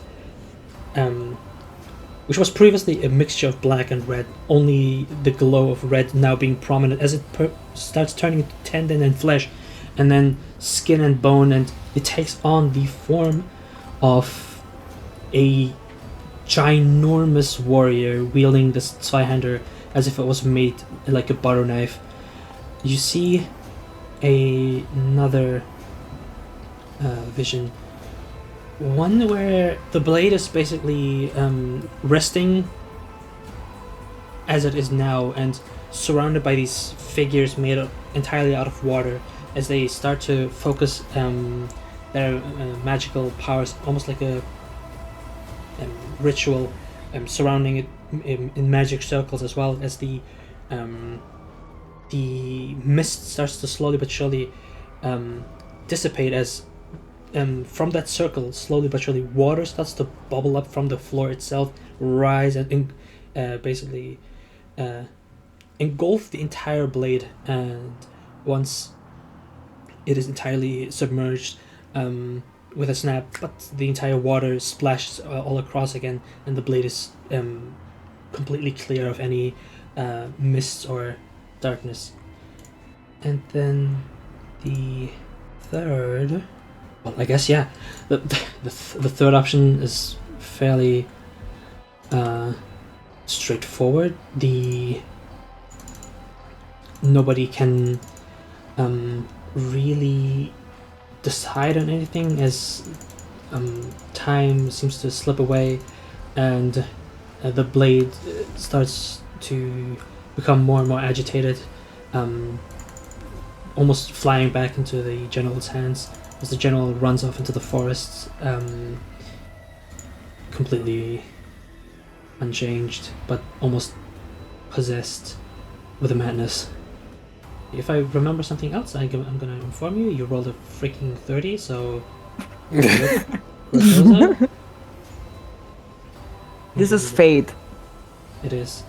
which was previously a mixture of black and red, only the glow of red now being prominent as it starts turning into tendon and flesh, and then skin and bone, and it takes on the form of a ginormous warrior wielding this Zweihander as if it was made like a butter knife. You see another vision, one where the blade is basically resting as it is now and surrounded by these figures made entirely out of water as they start to focus their magical powers, almost like a ritual, surrounding it in magic circles, as well as the mist starts to slowly but surely dissipate as from that circle, slowly but surely, water starts to bubble up from the floor itself, rise and basically engulf the entire blade, and once it is entirely submerged with a snap, but the entire water splashes all across again, and the blade is completely clear of any mist or darkness. And then the third, well, I guess, yeah, the third option is fairly straightforward. Nobody can really decide on anything as time seems to slip away, and the blade starts to become more and more agitated, almost flying back into the general's hands as the general runs off into the forest, completely unchanged but almost possessed with a madness. If I remember something else, I'm gonna inform you. You rolled a freaking 30, so This is fate. It is.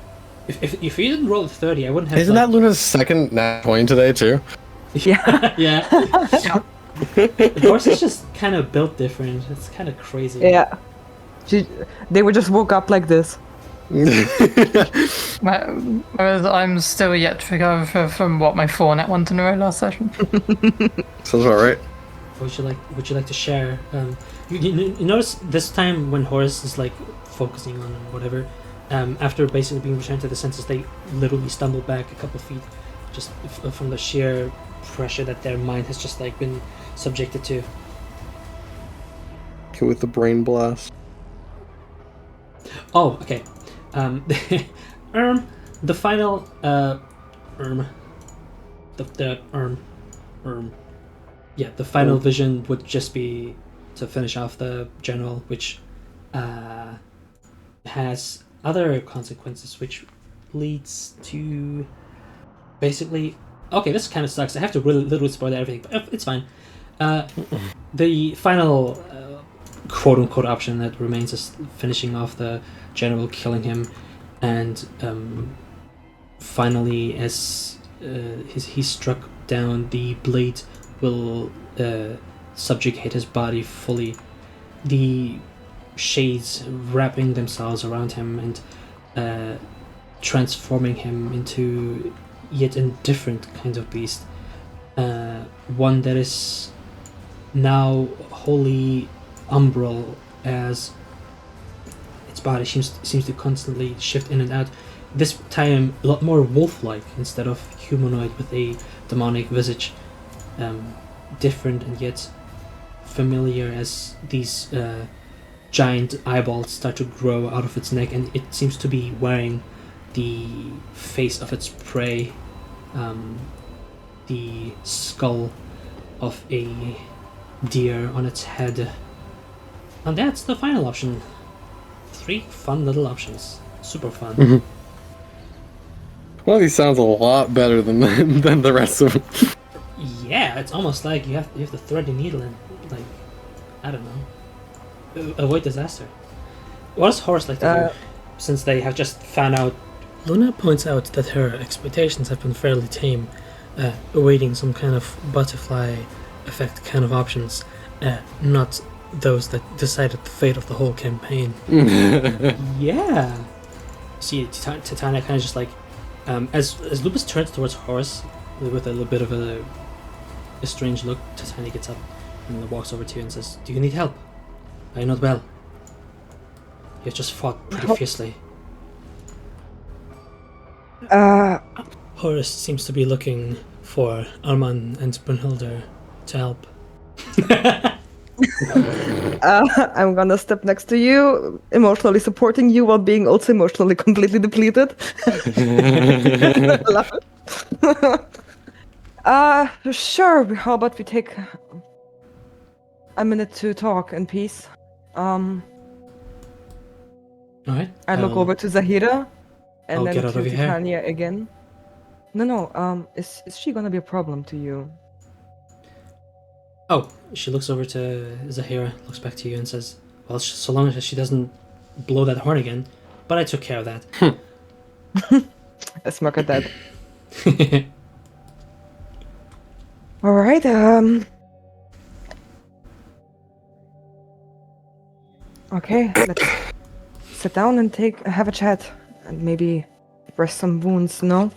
If you didn't roll a 30, I wouldn't have. Isn't that Luna's second nat 20 today too? Yeah. Yeah. The horse is just kind of built different. It's kind of crazy. Yeah. They were just woke up like this. Whereas I'm still yet to recover from what my 4 nat 1s in a row last session. Sounds about right. Would you like to share? You notice this time when Horace is like focusing on whatever, after basically being returned to the senses, they literally stumble back a couple feet, just from the sheer pressure that their mind has just like been subjected to. Okay, with the brain blast. Oh, okay. The final the final vision would just be to finish off the general, which has other consequences, which leads to basically. Okay, this kind of sucks. I have to literally spoil everything, but it's fine. the final quote-unquote option that remains is finishing off the general, killing him, and finally, as he's struck down, the blade will subjugate his body fully. The shades wrapping themselves around him and transforming him into yet a different kind of beast. One that is now wholly umbral, as its body seems to constantly shift in and out. This time a lot more wolf-like instead of humanoid with a demonic visage. Different and yet familiar, as these giant eyeballs start to grow out of its neck, and it seems to be wearing the face of its prey, the skull of a deer on its head. And that's the final option. 3 fun little options. Super fun. Mm-hmm. One of these sounds a lot better than the rest of them. Yeah, it's almost like you have to thread the needle and, like, I don't know, avoid disaster. What does Horace like to do, since they have just found out? Luna points out that her expectations have been fairly tame, awaiting some kind of butterfly effect kind of options, not those that decided the fate of the whole campaign. Yeah. See, Titania kind of just like, as Lupus turns towards Horace with a little bit of a strange look, Titania gets up and walks over to you and says, "Do you need help? Are you not well? You've just fought pretty fiercely." Horace seems to be looking for Arman and Brunhilde to help. I'm gonna step next to you, emotionally supporting you while being also emotionally completely depleted. Sure, how about we take a minute to talk in peace? Alright. I look over to Zaheera and I'll then get out to of your hair. Titania again. No, is she gonna be a problem to you? Oh, she looks over to Zaheera, looks back to you and says, "Well, so long as she doesn't blow that horn again, but I took care of that." I smirk at that. Alright, okay, let's sit down and have a chat, and maybe rest some wounds, no?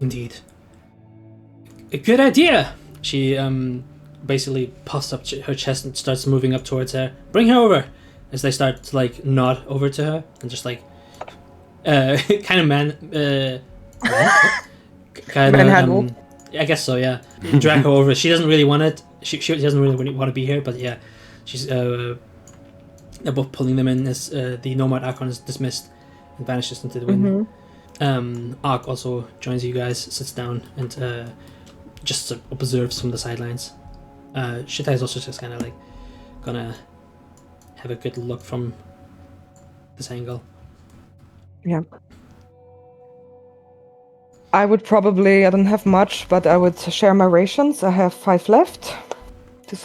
Indeed. A good idea! She basically puffs up her chest and starts moving up towards her. "Bring her over!" As they start to like nod over to her and just like kind of kind of I guess so, yeah. Drag her over. She doesn't really want it. She doesn't really want to be here, but yeah, she's they're both pulling them in as the Nomad Archon is dismissed and vanishes into the wind. Ark also joins you guys, sits down, and just observes from the sidelines. Shita is also just kind of like gonna have a good look from this angle. Yeah. I would probably, I don't have much, but I would share my rations. I have 5 left to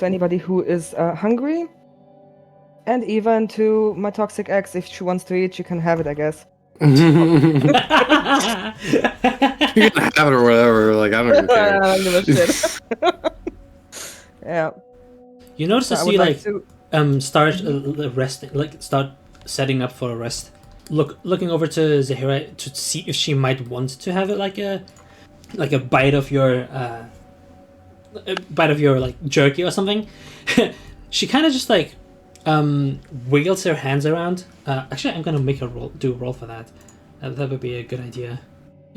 anybody who is hungry. And even to my toxic ex, if she wants to eat, she can have it, I guess. You can have it or whatever, like, I don't even care. I don't give a shit. Yeah. You notice So as I would you like like start resting, like start setting up for a rest. Looking over to Zaheera to see if she might want to have it like a bite of your like jerky or something. She kind of just like wiggles her hands around. Actually, I'm gonna make her do a roll for that. That would be a good idea.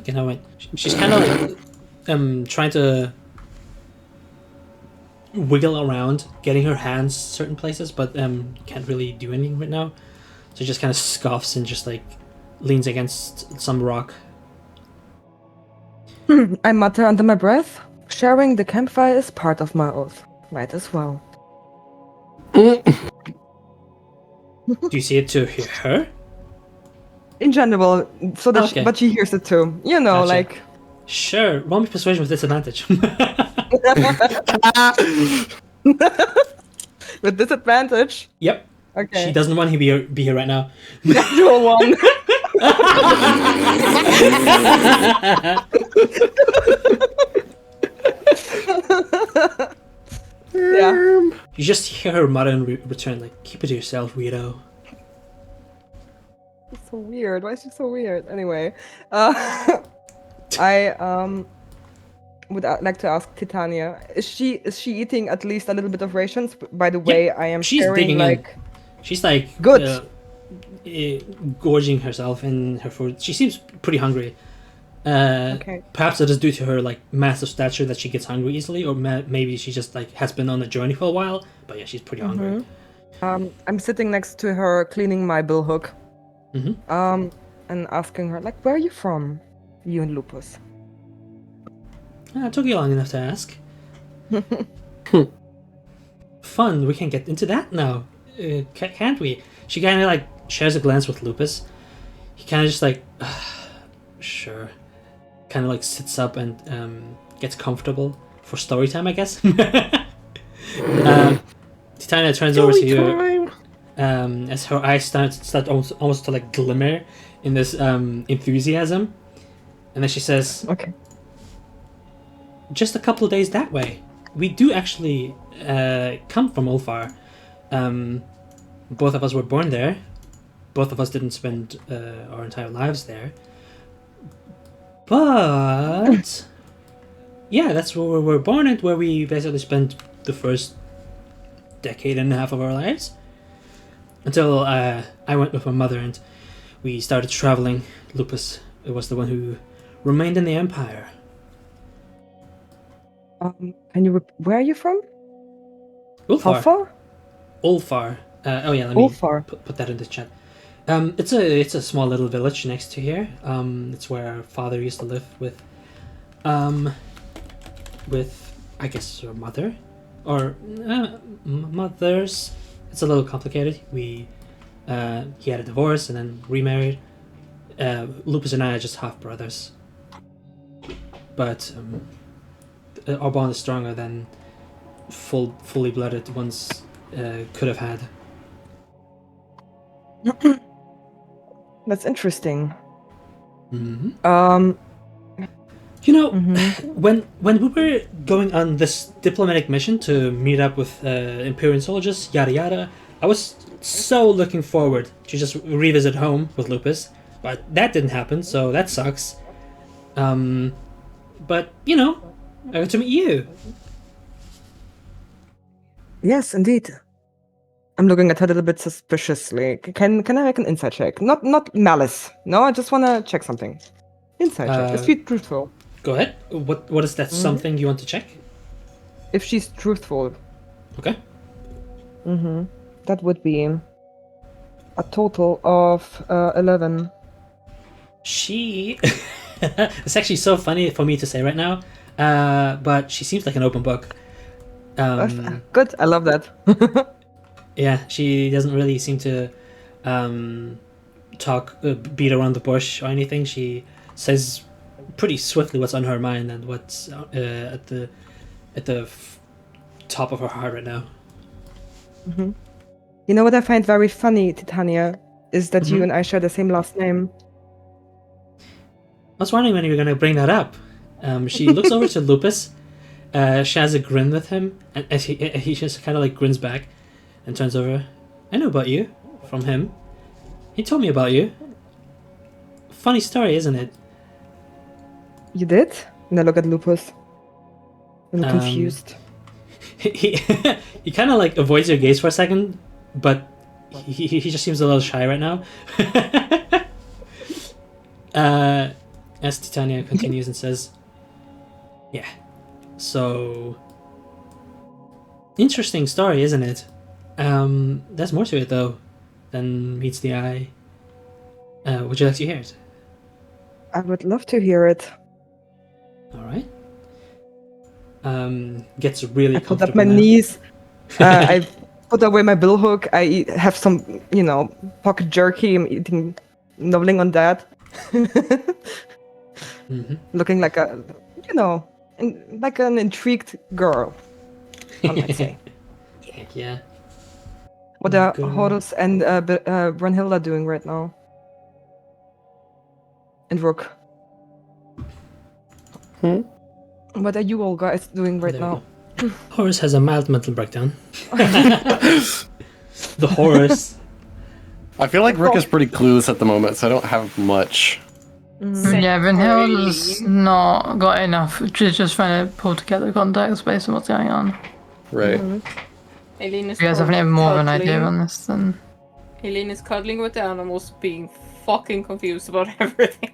You know what? She's kind of like trying to wiggle around, getting her hands certain places, but can't really do anything right now. So she just kind of scoffs and just like leans against some rock. I mutter under my breath. Sharing the campfire is part of my oath. Might as well. Do you see it to her? In general, so that Okay. but she hears it too. You know, Gotcha. like... Sure, roll me persuasion with disadvantage. With disadvantage. Yep. Okay. She doesn't want to be here right now. Natural one. Yeah. You just hear her mutter in return, like, keep it to yourself, weirdo. It's so weird. Why is she so weird? Anyway, I would like to ask Titania: Is she eating at least a little bit of rations? By the way, I am she's sharing digging like. in. She's like Good. Gorging herself in her food. She seems pretty hungry. Okay. Perhaps it is due to her like massive stature that she gets hungry easily, or maybe she just like has been on a journey for a while. But yeah, she's pretty hungry. I'm sitting next to her, cleaning my bill hook. And asking her like, where are you from? You and Lupus. It took you long enough to ask. Fun. We can get into that now, can't we? She kind of like shares a glance with Lupus. He kind of just like, sure. Kind of like sits up and gets comfortable for story time, I guess. Titania turns over to you as her eyes start almost to like glimmer in this enthusiasm, and then she says, Okay. just a couple of days that way. We do actually come from Ulfar. Both of us were born there. Both of us didn't spend our entire lives there. But yeah, that's where we were born and where we basically spent the first decade and a half of our lives. Until I went with my mother and we started traveling. Lupus was the one who remained in the Empire. Where are you from? Ulfar. How far? Ulfar. Oh yeah, let me Ulfar. put that in the chat. It's a small little village next to here. It's where our father used to live with I guess your mother or mothers. It's a little complicated. He had a divorce and then remarried. Lupus and I are just half brothers, but our bond is stronger than fully blooded ones could have had. That's interesting. Mm-hmm. You know, when we were going on this diplomatic mission to meet up with Imperial soldiers, yada yada, I was so looking forward to just revisit home with Lupus, but that didn't happen, so that sucks. But you know, I got to meet you. Yes, indeed. I'm looking at her a little bit suspiciously. Can I make an insight check? Not malice. No, I just want to check something. Insight check. Is she truthful? Go ahead. What is that something you want to check? If she's truthful. Okay. That would be a total of 11. She... It's actually so funny for me to say right now, but she seems like an open book. Good, I love that. Yeah, she doesn't really seem to beat around the bush or anything. She says pretty swiftly what's on her mind and what's at the top of her heart right now. You know what I find very funny, Titania, is that you and I share the same last name. I was wondering when you were going to bring that up. She looks over to Lupus. She has a grin with him, and he just kind of like grins back and turns over. I know about you from him. He told me about you. Funny story, isn't it? You did? And I look at Lupus. I'm confused. He kind of like avoids your gaze for a second, but he just seems a little shy right now. As Titania continues and says, yeah, so interesting story, isn't it? There's more to it though than meets the eye. Would you like to hear it? I would love to hear it. All right. Gets really I put comfortable up my now. knees. I put away my bill hook. I have some, pocket jerky. I'm nibbling on that. Looking like a, like an intrigued girl, one might say. Heck yeah. What are Good. Horus and Brunhilde doing right now? And Rook. What are you all guys doing right There we now? go. Horus has a mild mental breakdown. The Horus. I feel like Rook is pretty clueless at the moment, so I don't have much. Yeah, Brunhilde's not got enough. She's just trying to pull together context based on what's going on. Right. Eileen is You guys definitely have more of an idea cuddling. on this than. Eileen is cuddling with the animals, being fucking confused about everything.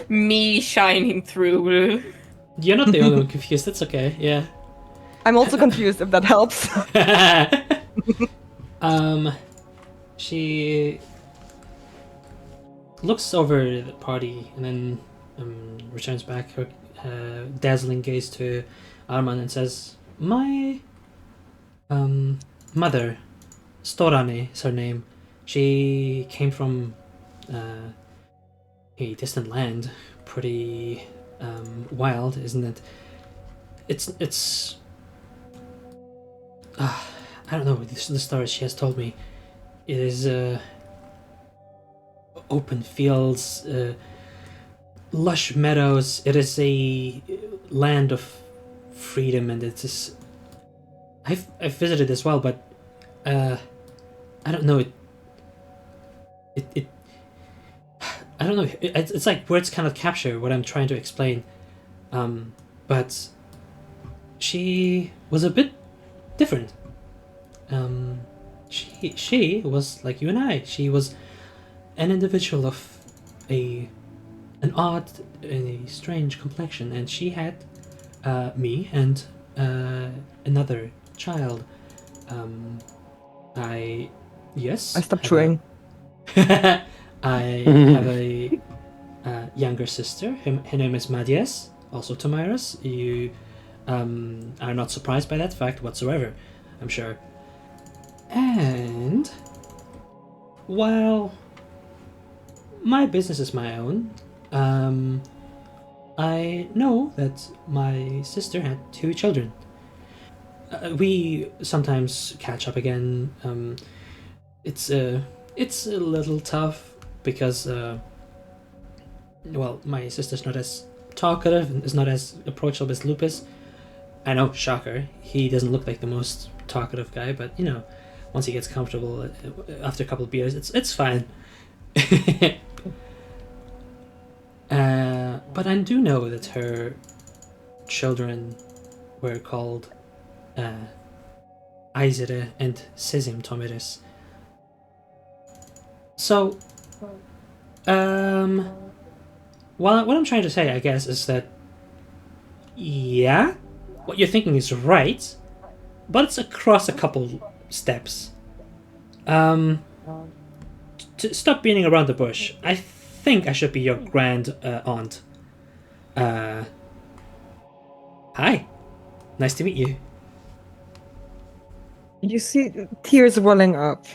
Me shining through. You're not the only one confused, that's okay, yeah. I'm also confused if that helps. She looks over the party and then returns back her dazzling gaze to Arman and says, "My mother, Storane is her name. She came from a distant land, pretty wild, isn't it? It's I don't know, the stories she has told me. It is open fields, lush meadows. It is a land of freedom, and it is. I've visited as well, but I don't know it. I don't know. It's like words cannot capture what I'm trying to explain. But she was a bit different. She was like you and I. She was an individual of an odd and a strange complexion, and she had me and another child. I stopped chewing. I have a younger sister. Her name is Madies, also Tamiras. You are not surprised by that fact whatsoever, I'm sure. And while my business is my own, I know that my sister had 2 children. We sometimes catch up again. It's a little tough because, well, my sister's not as talkative and is not as approachable as Lupus. I know, shocker. He doesn't look like the most talkative guy, but you know, once he gets comfortable after a couple of beers, it's fine. But I do know that her children were called Aizere and Sizim Tomiris. So, well, what I'm trying to say, I guess, is that, yeah, what you're thinking is right, but it's across a couple steps. To stop beating around the bush, I think I should be your grand aunt. Hi, nice to meet you. You see tears welling up.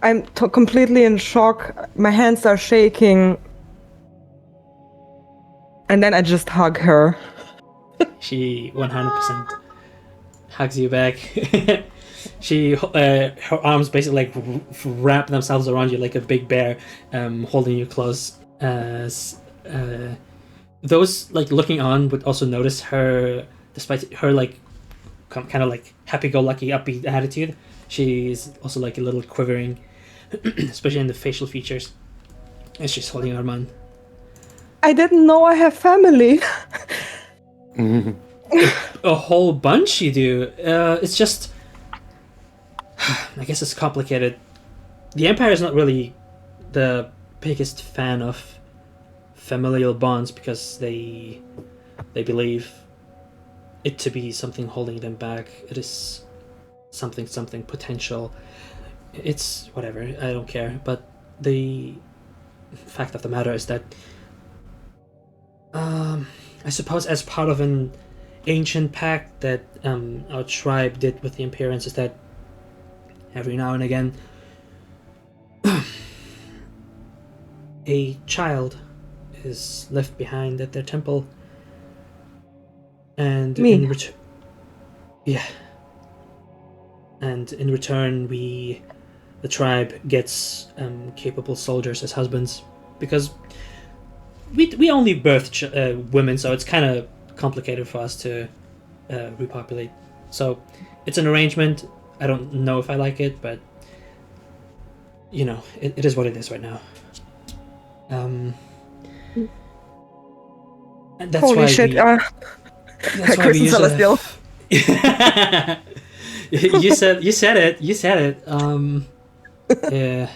I'm completely in shock. My hands are shaking. And then I just hug her. She 100% hugs you back. She her arms basically like wrap themselves around you like a big bear, holding you close. Those like looking on would also notice her, despite her like kind of like happy-go-lucky upbeat attitude. She's also like a little quivering, especially in the facial features, as she's holding Arman. I didn't know I have family. A whole bunch you do. It's just, I guess it's complicated. The Empire is not really the biggest fan of familial bonds because they believe it to be something holding them back. It is something potential. It's whatever, I don't care. But the fact of the matter is that I suppose as part of an ancient pact that our tribe did with the Imperians is that every now and again a child is left behind at their temple. And Me. And in return, the tribe gets capable soldiers as husbands, because we only birth women, so it's kind of complicated for us to repopulate. So it's an arrangement. I don't know if I like it, but it is what it is right now. And that's Holy why shit! that's why we Kristen use Celestial. You said it. Yeah.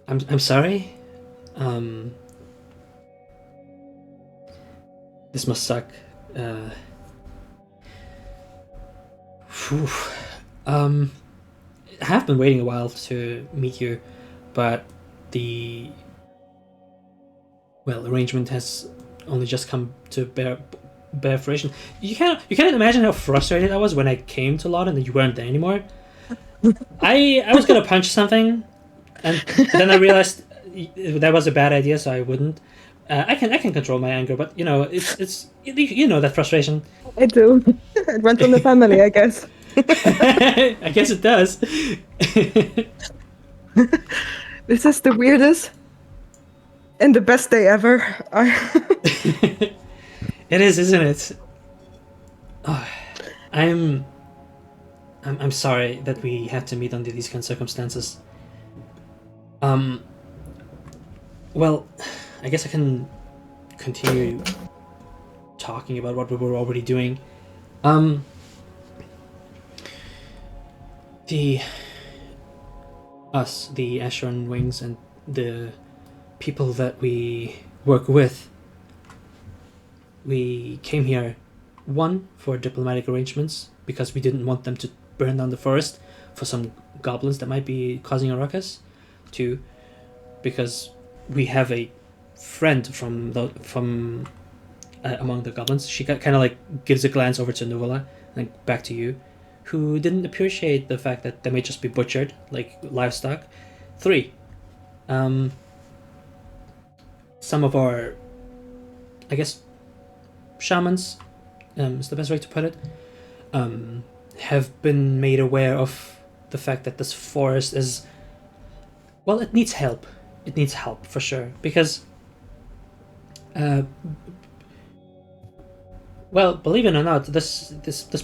I'm sorry. This must suck. I have been waiting a while to meet you, but the arrangement has only just come to bear fruition. You can't imagine how frustrated I was when I came to Lawton and you weren't there anymore. I was gonna punch something, and then I realized that was a bad idea, so I wouldn't. I can control my anger, but it's that frustration. I do. It runs in the family, I guess. I guess it does. This is the weirdest and the best day ever. It is, isn't it? Oh, I'm sorry that we had to meet under these kind of circumstances. Well, I guess I can continue talking about what we were already doing. The Ashera and Wings, and the people that we work with, we came here, one, for diplomatic arrangements, because we didn't want them to burn down the forest for some goblins that might be causing a ruckus. Two, because we have a friend from among the goblins. She kind of like gives a glance over to Nuvola and back to you, who didn't appreciate the fact that they may just be butchered like livestock. Three, some of our, I guess, shamans, is the best way to put it, have been made aware of the fact that this forest is, well, it needs help. It needs help for sure, because well, believe it or not, this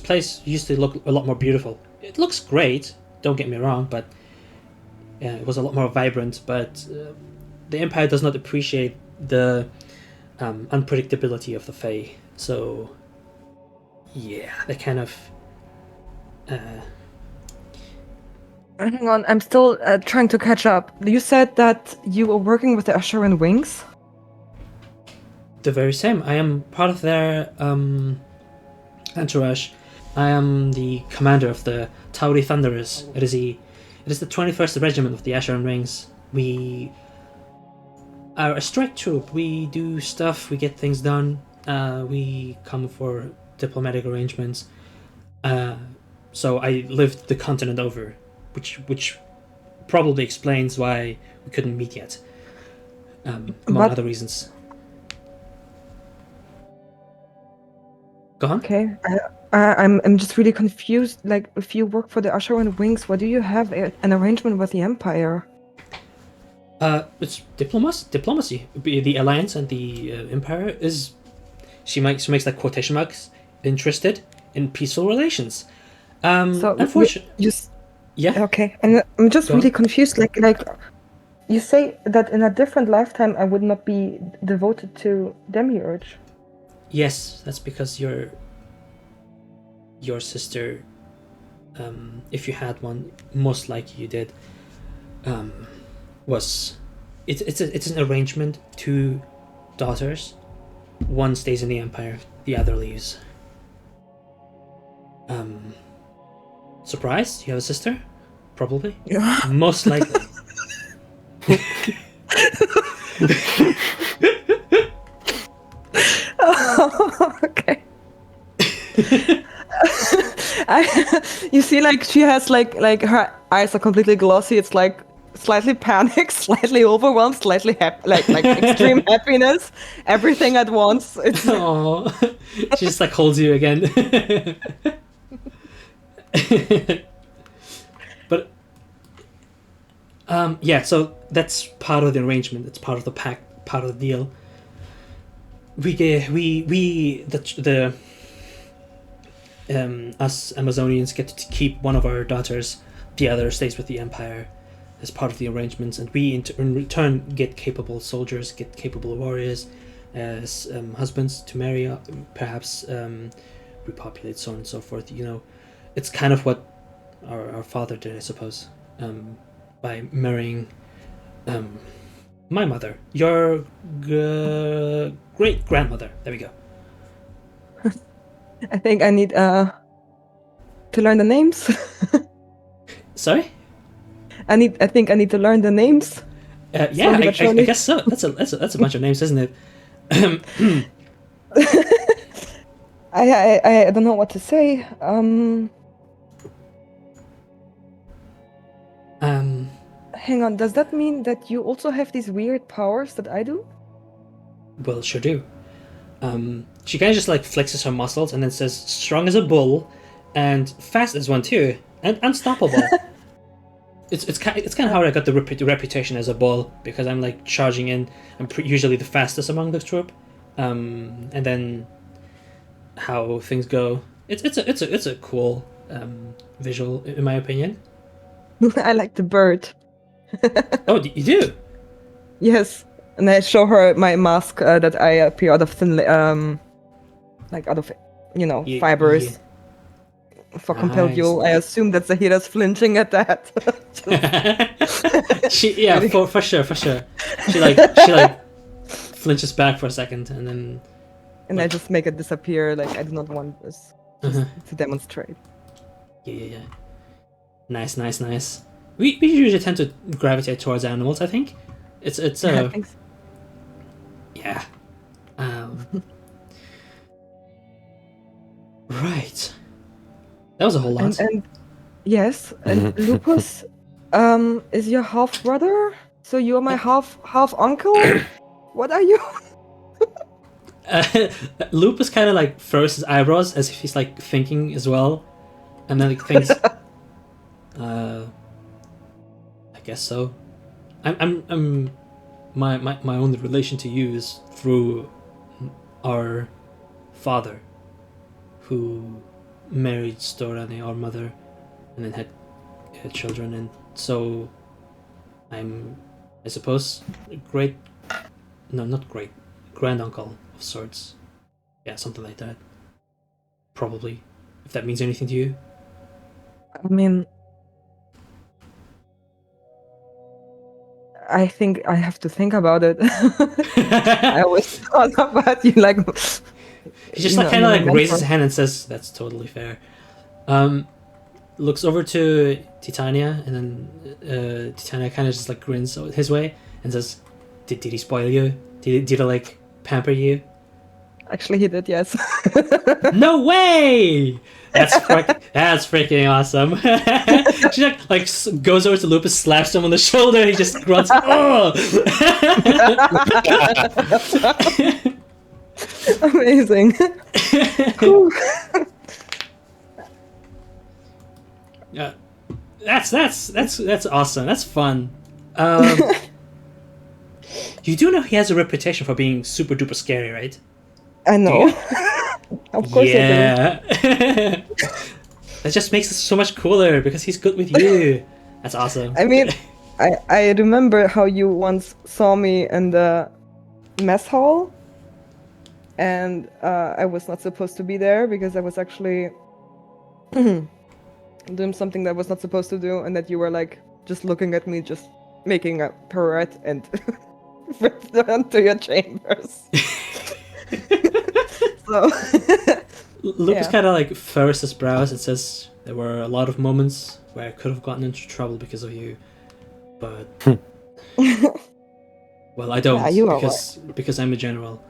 place used to look a lot more beautiful. It looks great, don't get me wrong, but it was a lot more vibrant. But the Empire does not appreciate the unpredictability of the Fae. So yeah, they kind of. Hang on, I'm still trying to catch up. You said that you were working with the Ashera and Wings? The very same. I am part of their entourage. I am the commander of the Tauri Thunderers. It is the 21st Regiment of the Ashera and Wings. We are a strike troop. We do stuff. We get things done. We come for diplomatic arrangements. So I lived the continent over, which probably explains why we couldn't meet yet, among other reasons. Go on. Okay, I'm just really confused. Like, if you work for the Ashera and Wings, why do you have an arrangement with the Empire? It's diplomacy. The Alliance and the Empire is. She makes like quotation marks. Interested in peaceful relations. So Unfortunately. Yeah. Okay, and I'm just Go really on. confused. Like you say that in a different lifetime I would not be devoted to Demiurge. Yes, that's because your sister, if you had one, most likely you did, was it's an arrangement. 2 daughters, one stays in the Empire, the other leaves. Surprised? You have a sister? Probably. Yeah. Most likely. Okay. You see, like, she has like her eyes are completely glossy. It's like slightly panicked, slightly overwhelmed, slightly like extreme happiness, everything at once. It's Oh, she just like holds you again. But yeah, so that's part of the arrangement. It's part of the pact, part of the deal. Us Amazonians get to keep one of our daughters. The other stays with the Empire as part of the arrangements, and we in return get capable soldiers, get capable warriors as husbands to marry, perhaps repopulate, so on and so forth. You know, it's kind of what our father did, I suppose, by marrying my mother, your great grandmother. There we go. I think I need to learn the names. Sorry? I think I need to learn the names. Yeah, I guess so. That's a bunch of names, isn't it? I don't know what to say. Hang on, does that mean that you also have these weird powers that I do? Well, sure do. She kind of just like flexes her muscles and then says, "Strong as a bull, and fast as one too, and unstoppable." It's kind of how I got the reputation as a bull, because I'm like charging in. I'm usually the fastest among the troop, and then how things go. It's a cool visual, in my opinion. I like the bird. Oh, you do? Yes, and I show her my mask that I appear out of thin, like out of, fibers. Yeah. For compelled Nice. you. I assume that Zaheera's flinching at that. For sure. She flinches back for a second, and then. And I just make it disappear. Like I do not want this to demonstrate. Yeah. Nice. We usually tend to gravitate towards animals. I think it's I think so. yeah. Right. That was a whole lot. And yes, and Lupus is your half brother. So you're my half uncle. What are you? Lupus kind of like furrows his eyebrows as if he's like thinking as well, and then like thinks, I guess so. I'm my only relation to you is through our father, who married Storani, our mother, and then had children, and so I'm, I suppose, granduncle of sorts. Yeah, something like that. Probably, if that means anything to you. I mean, I think I have to think about it. I always thought about you like. He just like kind of like raises his hand and says, "That's totally fair." Looks over to Titania, and then Titania kind of just like grins his way and says, "Did he spoil you? Did he like pamper you?" Actually, he did. Yes. No way! That's freaking awesome. She like goes over to Lupus, slaps him on the shoulder. He just grunts, "Oh!" Amazing. Yeah, that's awesome. That's fun. You do know he has a reputation for being super duper scary, right? I know. Of course. Yeah. That just makes it so much cooler because he's good with you. That's awesome. I mean, I remember how you once saw me in the mess hall, and I was not supposed to be there because I was actually doing something that I was not supposed to do, and that you were like just looking at me, just making a pirouette and return to your chambers. So Lupus kind of like furrows his brows and says, "There were a lot of moments where I could have gotten into trouble because of you, but well, I don't because I'm a general.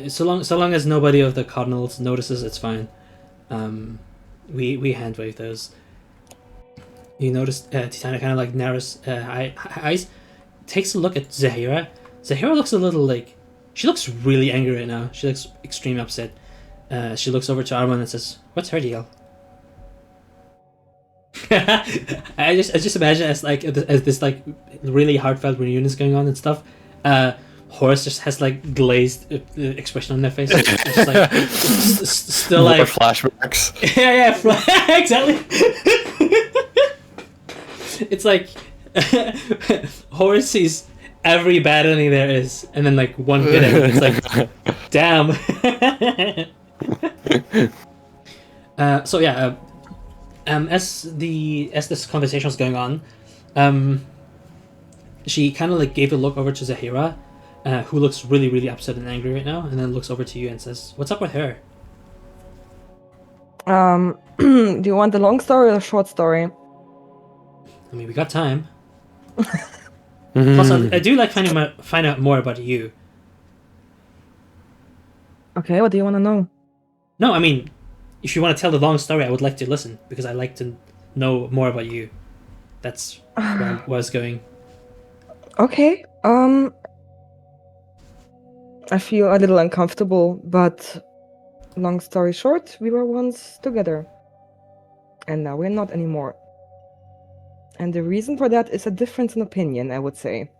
So long as nobody of the cardinals notices, it's fine. We hand wave those. you notice Titania kind of like narrows eyes, takes a look at Zaheera. Zaheera looks a little like, she looks really angry right now. She looks extremely upset. She looks over to Arman and says, "What's her deal?" I just imagine as this like really heartfelt reunion is going on and stuff. Horace just has like glazed expression on their face. It's just, like, still More like flashbacks. yeah, exactly. It's like Horace sees every bad ending there is, and then like one good ending. It's like, damn. So yeah, as this conversation was going on, she kind of like gave a look over to Zaheera, who looks really, really upset and angry right now, and then looks over to you and says, "What's up with her?" Do you want the long story or the short story? I mean, we got time. Plus, I do like find out more about you. Okay, what do you want to know? No, I mean, if you want to tell the long story, I would like to listen because I like to know more about you. That's where I was going. Okay. I feel a little uncomfortable, but long story short, we were once together. And now we're not anymore. And the reason for that is a difference in opinion, I would say.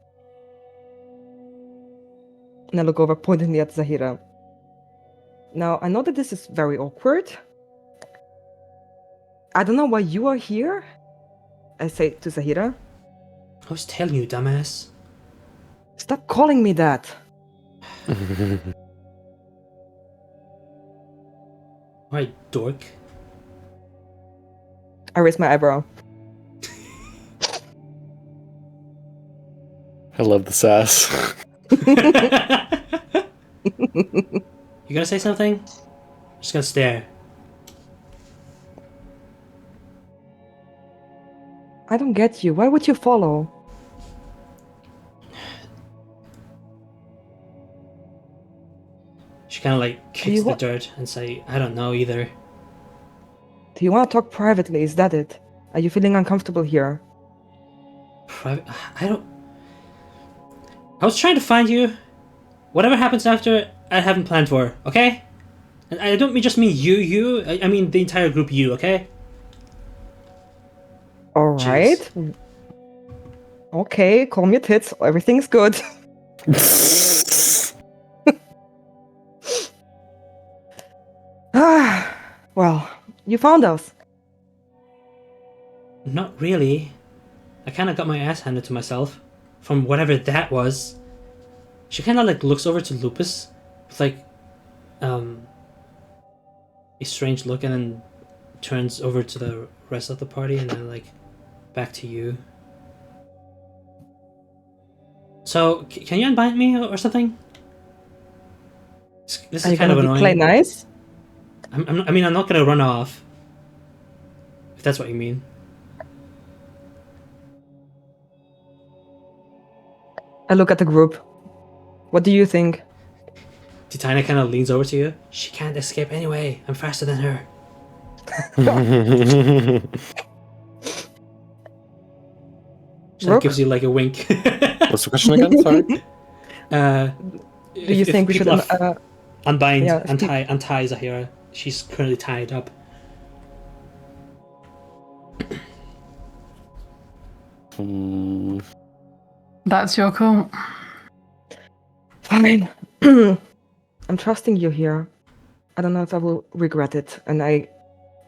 And I look over pointedly at Zaheera. Now, I know that this is very awkward. I don't know why you are here, I say to Zaheera. I was telling you, dumbass. Stop calling me that. Right, dork. I raise my eyebrow. I love the sass. You gonna say something? I'm just gonna stare. I don't get you. Why would you follow? She kind of like kicks the dirt and say, "I don't know either." Do you want to talk privately? Is that it? Are you feeling uncomfortable here? Private? I was trying to find you. Whatever happens after, I haven't planned for. Okay? And I don't just mean you. I mean the entire group. You. Okay? All right. Jeez. Okay, calm your tits. Everything's good. Well, you found us. Not really. I kind of got my ass handed to myself from whatever that was. She kind of like looks over to Lupus with like a strange look, and then turns over to the rest of the party, and then like back to you. So can you unbind me or something? This is kind of annoying. Play nice. I'm not gonna run off. If that's what you mean. I look at the group. What do you think? Titania kind of leans over to you. She can't escape anyway. I'm faster than her. She Rook? gives you like a wink. What's the question again? Sorry. Do you think we should unbind, yeah, untie Zaheera? She's currently tied up. That's your call. Fine. I'm trusting you here. I don't know if I will regret it. And I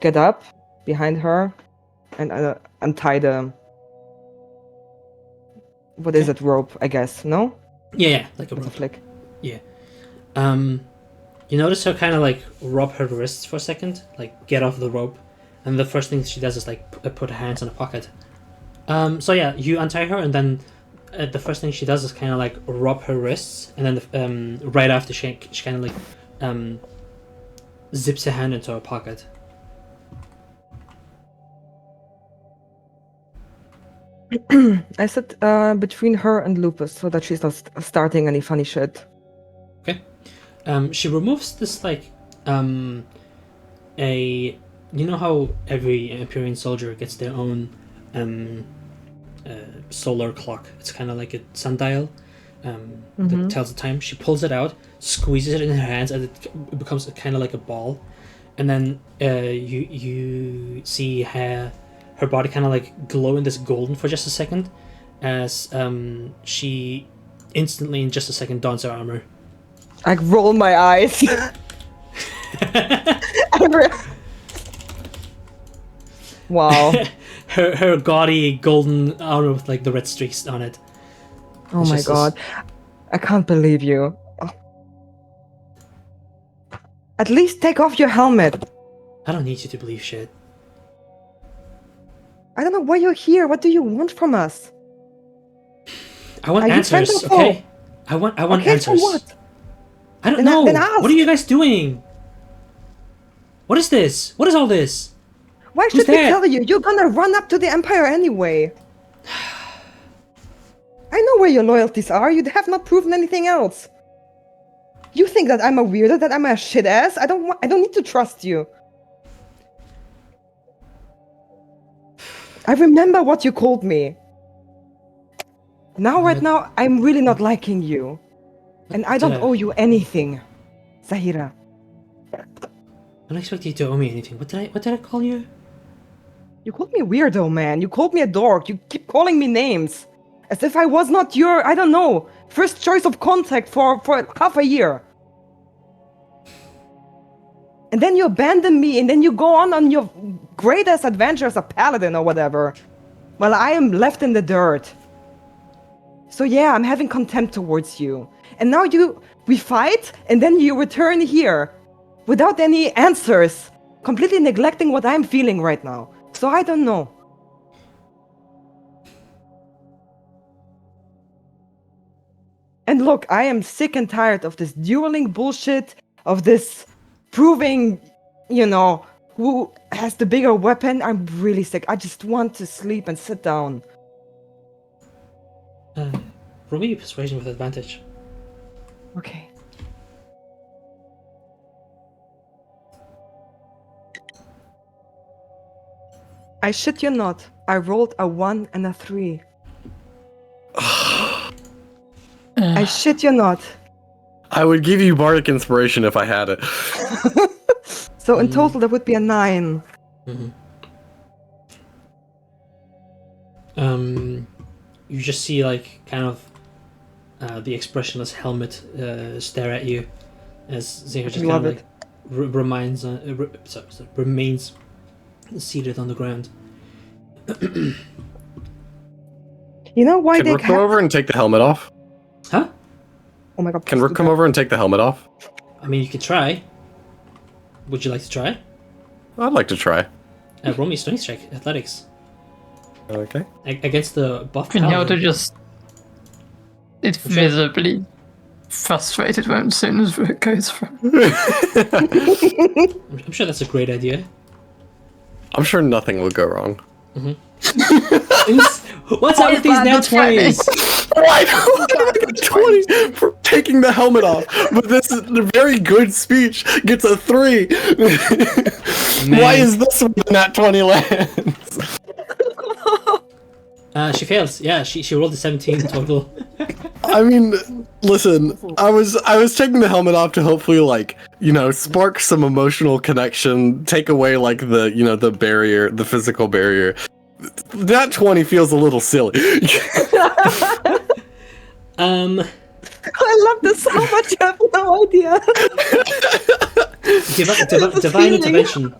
get up behind her and untie the... What is it? Rope, I guess, no? Yeah, like a It's a rope. flick. Yeah. You notice her kind of like rub her wrists for a second, like get off the rope, and the first thing she does is like put her hands in a pocket. So yeah, you untie her, and then the first thing she does is kind of like rub her wrists, and then right after she kind of like zips her hand into her pocket. I sit between her and Lupus so that she's not starting any funny shit. Okay. She removes this like you know how every Imperial soldier gets their own solar clock. It's kind of like a sundial that tells the time. She pulls it out, squeezes it in her hands, and it becomes kind of like a ball. And then you see her body kind of like glow in this golden for just a second, as she instantly in just a second dons her armor. I roll my eyes. Wow. her gaudy golden armor with like the red streaks on it. Oh It's my just god. I can't believe you. At least take off your helmet. I don't need you to believe shit. I don't know why you're here. What do you want from us? I want Are you answers, friend or foe? okay? I want Okay, answers. for what? I don't Then know. then ask. What are you guys doing? What is this? What is all this? Why Who's should we that? tell you? You're gonna run up to the Empire anyway. I know where your loyalties are. You have not proven anything else. You think that I'm a weirdo, that I'm a shit ass? I don't need to trust you. I remember what you called me. Now, right now, I'm really not liking you. And I don't owe you anything, Zaheera. I don't expect you to owe me anything. What did I call you? You called me weirdo, man. You called me a dork. You keep calling me names. As if I was not your, I don't know, first choice of contact for half a year. And then you abandon me, and then you go on your greatest adventure as a paladin or whatever. While I am left in the dirt. So yeah, I'm having contempt towards you. And now we fight, and then you return here. Without any answers. Completely neglecting what I'm feeling right now. So I don't know. And look, I am sick and tired of this dueling bullshit, of this proving, who has the bigger weapon. I'm really sick. I just want to sleep and sit down. Roll me persuasion with advantage. Okay. I shit you not. I rolled a 1 and a 3. I shit you not. I would give you bardic inspiration if I had it. So in total, that would be a 9. You just see like kind of the expressionless helmet stare at you as Zaheera just kind of like remains seated on the ground. You know why Can they Rook come over and take the helmet off? Huh? Oh my god. Can Rook come over and take the helmet off? I mean, you could try. Would you like to try? I'd like to try. Roll me a strength check, athletics. Okay. Against the buff Pinata paladin. it's visibly frustrated when as soon as Rook goes from. I'm sure that's a great idea. I'm sure nothing would go wrong. What's up with these now 20s? Why do I get 20 for taking the helmet off? But this is a very good speech gets a 3. Why is this one not 20 lands? She fails. Yeah, she rolled a 17 total. I mean, listen, I was taking the helmet off to hopefully spark some emotional connection, take away the barrier, the physical barrier. That 20 feels a little silly. I love this so much, you have no idea. Divine intervention.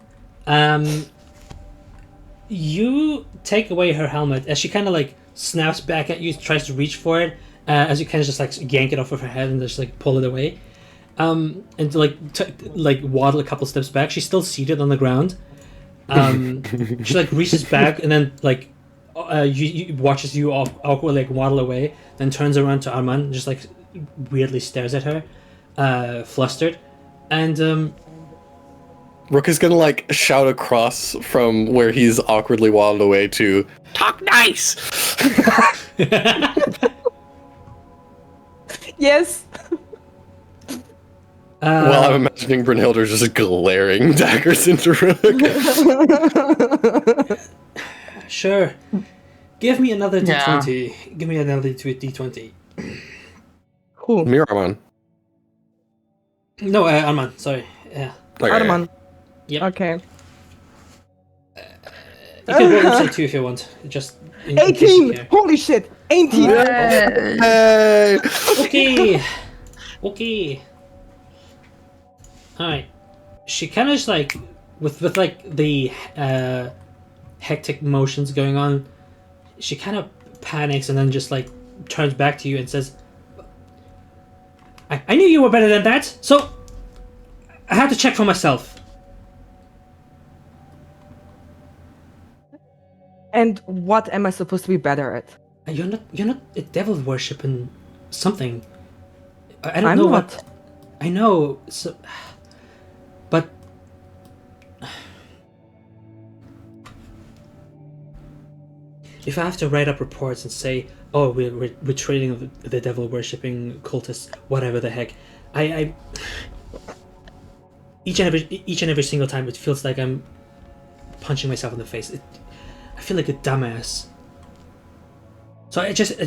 You take away her helmet as she kind of snaps back at you, tries to reach for it, as you kind of just yank it off of her head and just pull it away, and waddle a couple steps back. She's still seated on the ground. She reaches back and then you watches you awkwardly waddle away, then turns around to Arman and just weirdly stares at her, flustered, and Rook is gonna shout across from where he's awkwardly waddled away to talk nice. Yes. Well, I'm imagining Brynhilder just glaring daggers into Rook. Sure. Give me another Yeah. D20. Give me another D20. Who? Me or Arman? No, Arman. Sorry. Yeah. Okay. Arman. Yep. Okay. You can roll insight too if you want. Just in case you 18! care. Holy shit! 18! Hey! Okay. Okay. Alright. She kind of just like with like the hectic motions going on, she kind of panics and then just like turns back to you and says, I knew you were better than that, so I had to check for myself. And what am I supposed to be better at? You're not a devil worshipping something. I don't I'm know not. what. I know, so, but if I have to write up reports and say, "Oh, we're trading the devil worshipping cultists," whatever the heck, I each and every single time it feels like I'm punching myself in the face. I feel like a dumbass. So I just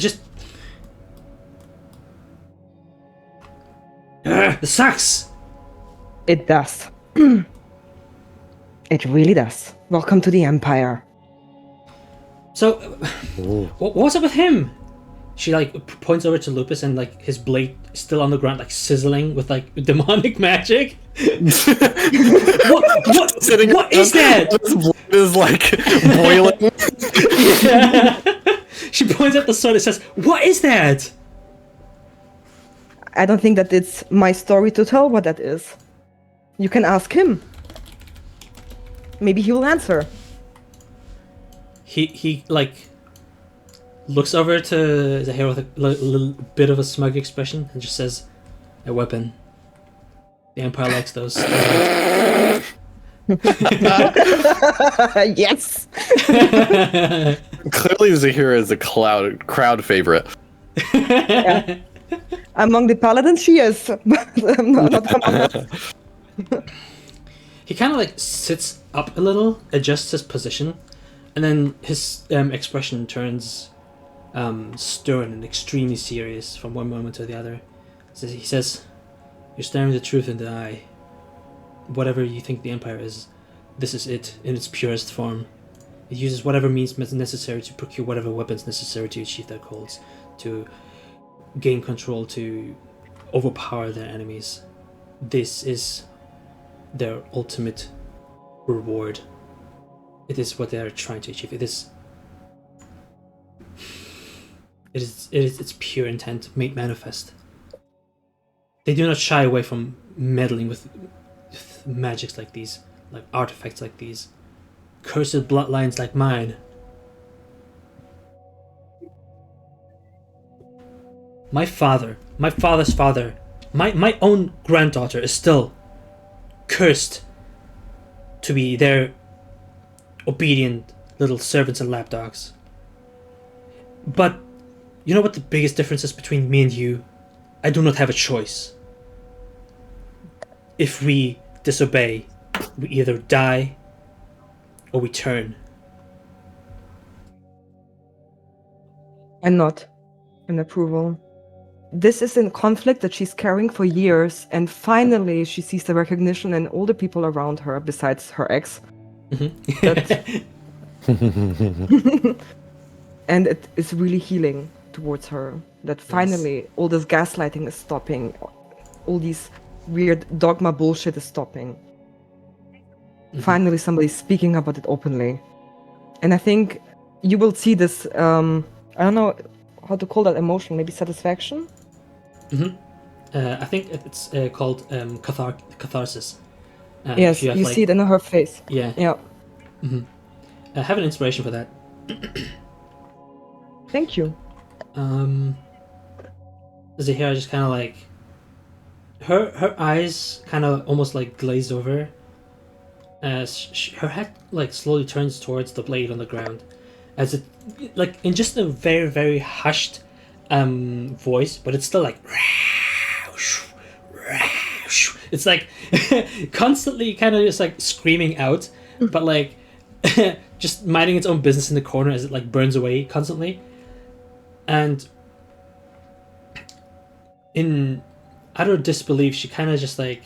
this sucks. It does. It really does. Welcome to the Empire. So, what's up with him? She like points over to Lupus and like his blade is still on the ground, like sizzling with like demonic magic. What is that? His blood is like boiling. Yeah. She points at the sword and says, "What is that?" I don't think that it's my story to tell what that is. You can ask him. Maybe he will answer. He like looks over to Zaheera with a little bit of a smug expression and just says, "A weapon. The Empire likes those." Yes. Clearly, Zaheera is a crowd favorite. Yeah. Among the paladins, she is. But I'm not He kind of like sits up a little, adjusts his position, and then his expression turns stern and extremely serious from one moment to the other. He says, "You're staring the truth in the eye. Whatever you think the Empire is, this is it in its purest form. It uses whatever means necessary to procure whatever weapons necessary to achieve their goals, to gain control, to overpower their enemies. This is their ultimate reward. It is what they are trying to achieve. It is its pure intent made manifest. They do not shy away from meddling with magics like these, like artifacts like these, cursed bloodlines like mine. My father's father, my own granddaughter is still cursed to be their obedient little servants and lapdogs. But you know what the biggest difference is between me and you? I do not have a choice. If we disobey, we either die or we turn." I'm not in approval. This is a conflict that she's carrying for years, and finally she sees the recognition in all the people around her, besides her ex. And it is really healing towards her. That finally all this gaslighting is stopping. All these weird dogma bullshit is stopping. Finally somebody's speaking about it openly. And I think you will see this, I don't know how to call that emotion, maybe satisfaction? I think it's called catharsis. Yes, you see it in her face. Yeah. Yeah. I have an inspiration for that. Thank you. Zaheera just kind of like her eyes kind of almost like glazed over as her head like slowly turns towards the blade on the ground, as it like in just a very very hushed voice, but it's still like it's like constantly kind of just like screaming out, but like just minding its own business in the corner as it like burns away constantly. And in utter disbelief, she kind of just like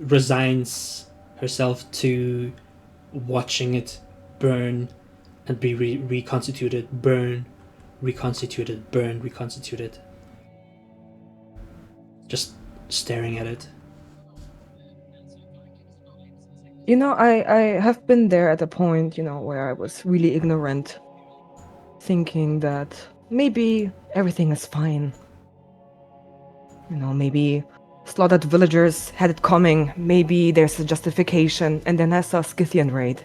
resigns herself to watching it burn and be reconstituted, burn, reconstituted, burn, reconstituted. Just staring at it. You know, I have been there at a point, you know, where I was really ignorant, thinking that maybe everything is fine. You know, maybe slaughtered villagers had it coming, maybe there's a justification, and then I saw a Scythian raid.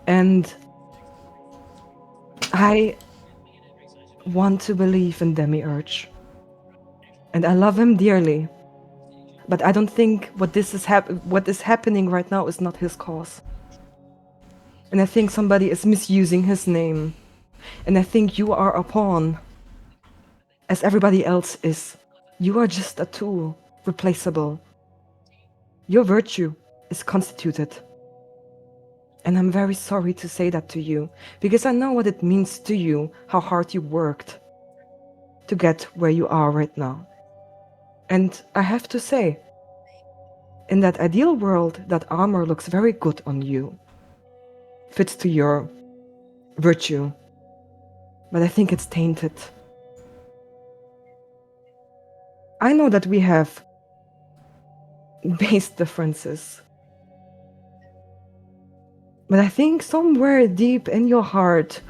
And I want to believe in Demiurge. And I love him dearly. But I don't think what is happening right now is not his cause. And I think somebody is misusing his name. And I think you are a pawn, as everybody else is. You are just a tool, replaceable. Your virtue is constituted. And I'm very sorry to say that to you, because I know what it means to you, how hard you worked to get where you are right now. And I have to say, in that ideal world, that armor looks very good on you. Fits to your virtue. But I think it's tainted. I know that we have base differences. But I think somewhere deep in your heart,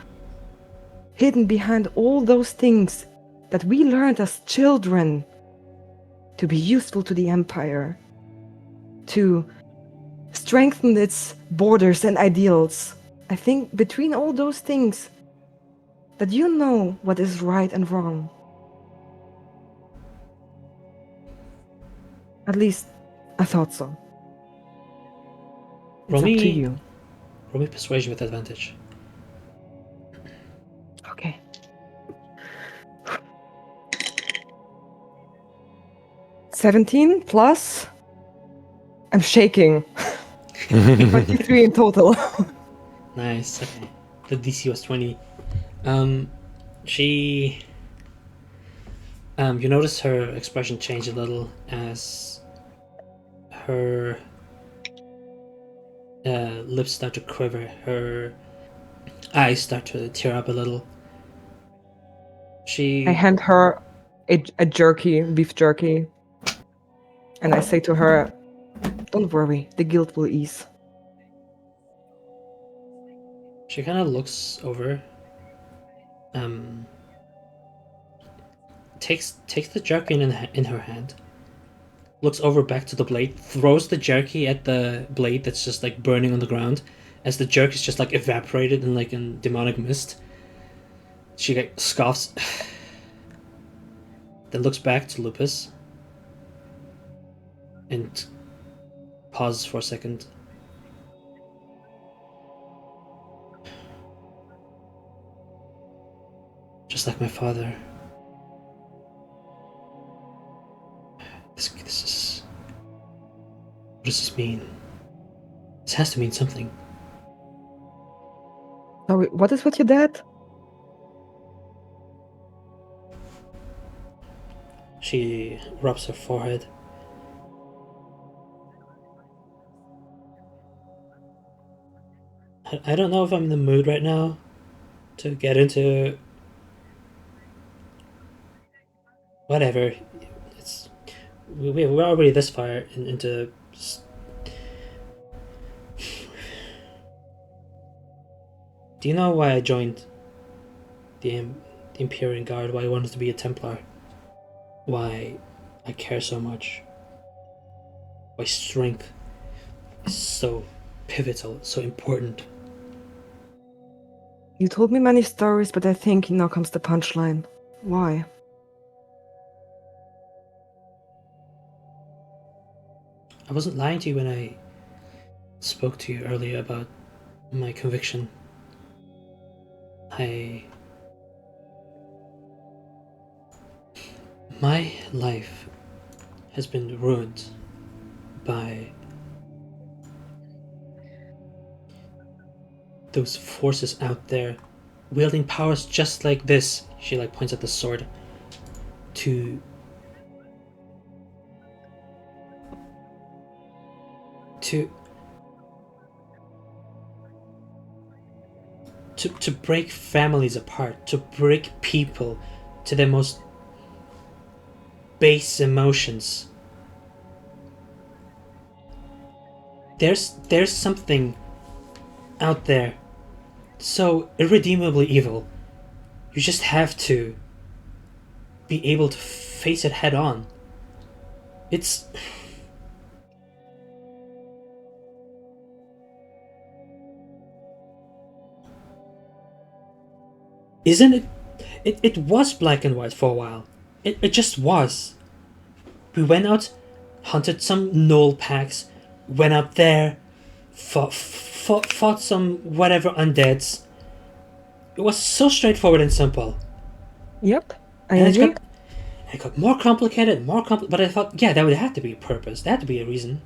hidden behind all those things that we learned as children to be useful to the Empire, to strengthen its borders and ideals. I think between all those things, that you know what is right and wrong. At least, I thought so. It's up to you. Roll me persuasion with advantage. Okay. $17 plus. I'm shaking. 23 in total. Nice. Okay. The DC was 20. She. You notice her expression change a little as her lips start to quiver. Her eyes start to tear up a little. I hand her a jerky, beef jerky, and I say to her, "Don't worry, the guilt will ease." She kind of looks over. Takes the jerky in her hand. Looks over back to the blade. Throws the jerky at the blade that's just like burning on the ground, as the jerky is just like evaporated in like in demonic mist. She like scoffs. Then looks back to Lupus. And pauses for a second. Just like my father. This is... What does this mean? This has to mean something. Sorry, what is with your dad? She rubs her forehead. I don't know if I'm in the mood right now to get into whatever. It's we're already this far into. Do you know why I joined the Imperial Guard? Why I wanted to be a Templar? Why I care so much? Why strength is so pivotal, so important? You told me many stories, but I think now comes the punchline. Why? I wasn't lying to you when I spoke to you earlier about my conviction. My life has been ruined by those forces out there, wielding powers just like this. She like points at the sword. To break families apart, to break people to their most base emotions. There's something out there so irredeemably evil. You just have to be able to face it head on. It's... Isn't it? It was black and white for a while. It just was. We went out, hunted some gnoll packs, went up there, fought some whatever undeads. It was so straightforward and simple. Yep, I And agree. it got more complicated, but I thought, yeah, there would have to be a purpose. There had to be a reason.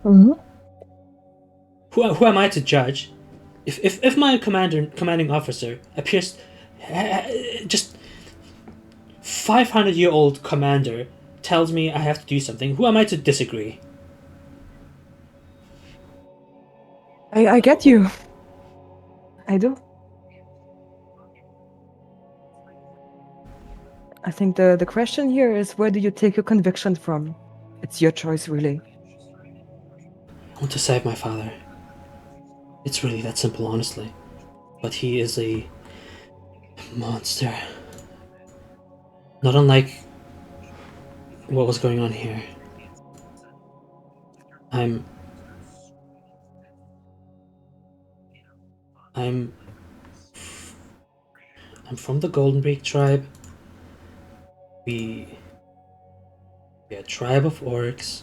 Mm-hmm. Who am I to judge? If my commanding officer appears just 500-year-old commander tells me I have to do something, who am I to disagree? I get you. I do. I think the question here is, where do you take your conviction from? It's your choice, really. I want to save my father. It's really that simple, honestly. But he is a monster. Not unlike what was going on here. I'm from the Golden Beak tribe. We're a tribe of orcs,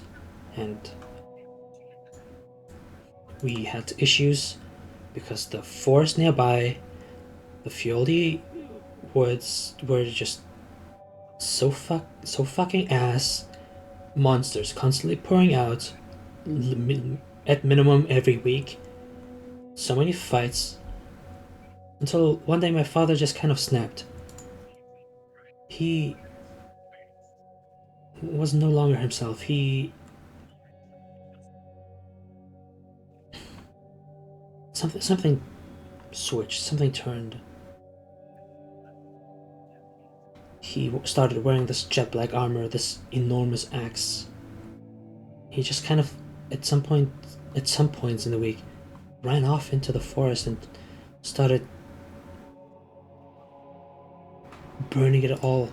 and we had issues because the forest nearby, the Fioldi woods, were just so fucking ass. Monsters constantly pouring out, at minimum every week. So many fights, until one day my father just kind of snapped. He was no longer himself. Something switched, something turned. He started wearing this jet black armor, this enormous axe. He just kind of, at some points in the week, ran off into the forest and started burning it all,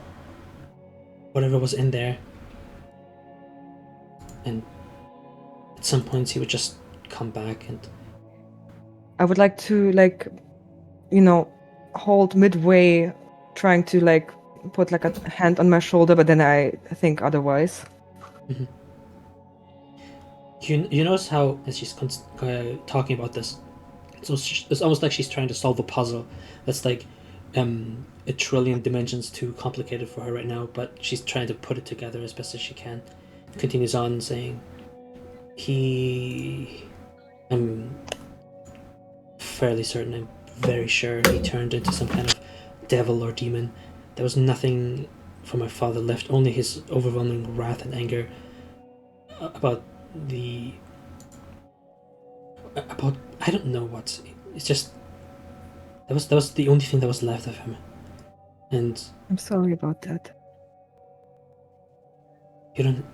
whatever was in there. And at some points he would just come back, and I would like to, hold midway, trying to, put, a hand on my shoulder, but then I think otherwise. Mm-hmm. You notice how, as she's talking about this, so it's almost like she's trying to solve a puzzle that's like a trillion dimensions too complicated for her right now, but she's trying to put it together as best as she can. Continues on saying, I'm fairly certain, I'm very sure he turned into some kind of devil or demon. There was nothing for my father left, only his overwhelming wrath and anger about I don't know what. It's just that was the only thing that was left of him. And I'm sorry about that. you don't.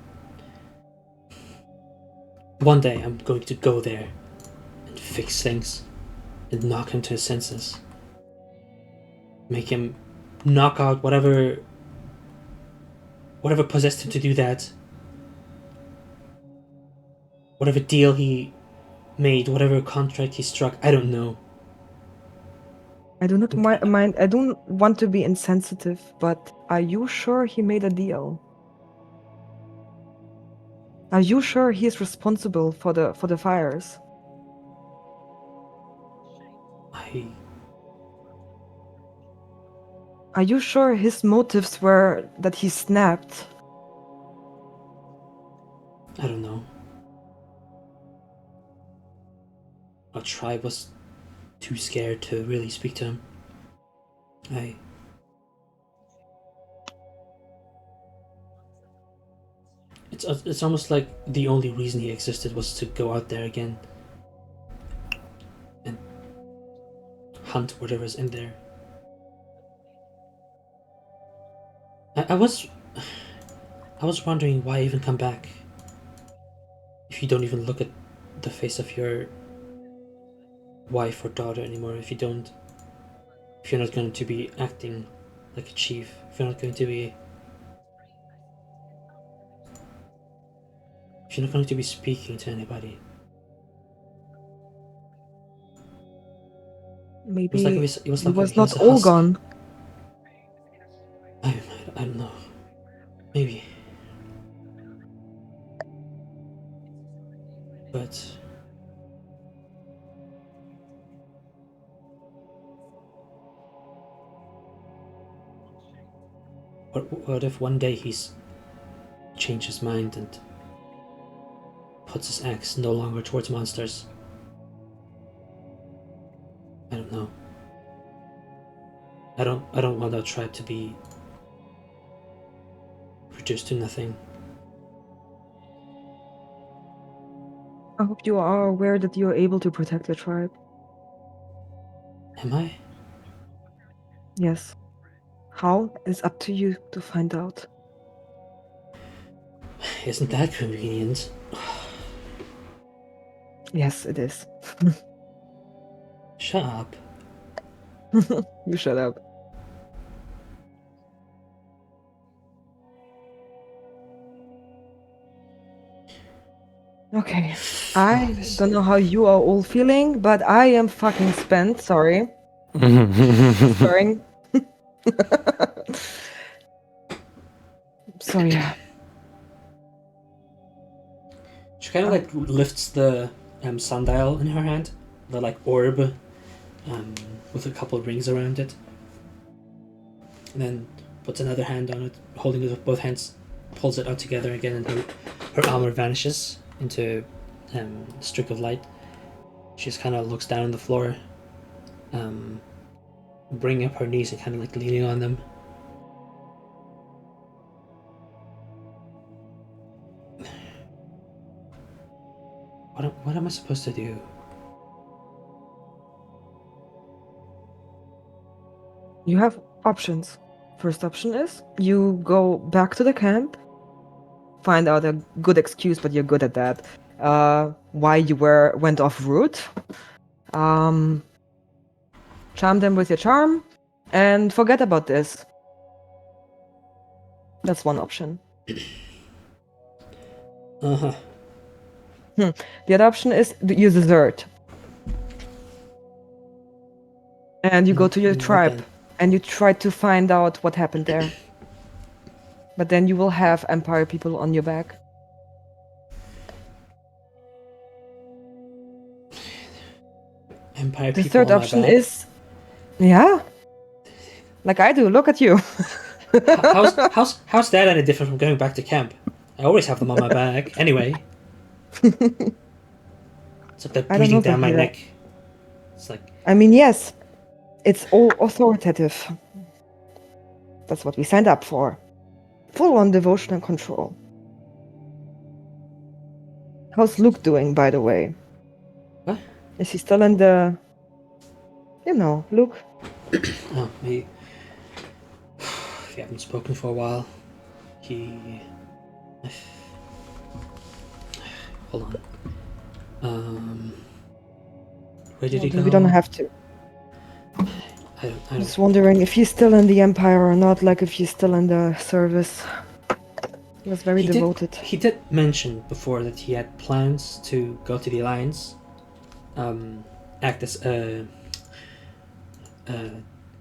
One day I'm going to go there and fix things and knock him to his senses. Make him knock out whatever possessed him to do that. Whatever deal he made, whatever contract he struck, I don't know. I do not mind. I don't want to be insensitive, but are you sure he made a deal? Are you sure he is responsible for the fires? Are you sure his motives were that he snapped? I don't know. Our tribe was too scared to really speak to him. It's almost like the only reason he existed was to go out there again and hunt whatever's in there. I was wondering why even come back if you don't even look at the face of your wife or daughter anymore, if you're not going to be acting like a chief, if you're not going to be speaking to anybody. Maybe it was not all gone. I don't know. Maybe. But what if one day he's changed his mind and puts his axe no longer towards monsters? I don't know. I don't want our tribe to be reduced to nothing. I hope you are aware that you are able to protect the tribe. Am I? Yes. How is up to you to find out. Isn't that convenient? Yes, it is. Shut up. You shut up. Okay. I don't know how you are all feeling, but I am fucking spent. Sorry. Sorry. So yeah. She kind of like lifts the sundial in her hand, the like orb, with a couple of rings around it, and then puts another hand on it, holding it with both hands, pulls it out together again, and her armor vanishes into a streak of light. She just kind of looks down on the floor, bringing up her knees and kind of like leaning on them. What am I supposed to do? You have options. First option is you go back to the camp, find out a good excuse, but you're good at that, why you went off route. Charm them with your charm, and forget about this. That's one option. Uh-huh. The other option is you desert. And you go to your tribe, and you try to find out what happened there. But then you will have Empire people on your back. Empire The people third on my option back? is, yeah, like I do. Look at you. How's that any different from going back to camp? I always have them on my back. Anyway. It's like they're breathing down my neck. It's like... I mean, yes. It's all authoritative. That's what we signed up for. Full-on devotion and control. How's Luke doing, by the way? What? Is he still in the... You know, Luke? Oh, we haven't spoken for a while. Hold on. Where did he go? We don't have to. I I'm just wondering if he's still in the Empire or not, like if he's still in the service. He was very devoted. He did mention before that he had plans to go to the Alliance, act as a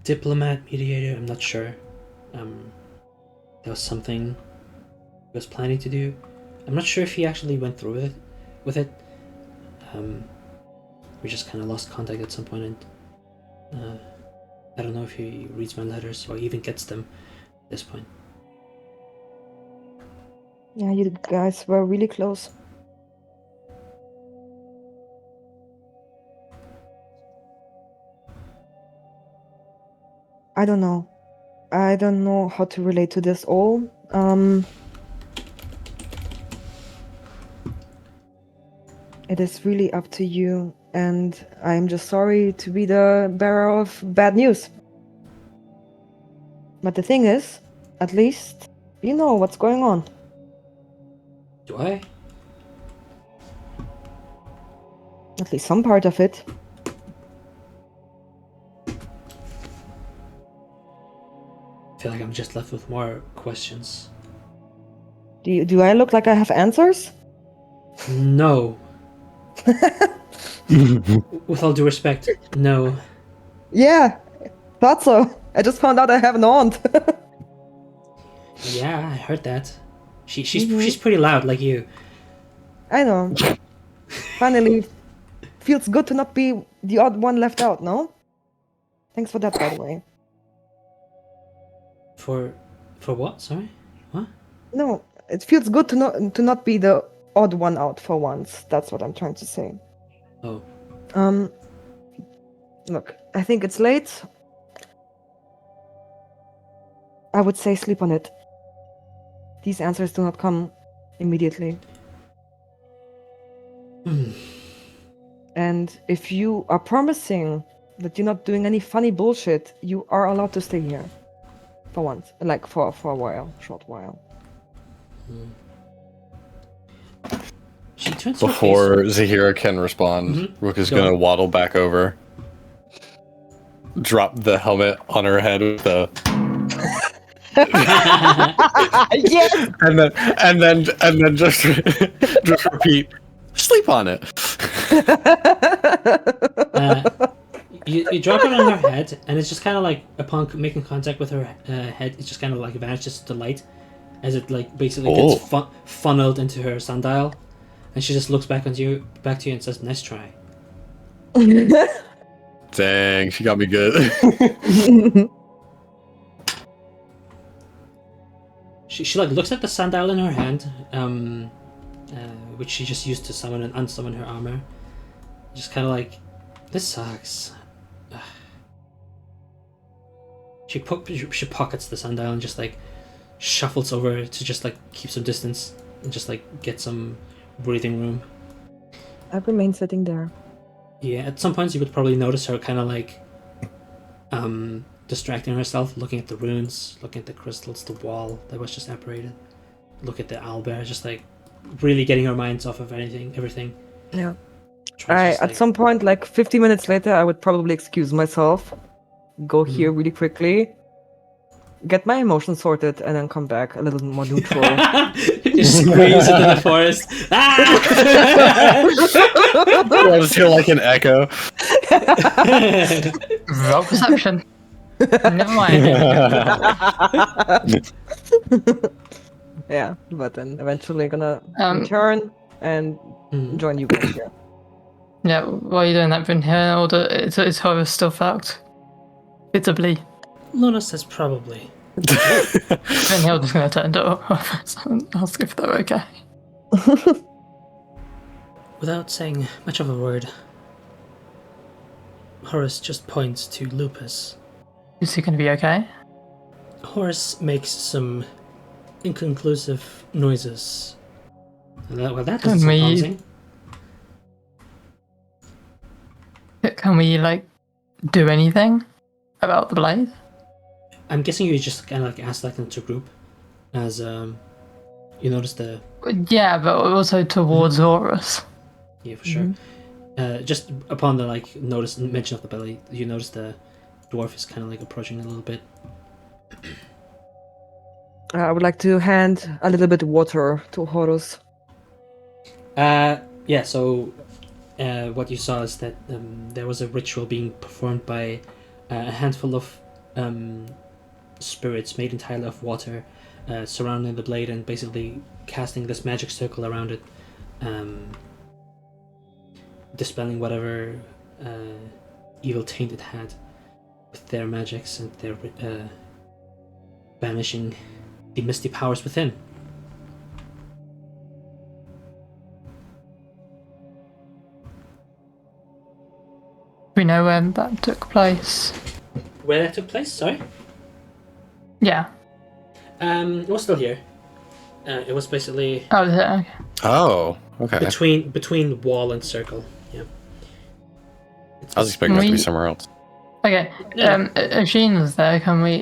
diplomat, mediator, I'm not sure. That was something he was planning to do. I'm not sure if he actually went through with it. We just kind of lost contact at some point, and I don't know if he reads my letters or even gets them at this point. Yeah, you guys were really close. I don't know. I don't know how to relate to this all. It is really up to you, and I'm just sorry to be the bearer of bad news. But the thing is, at least you know what's going on. Do I? At least some part of it. I feel like I'm just left with more questions. Do I look like I have answers? No. With all due respect, no. Yeah, thought so. I just found out I have an aunt. Yeah, I heard that. She's pretty loud, like you. I know. Finally, feels good to not be the odd one left out, no? Thanks for that, by the way. For what? Sorry? What? No, it feels good to not be the odd one out for once. That's what I'm trying to say. Oh. Look, I think it's late. I would say sleep on it. These answers do not come immediately. And if you are promising that you're not doing any funny bullshit, you are allowed to stay here. For once. Like for a while. Short while. She turns her Before face- Zaheera can respond, Rook is going to waddle back over, drop the helmet on her head with the, Yes! and then just just repeat, sleep on it. You drop it on her head, and it's just kind of like upon making contact with her head, it just kind of like vanishes to the light, as it like basically gets funneled into her sundial, and she just looks back to you and says, "Nice try." Dang, she got me good. She like looks at the sundial in her hand, which she just used to summon and unsummon her armor. Just kind of like, this sucks. She pockets the sundial and just like shuffles over to just like keep some distance and just like get some breathing room. I remain sitting there. Yeah, at some points you would probably notice her kind of like distracting herself, looking at the runes, looking at the crystals, the wall that was just apparated. Look at the owlbear, just like really getting her mind off of everything. Yeah. Tries At some point, like 50 minutes later, I would probably excuse myself, go here really quickly, get my emotions sorted, and then come back a little more neutral. Just screams into the forest. Ah! I just hear like an echo. Roll perception. Never mind. Yeah, but then eventually gonna return and join you guys here. Yeah, while you're doing that, Brynhild, order it's horror still fucked. Visibly. Luna says probably. Brynhild is gonna turn to ask if they're okay. Without saying much of a word, Horace just points to Lupus. Is he gonna be okay? Horace makes some inconclusive noises. That doesn't sound promising. Can we, like, do anything about the blade? I'm guessing you just kind of like asked that into a group, as you notice the... Yeah, but also towards Horus. Yeah, for sure. Just upon the like mention of the belly, you notice the dwarf is kind of like approaching a little bit. I would like to hand a little bit of water to Horus. Yeah, so what you saw is that there was a ritual being performed by a handful of spirits made entirely of water, surrounding the blade and basically casting this magic circle around it, dispelling whatever evil taint it had with their magics and their banishing the misty powers within. We know when that took place. where that took place. Sorry. Yeah. It was still here. It was basically Oh, is it? Okay. Oh, okay. between wall and circle. Yeah. I was expecting that to be somewhere else. Okay. Yeah. If Sheena's there, can we?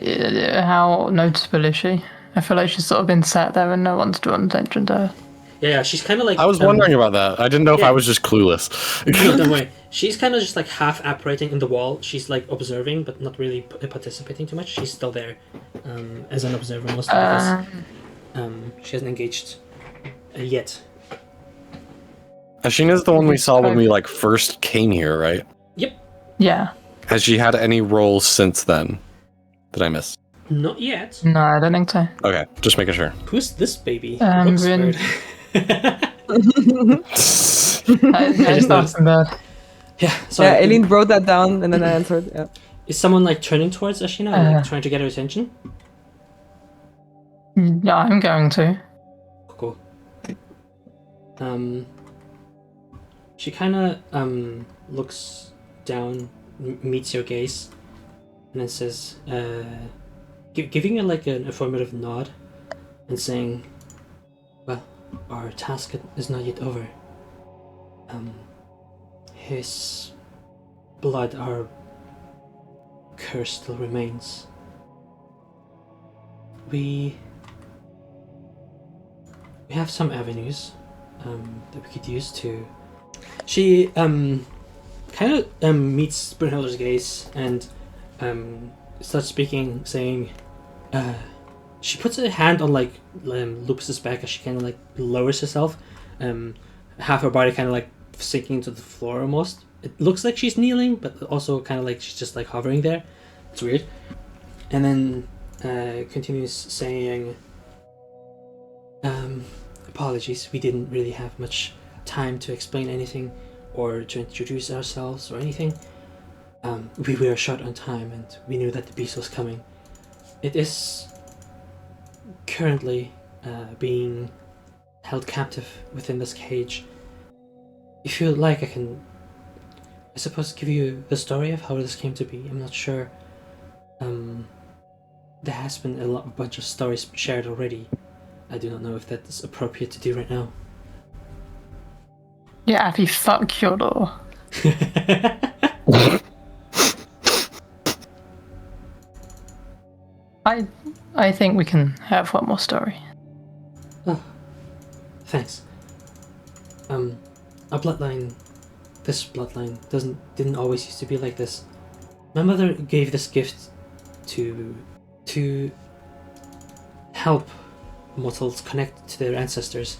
How noticeable is she? I feel like she's sort of been sat there and no one's drawn attention to her. Yeah, she's kind of like. I was wondering about that. I didn't know if I was just clueless. No, don't worry. She's kind of just like half apparating in the wall. She's like observing, but not really participating too much. She's still there as an observer mostly because she hasn't engaged yet. Ashina's the one we saw when we like first came here, right? Yep. Yeah. Has she had any roles since then that I missed? Not yet. No, I don't think so. Okay, just making sure. Who's this baby? Rin. Weird. It's not so bad. Yeah. Sorry. Yeah, Aileen wrote that down and then I answered. Yeah. Is someone like turning towards Ashina, like trying to get her attention? Yeah, I'm going to. Cool. She kind of looks down, meets your gaze, and then says, giving you like an affirmative nod, and saying, "Well, our task is not yet over. His blood, our curse still remains. We have some avenues that we could use to." She kind of meets Brunhilde's gaze and starts speaking, saying, she puts her hand on like Lupus's back as she kind of like lowers herself, half her body kind of like sinking into the floor almost. It looks like she's kneeling, but also kind of like she's just like hovering there. It's weird. And then continues saying, apologies, we didn't really have much time to explain anything or to introduce ourselves or anything. We were short on time and we knew that the beast was coming. It is currently being held captive within this cage. If you'd like, I can, I suppose, give you the story of how this came to be. I'm not sure. There has been a bunch of stories shared already. I do not know if that is appropriate to do right now. Yeah, if you fuck your door. I think we can have one more story. Oh, thanks. Our bloodline, this bloodline didn't always used to be like this. My mother gave this gift to help mortals connect to their ancestors.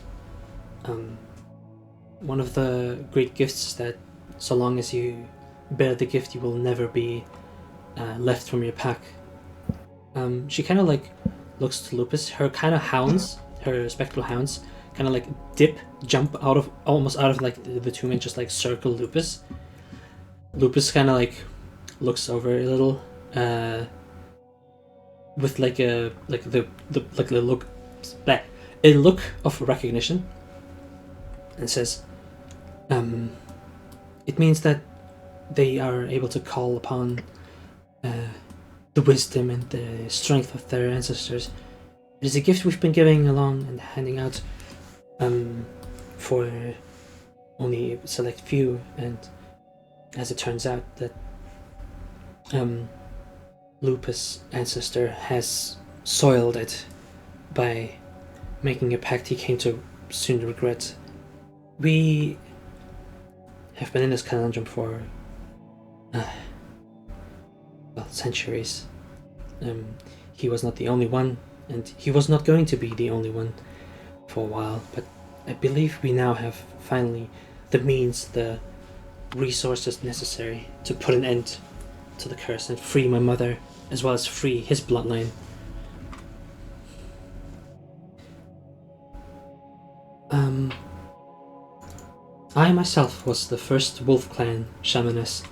One of the great gifts is that so long as you bear the gift, you will never be left from your pack. She kind of like looks to Lupus. Her kind of hounds, her spectral hounds, kind of like jump almost out of like the tomb and just like circle Lupus. Lupus kind of like looks over a little, with like a look of recognition, and says, "It means that they are able to call upon the wisdom and the strength of their ancestors. It is a gift we've been giving along and handing out for only a select few, and as it turns out that Lupus' ancestor has soiled it by making a pact he came to soon regret. We have been in this conundrum for centuries. He was not the only one, and he was not going to be the only one for a while, but I believe we now have finally the means, the resources necessary to put an end to the curse and free my mother, as well as free his bloodline. I myself was the first Wolf Clan shamaness.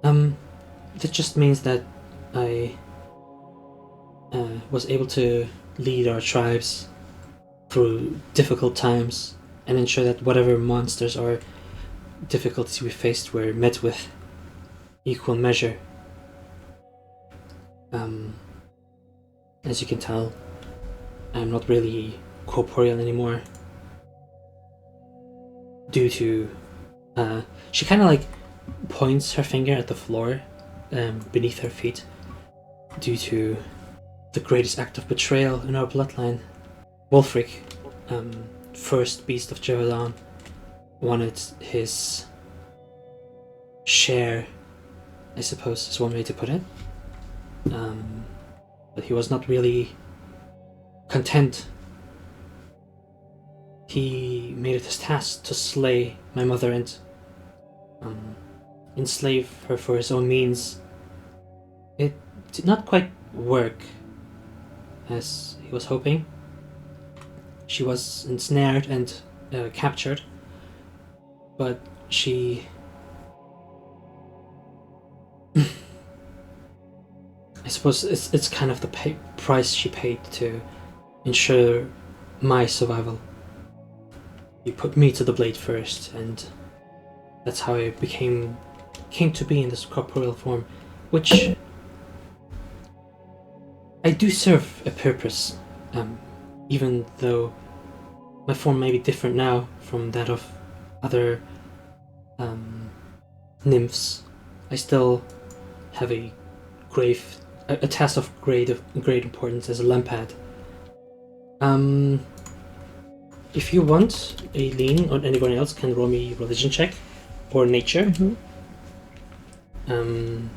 That just means that I was able to lead our tribes through difficult times and ensure that whatever monsters or difficulties we faced were met with equal measure. As you can tell, I'm not really corporeal anymore. Due to, she kind of like points her finger at the floor beneath her feet. Due to the greatest act of betrayal in our bloodline, Wulfric, first beast of Jevadan, wanted his share, I suppose is one way to put it. But he was not really content. He made it his task to slay my mother and enslave her for his own means. It did not quite work as he was hoping. She was ensnared and captured, but she... I suppose it's kind of the price she paid to ensure my survival. You put me to the blade first, and that's how I came to be in this corporeal form, which I do serve a purpose, even though my form may be different now from that of other nymphs. I still have a task of great importance as a lampad. If you want, Aileen or anyone else can roll me religion check or nature. Mention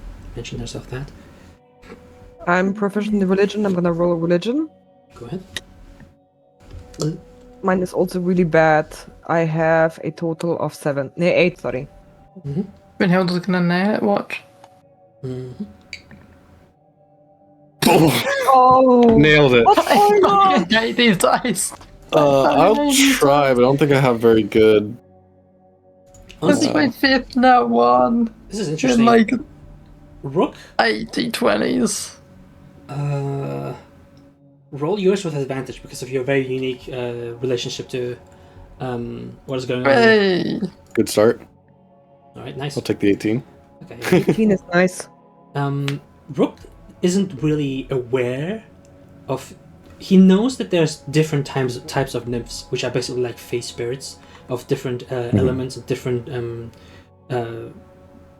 yourself that. I'm proficient in religion. I'm gonna roll a religion. Go ahead. Mine is also really bad. I have a total of 8, sorry. Brynhild's gonna nail it, watch. Oh! Nailed it. I hate these dice. I'll try, but I don't think I have very good. This is my 5th now one. This is In interesting. like Rook, 80-20s. roll yours with advantage because of your very unique relationship to what is going on. Hey! Good start. All right, nice. I'll take the 18. Okay. 18 is nice. Rook isn't really aware of. He knows that there's different types of nymphs, which are basically like face spirits of different elements and different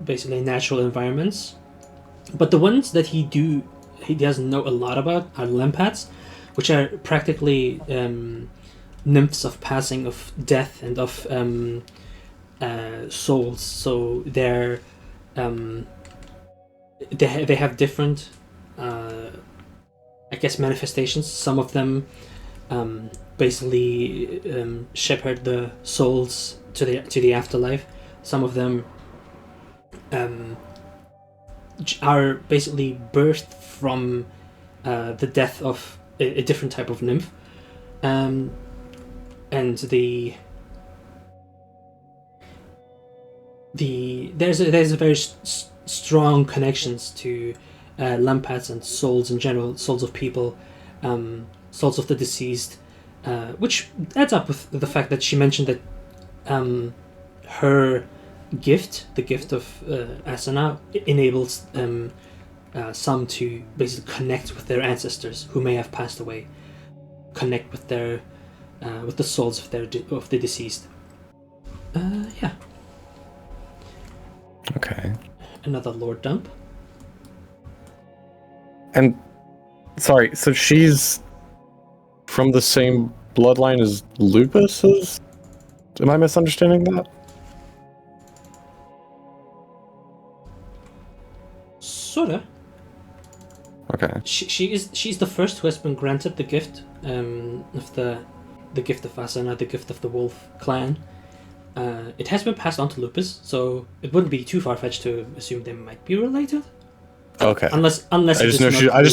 basically natural environments. But the ones that he doesn't know a lot about are lampads, which are practically nymphs of passing, of death, and of souls. So they're they have different I guess manifestations. Some of them basically shepherd the souls to the afterlife. Some of them are basically birthed from the death of a different type of nymph, and there's a very strong connections to lampads and souls in general, souls of people, souls of the deceased, which adds up with the fact that she mentioned that her gift, the gift of Asana, enables some to basically connect with their ancestors who may have passed away, connect with their with the souls of the deceased. Yeah. Okay. Another lord dump. And sorry, so she's from the same bloodline as Lupus is? Am I misunderstanding that? Sorta. Okay. She's the first who has been granted the gift of the gift of Asana, the gift of the Wolf clan. It has been passed on to Lupus, so it wouldn't be too far-fetched to assume they might be related. Okay. Unless I just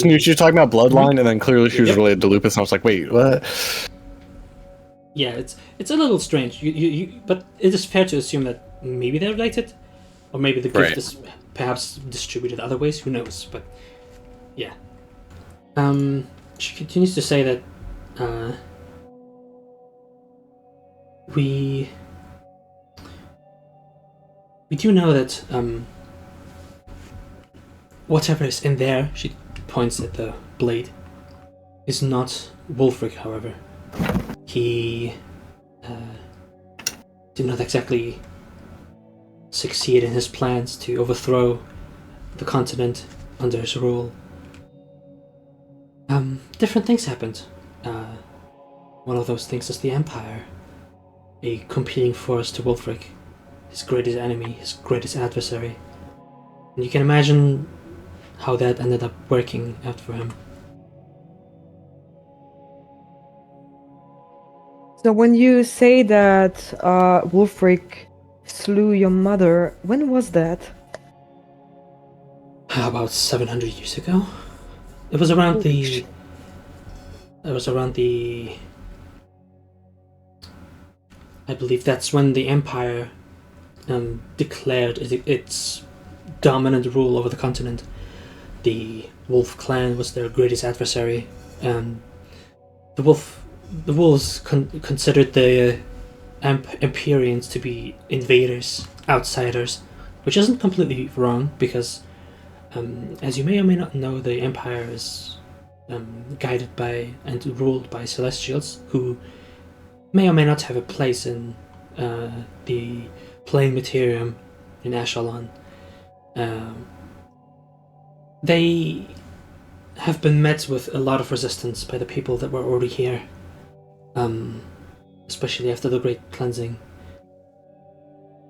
knew she was talking about bloodline, and then clearly she was Yep. related to Lupus, and I was like, wait, what? Yeah, it's a little strange. But it is fair to assume that maybe they're related, or maybe the gift Right. is perhaps distributed other ways. Who knows? But yeah. She continues to say that we do know that whatever is in there, she points at the blade, is not Wulfric, however. He did not exactly succeed in his plans to overthrow the continent under his rule. Different things happened. One of those things is the Empire, a competing force to Wulfric, his greatest enemy, his greatest adversary. And you can imagine how that ended up working out for him. So when you say that Wulfric slew your mother, when was that? About 700 years ago. It was around the. I believe that's when the Empire declared its dominant rule over the continent. The Wolf clan was their greatest adversary. The wolves considered the Empyreans to be invaders, outsiders, which isn't completely wrong because, as you may or may not know, the Empire is guided by and ruled by Celestials who may or may not have a place in the plane materium in Ashalon. They have been met with a lot of resistance by the people that were already here, especially after the Great Cleansing.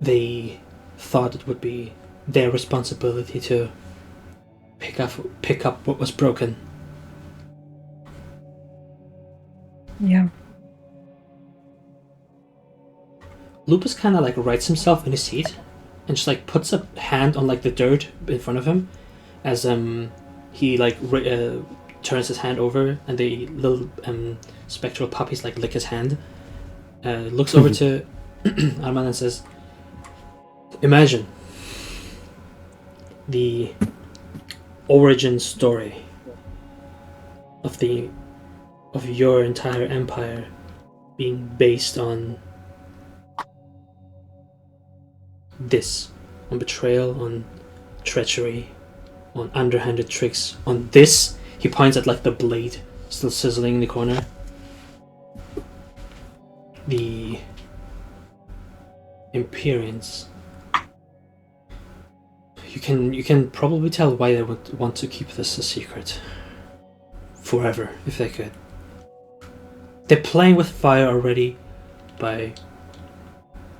They thought it would be their responsibility to pick up what was broken. Yeah. Lupus kind of like rights himself in his seat and just like puts a hand on like the dirt in front of him as he like turns his hand over and the little spectral puppies like lick his hand. Looks over to Arman and says, "Imagine the origin story of your entire empire being based on this, on betrayal, on treachery, on underhanded tricks, on this." He points at like the blade still sizzling in the corner. The Empyreans. You can probably tell why they would want to keep this a secret forever if they could. They're playing with fire already by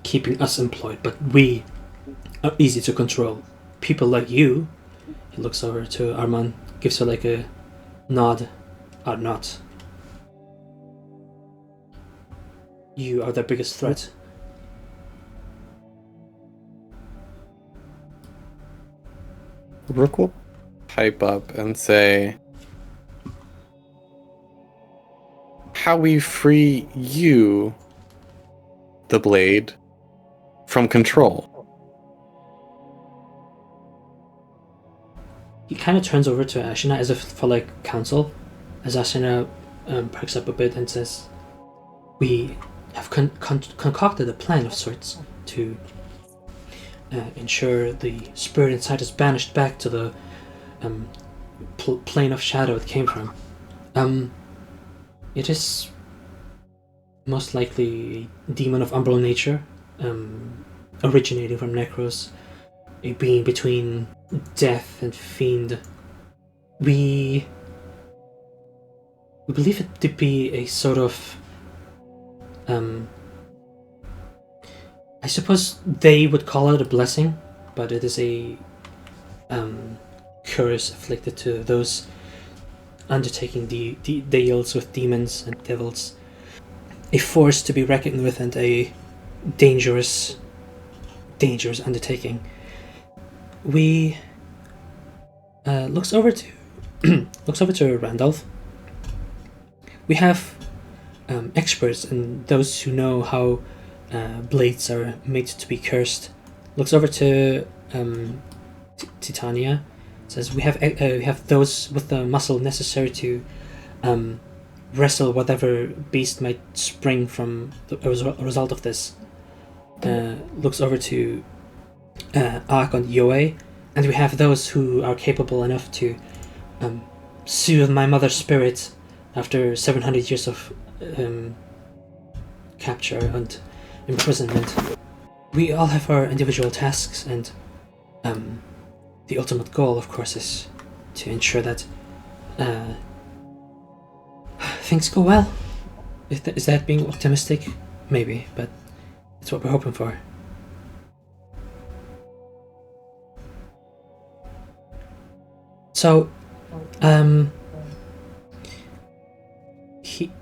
keeping us employed, but we are easy to control. People like you, he looks over to Arman, gives her like a nod, are not. You are their biggest threat. Rook will pipe up and say, "How we free you, the blade, from control?" He kind of turns over to Ashera as if for like counsel, as Ashera perks up a bit and says, "We have concocted a plan of sorts to ensure the spirit inside is banished back to the plane of shadow it came from. It is most likely a demon of umbral nature, originating from Necros, a being between death and fiend. We believe it to be a sort of I suppose they would call it a blessing, but it is a curse afflicted to those undertaking the deals with demons and devils. A force to be reckoned with and a dangerous undertaking. We looks over to Randolph. We have experts and those who know how blades are made to be cursed. Looks over to Titania. Says we have those with the muscle necessary to wrestle whatever beast might spring from a result of this. Looks over to Ark and Yoe, and we have those who are capable enough to soothe my mother's spirit after 700 years of capture and imprisonment. We all have our individual tasks, and the ultimate goal, of course, is to ensure that things go well. Is that being optimistic? Maybe, but it's what we're hoping for. So,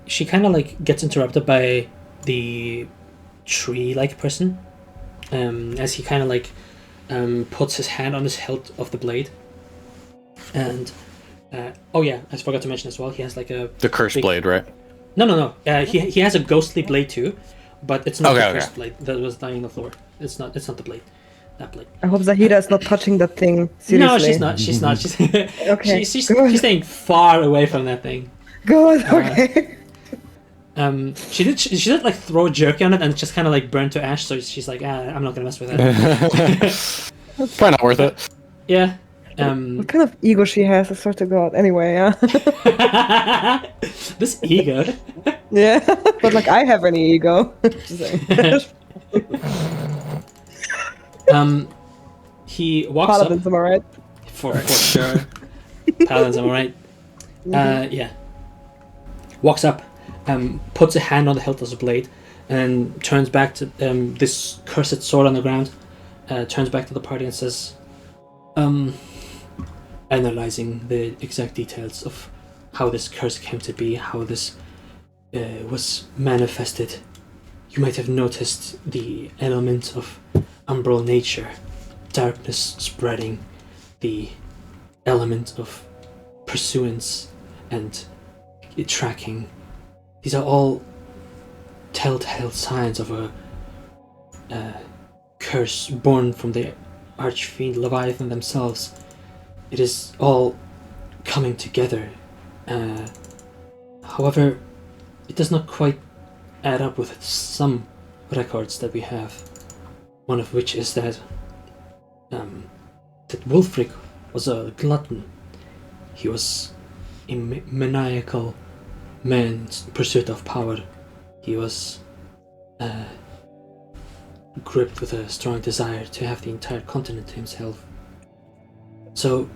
she kind of like gets interrupted by the tree-like person, as he kind of like puts his hand on his hilt of the blade, and oh yeah, I forgot to mention as well. He has like the cursed blade, right? No. He has a ghostly blade too, but it's not the cursed blade that was lying on the floor. It's not the blade. That blade. I hope Zaheera is not touching that thing. Seriously. No, she's not. She's okay. She's staying far away from that thing. Good. Okay. She did like throw a jerky on it and it just kind of like burned to ash. So she's like, I'm not gonna mess with that. Probably not worth it. Yeah. What kind of ego she has? I swear to God. Anyway, yeah. This ego. Yeah, but like I have any ego. He walks Paladins, up. am I right? For sure. Paladins, am I right? Yeah. Walks up, puts a hand on the hilt of the blade, and turns back to this cursed sword on the ground. Turns back to the party and says, analyzing the exact details of how this curse came to be, how this was manifested. You might have noticed the element of umbral nature, darkness spreading, the element of pursuance and tracking. These are all telltale signs of a curse born from the archfiend Leviathan themselves. It is all coming together. However, it does not quite add up with some records that we have. One of which is that Wulfric was a glutton. He was a maniacal man in pursuit of power. He was gripped with a strong desire to have the entire continent to himself. So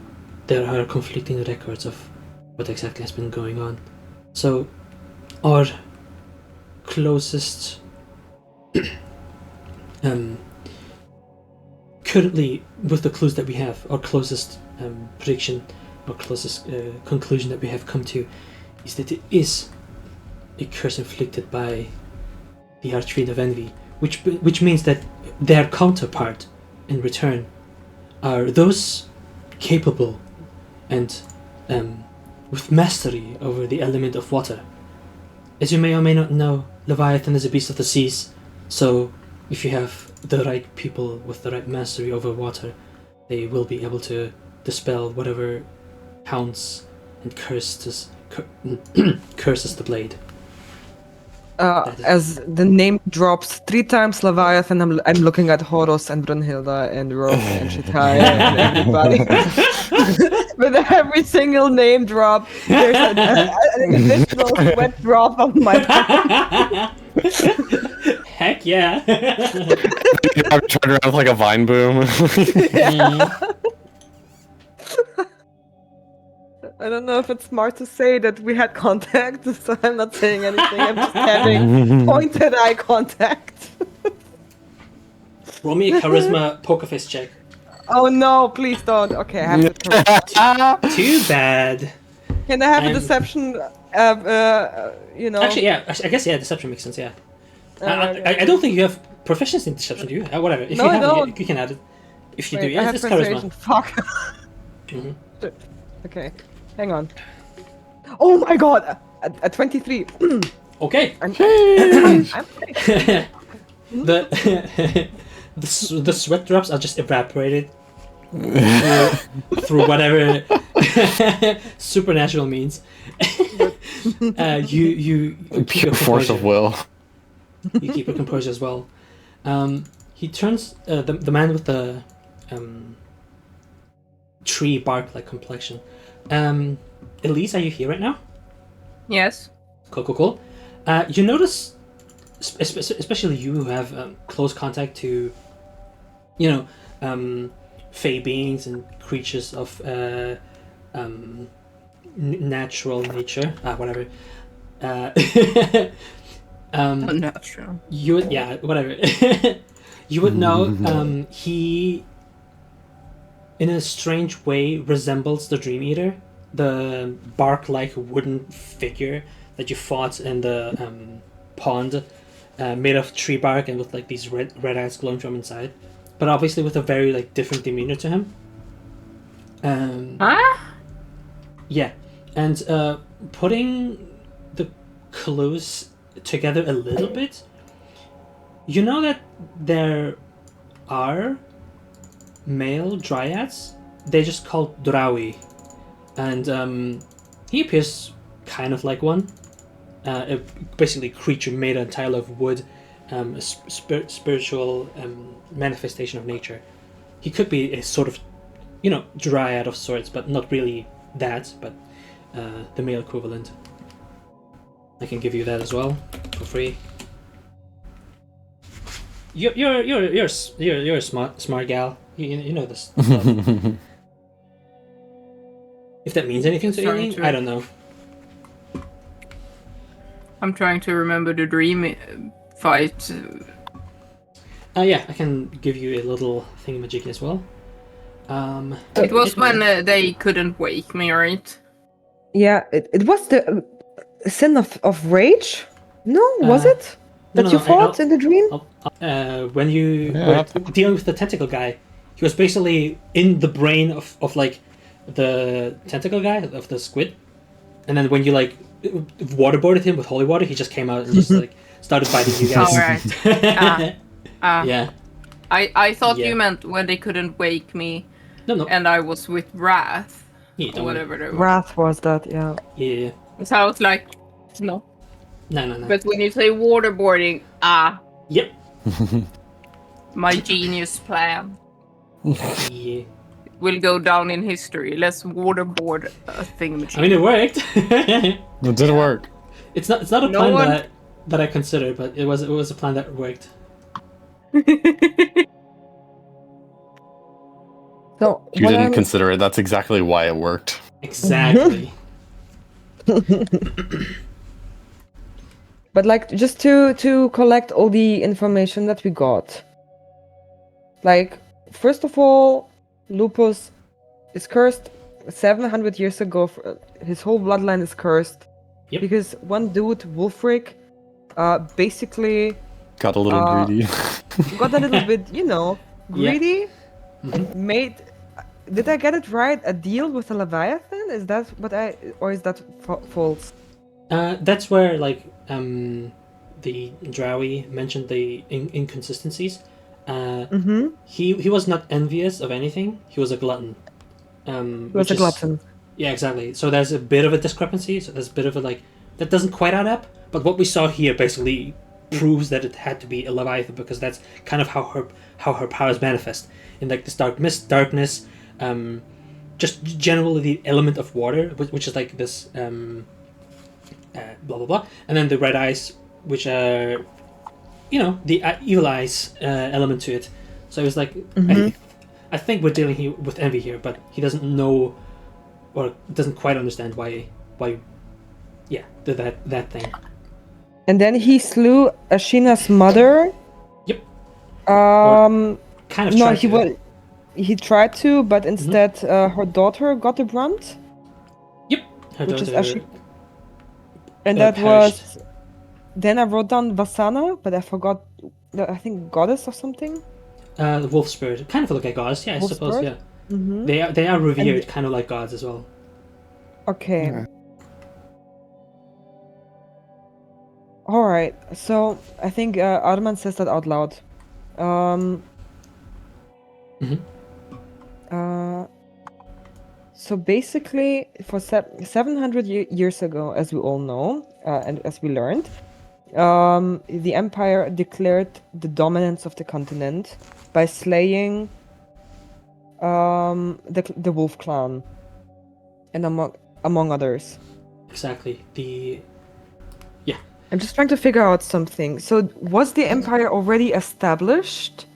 there are conflicting records of what exactly has been going on. So our closest currently, with the clues that we have, our closest prediction, our closest conclusion that we have come to is that it is a curse inflicted by the Archfiend of Envy, which means that their counterpart in return are those capable and with mastery over the element of water. As you may or may not know, Leviathan is a beast of the seas, so if you have the right people with the right mastery over water, they will be able to dispel whatever hounds and curses the blade. As the name drops 3 times Leviathan, I'm looking at Horus and Brunhilde and Rook and Shitai and everybody. With every single name drop, there's an additional sweat drop on my palm. Heck yeah! I'm turned around like a vine boom. I don't know if it's smart to say that we had contact, so I'm not saying anything. I'm just having pointed eye contact. Roll me a charisma poker face check. Oh no, please don't. Okay, I have to. Too bad. Can I have a deception? Actually, yeah. I guess deception makes sense. Yeah. I don't think you have proficiency in deception, do you? Whatever. If you have it, you can add it. If you do, yeah, it's charisma. Fuck. Okay, hang on. Oh my god, at 23. Okay. I'm the sweat drops are just evaporated through whatever supernatural means. You Pure force of will. You keep your composure as well. He turns the man with the tree bark like complexion. Elise, are you here right now? Yes. Cool. You notice, especially you who have close contact to, fey beings and creatures of natural nature. Whatever. Unnatural. You would, whatever. You would know he, in a strange way, resembles the Dream Eater, the bark-like wooden figure that you fought in the pond, made of tree bark and with like these red eyes glowing from inside, but obviously with a very like different demeanor to him. Yeah, and putting the clues together a little bit, you know that there are male dryads. They're just called Draui, and he appears kind of like one. Basically, creature made entirely of wood, a spiritual manifestation of nature. He could be a sort of, dryad of sorts, but not really that. But the male equivalent. I can give you that as well for free. You're a smart gal. You know this stuff. If that means anything to you, I don't know. I'm trying to remember the dream fight. Yeah, I can give you a little thingamajiggy as well. It was when they couldn't wake me, right? Yeah, it was the sin of rage? No, was it? That you fought in the dream? When you were dealing with the tentacle guy, he was basically in the brain of like the tentacle guy, of the squid. And then when you like waterboarded him with holy water, he just came out and just like started biting you guys. Alright. Yeah. I thought you meant when they couldn't wake me. No. And I was with Wrath. Yeah, or whatever they were. Wrath was that, yeah. Yeah. So I was like, no. No. But when you say waterboarding, Yep. my genius plan. Yeah. Will go down in history. Let's waterboard a thingamajig. I mean, it worked. It did work. It's not a plan that I considered, but it was a plan that worked. So You didn't consider it. That's exactly why it worked. Exactly. But like, just to collect all the information that we got. Like, first of all, Lupus is cursed 700 years ago. His whole bloodline is cursed. Yep. Because one dude, Wolfric, basically Got a little greedy. got a little bit, greedy. Yeah. Made, did I get it right? A deal with the Leviathan? Is that or is that false? That's where like the Drowie mentioned the inconsistencies. He was not envious of anything. He was a glutton. He was a glutton. Yeah, exactly. So there's a bit of a discrepancy. So there's a bit of a like that doesn't quite add up. But what we saw here basically proves that it had to be a Leviathan, because that's kind of how her powers manifest in like this darkness. Just generally the element of water, which is like this blah blah blah, and then the red eyes, which are the evil eyes element to it. So it was like I think we're dealing here with envy here, but he doesn't know or doesn't quite understand why did that thing. And then he slew Ashina's mother. Yep. Kind of no, tried he tried to, but instead her daughter got the brunt. Yep. Her which is daughter, Ashina. And that perished. was. Then I wrote down Vasana, but I forgot. I think goddess or something. The wolf spirit, kind of like a goddess, yeah, I Wolf suppose, spirit? yeah. They are revered, kind of like gods as well. Okay. Yeah. All right. So I think Arman says that out loud. So basically, for 700 years ago, as we all know, and as we learned, the Empire declared the dominance of the continent by slaying the Wolf clan. And among others. Exactly. I'm just trying to figure out something. So, was the Empire already established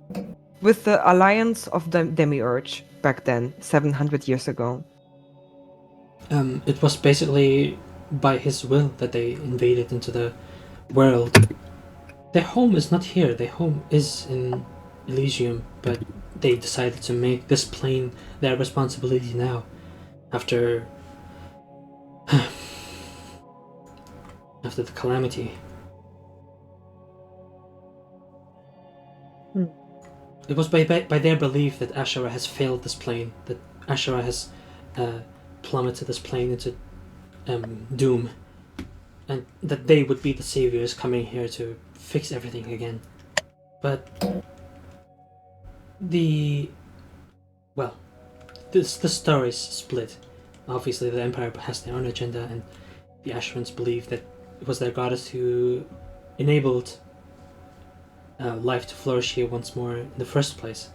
with the alliance of the Demiurge back then, 700 years ago? It was basically by his will that they invaded into the world. Their home is not here. Their home is in Elysium, but they decided to make this plane their responsibility now. After the calamity. It was by their belief that Ashera has failed this plane, that Ashera has plummeted this plane into doom, and that they would be the saviors coming here to fix everything again. But the story's split. Obviously, the Empire has their own agenda, and the Asherans believe that it was their goddess who enabled life to flourish here once more in the first place.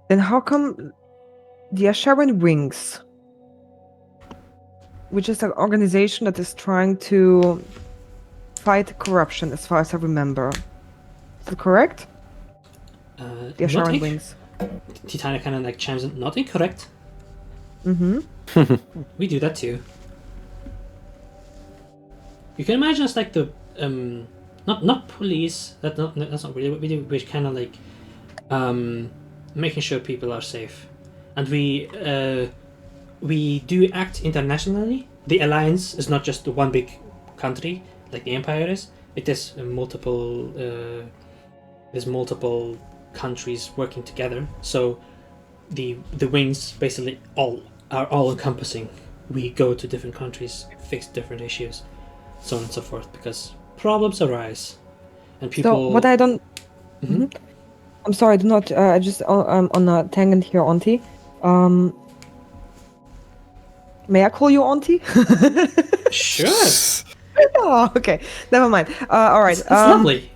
Then how come the Asheran Wings, which is an organization that is trying to fight corruption, as far as I remember, is that correct? The Asheran Wings. Titania kind of like chimes in. Not incorrect. Mm-hmm. We do that too. You can imagine us like the not police. That's not really what we do. We're kind of like making sure people are safe, and we do act internationally. The alliance is not just the one big country like the Empire is. It is multiple. There's multiple countries working together. So the wings basically are all encompassing. We go to different countries, fix different issues, so on and so forth, because problems arise, and people. So what I don't. Mm-hmm. I'm sorry, do not. I just on a tangent here, Auntie. May I call you Auntie? Sure. Oh, okay. Never mind. All right. It's lovely.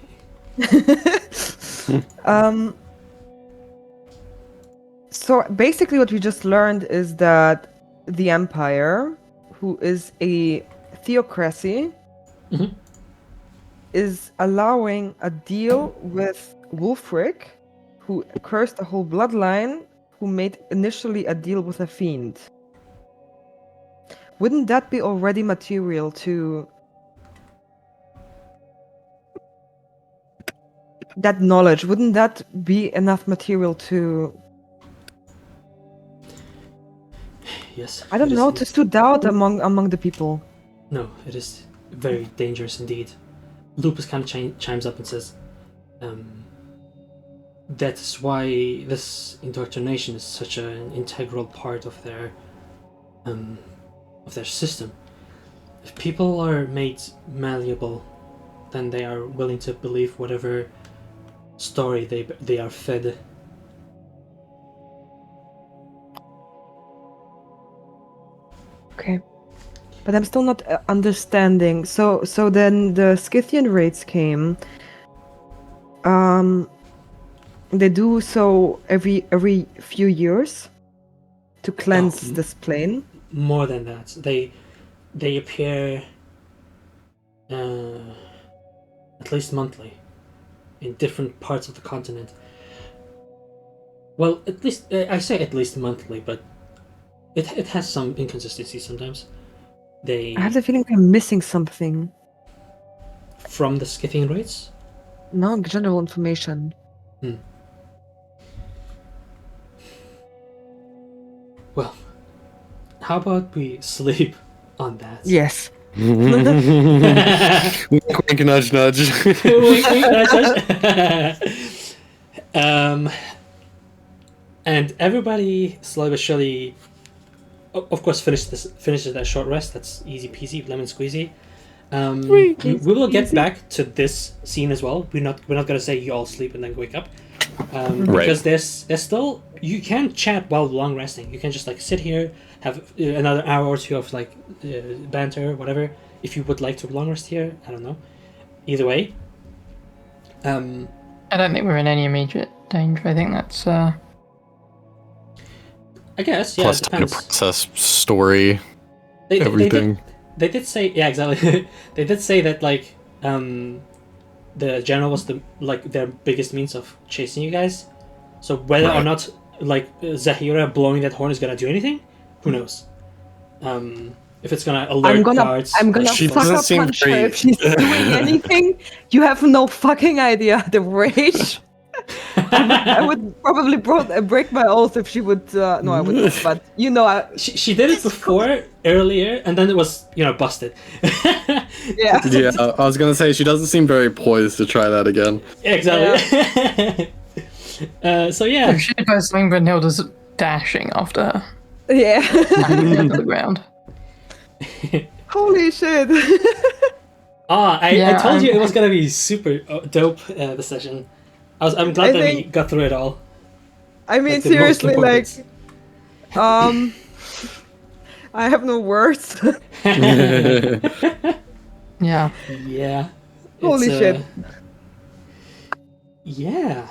So basically what we just learned is that the Empire, who is a theocracy, is allowing a deal with Wulfric, who cursed the whole bloodline, who made initially a deal with a fiend. Wouldn't that be already material to that knowledge? Wouldn't that be enough material to Yes. I don't know, to doubt among the people? No, it is very dangerous indeed. Lupus kind of chimes up and says, that's why this indoctrination is such an integral part of their system. If people are made malleable, then they are willing to believe whatever story they are fed. Okay, but I'm still not understanding. So then the Scythian raids came. They do so every few years to cleanse this plane. More than that, they appear at least monthly in different parts of the continent. Well, at least I say at least monthly, but it has some inconsistency sometimes. I have the feeling I'm missing something. From the Scythian raids? No, general information. Well, how about we sleep on that? Yes. Wink, wink, nudge, nudge. Wink, wink, nudge, nudge. And everybody slowly but surely, of course, finishes that short rest. That's easy peasy, lemon squeezy. We will get back to this scene as well. We're not gonna say you all sleep and then wake up, because there's still, you can chat while long resting. You can just like sit here, have another hour or two of like banter, whatever. If you would like to long rest here, I don't know. Either way. I don't think we're in any immediate danger. I think that's. I guess, yeah, Plus it time to depends. process story, everything. They did say, yeah, exactly. They did say that like the general was their biggest means of chasing you guys. So whether or not like Zaheera blowing that horn is gonna do anything, who knows? If it's gonna alert guards. I'm gonna She sucker doesn't seem punch her very- if she's doing anything. You have no fucking idea the rage. I would probably break my oath if she would. No, I would not. But you know, She did it before earlier, and then it was busted. yeah. Yeah, I was gonna say she doesn't seem very poised to try that again. Exactly. So yeah. If she goes swing, Brynhilda's dashing after her. Yeah. Into the ground. Holy shit. I told you it was gonna be super dope this session. I'm glad that we got through it all. I mean, Like, the most seriously, like, important. I have no words. Yeah. Yeah. Holy It's, shit. Yeah.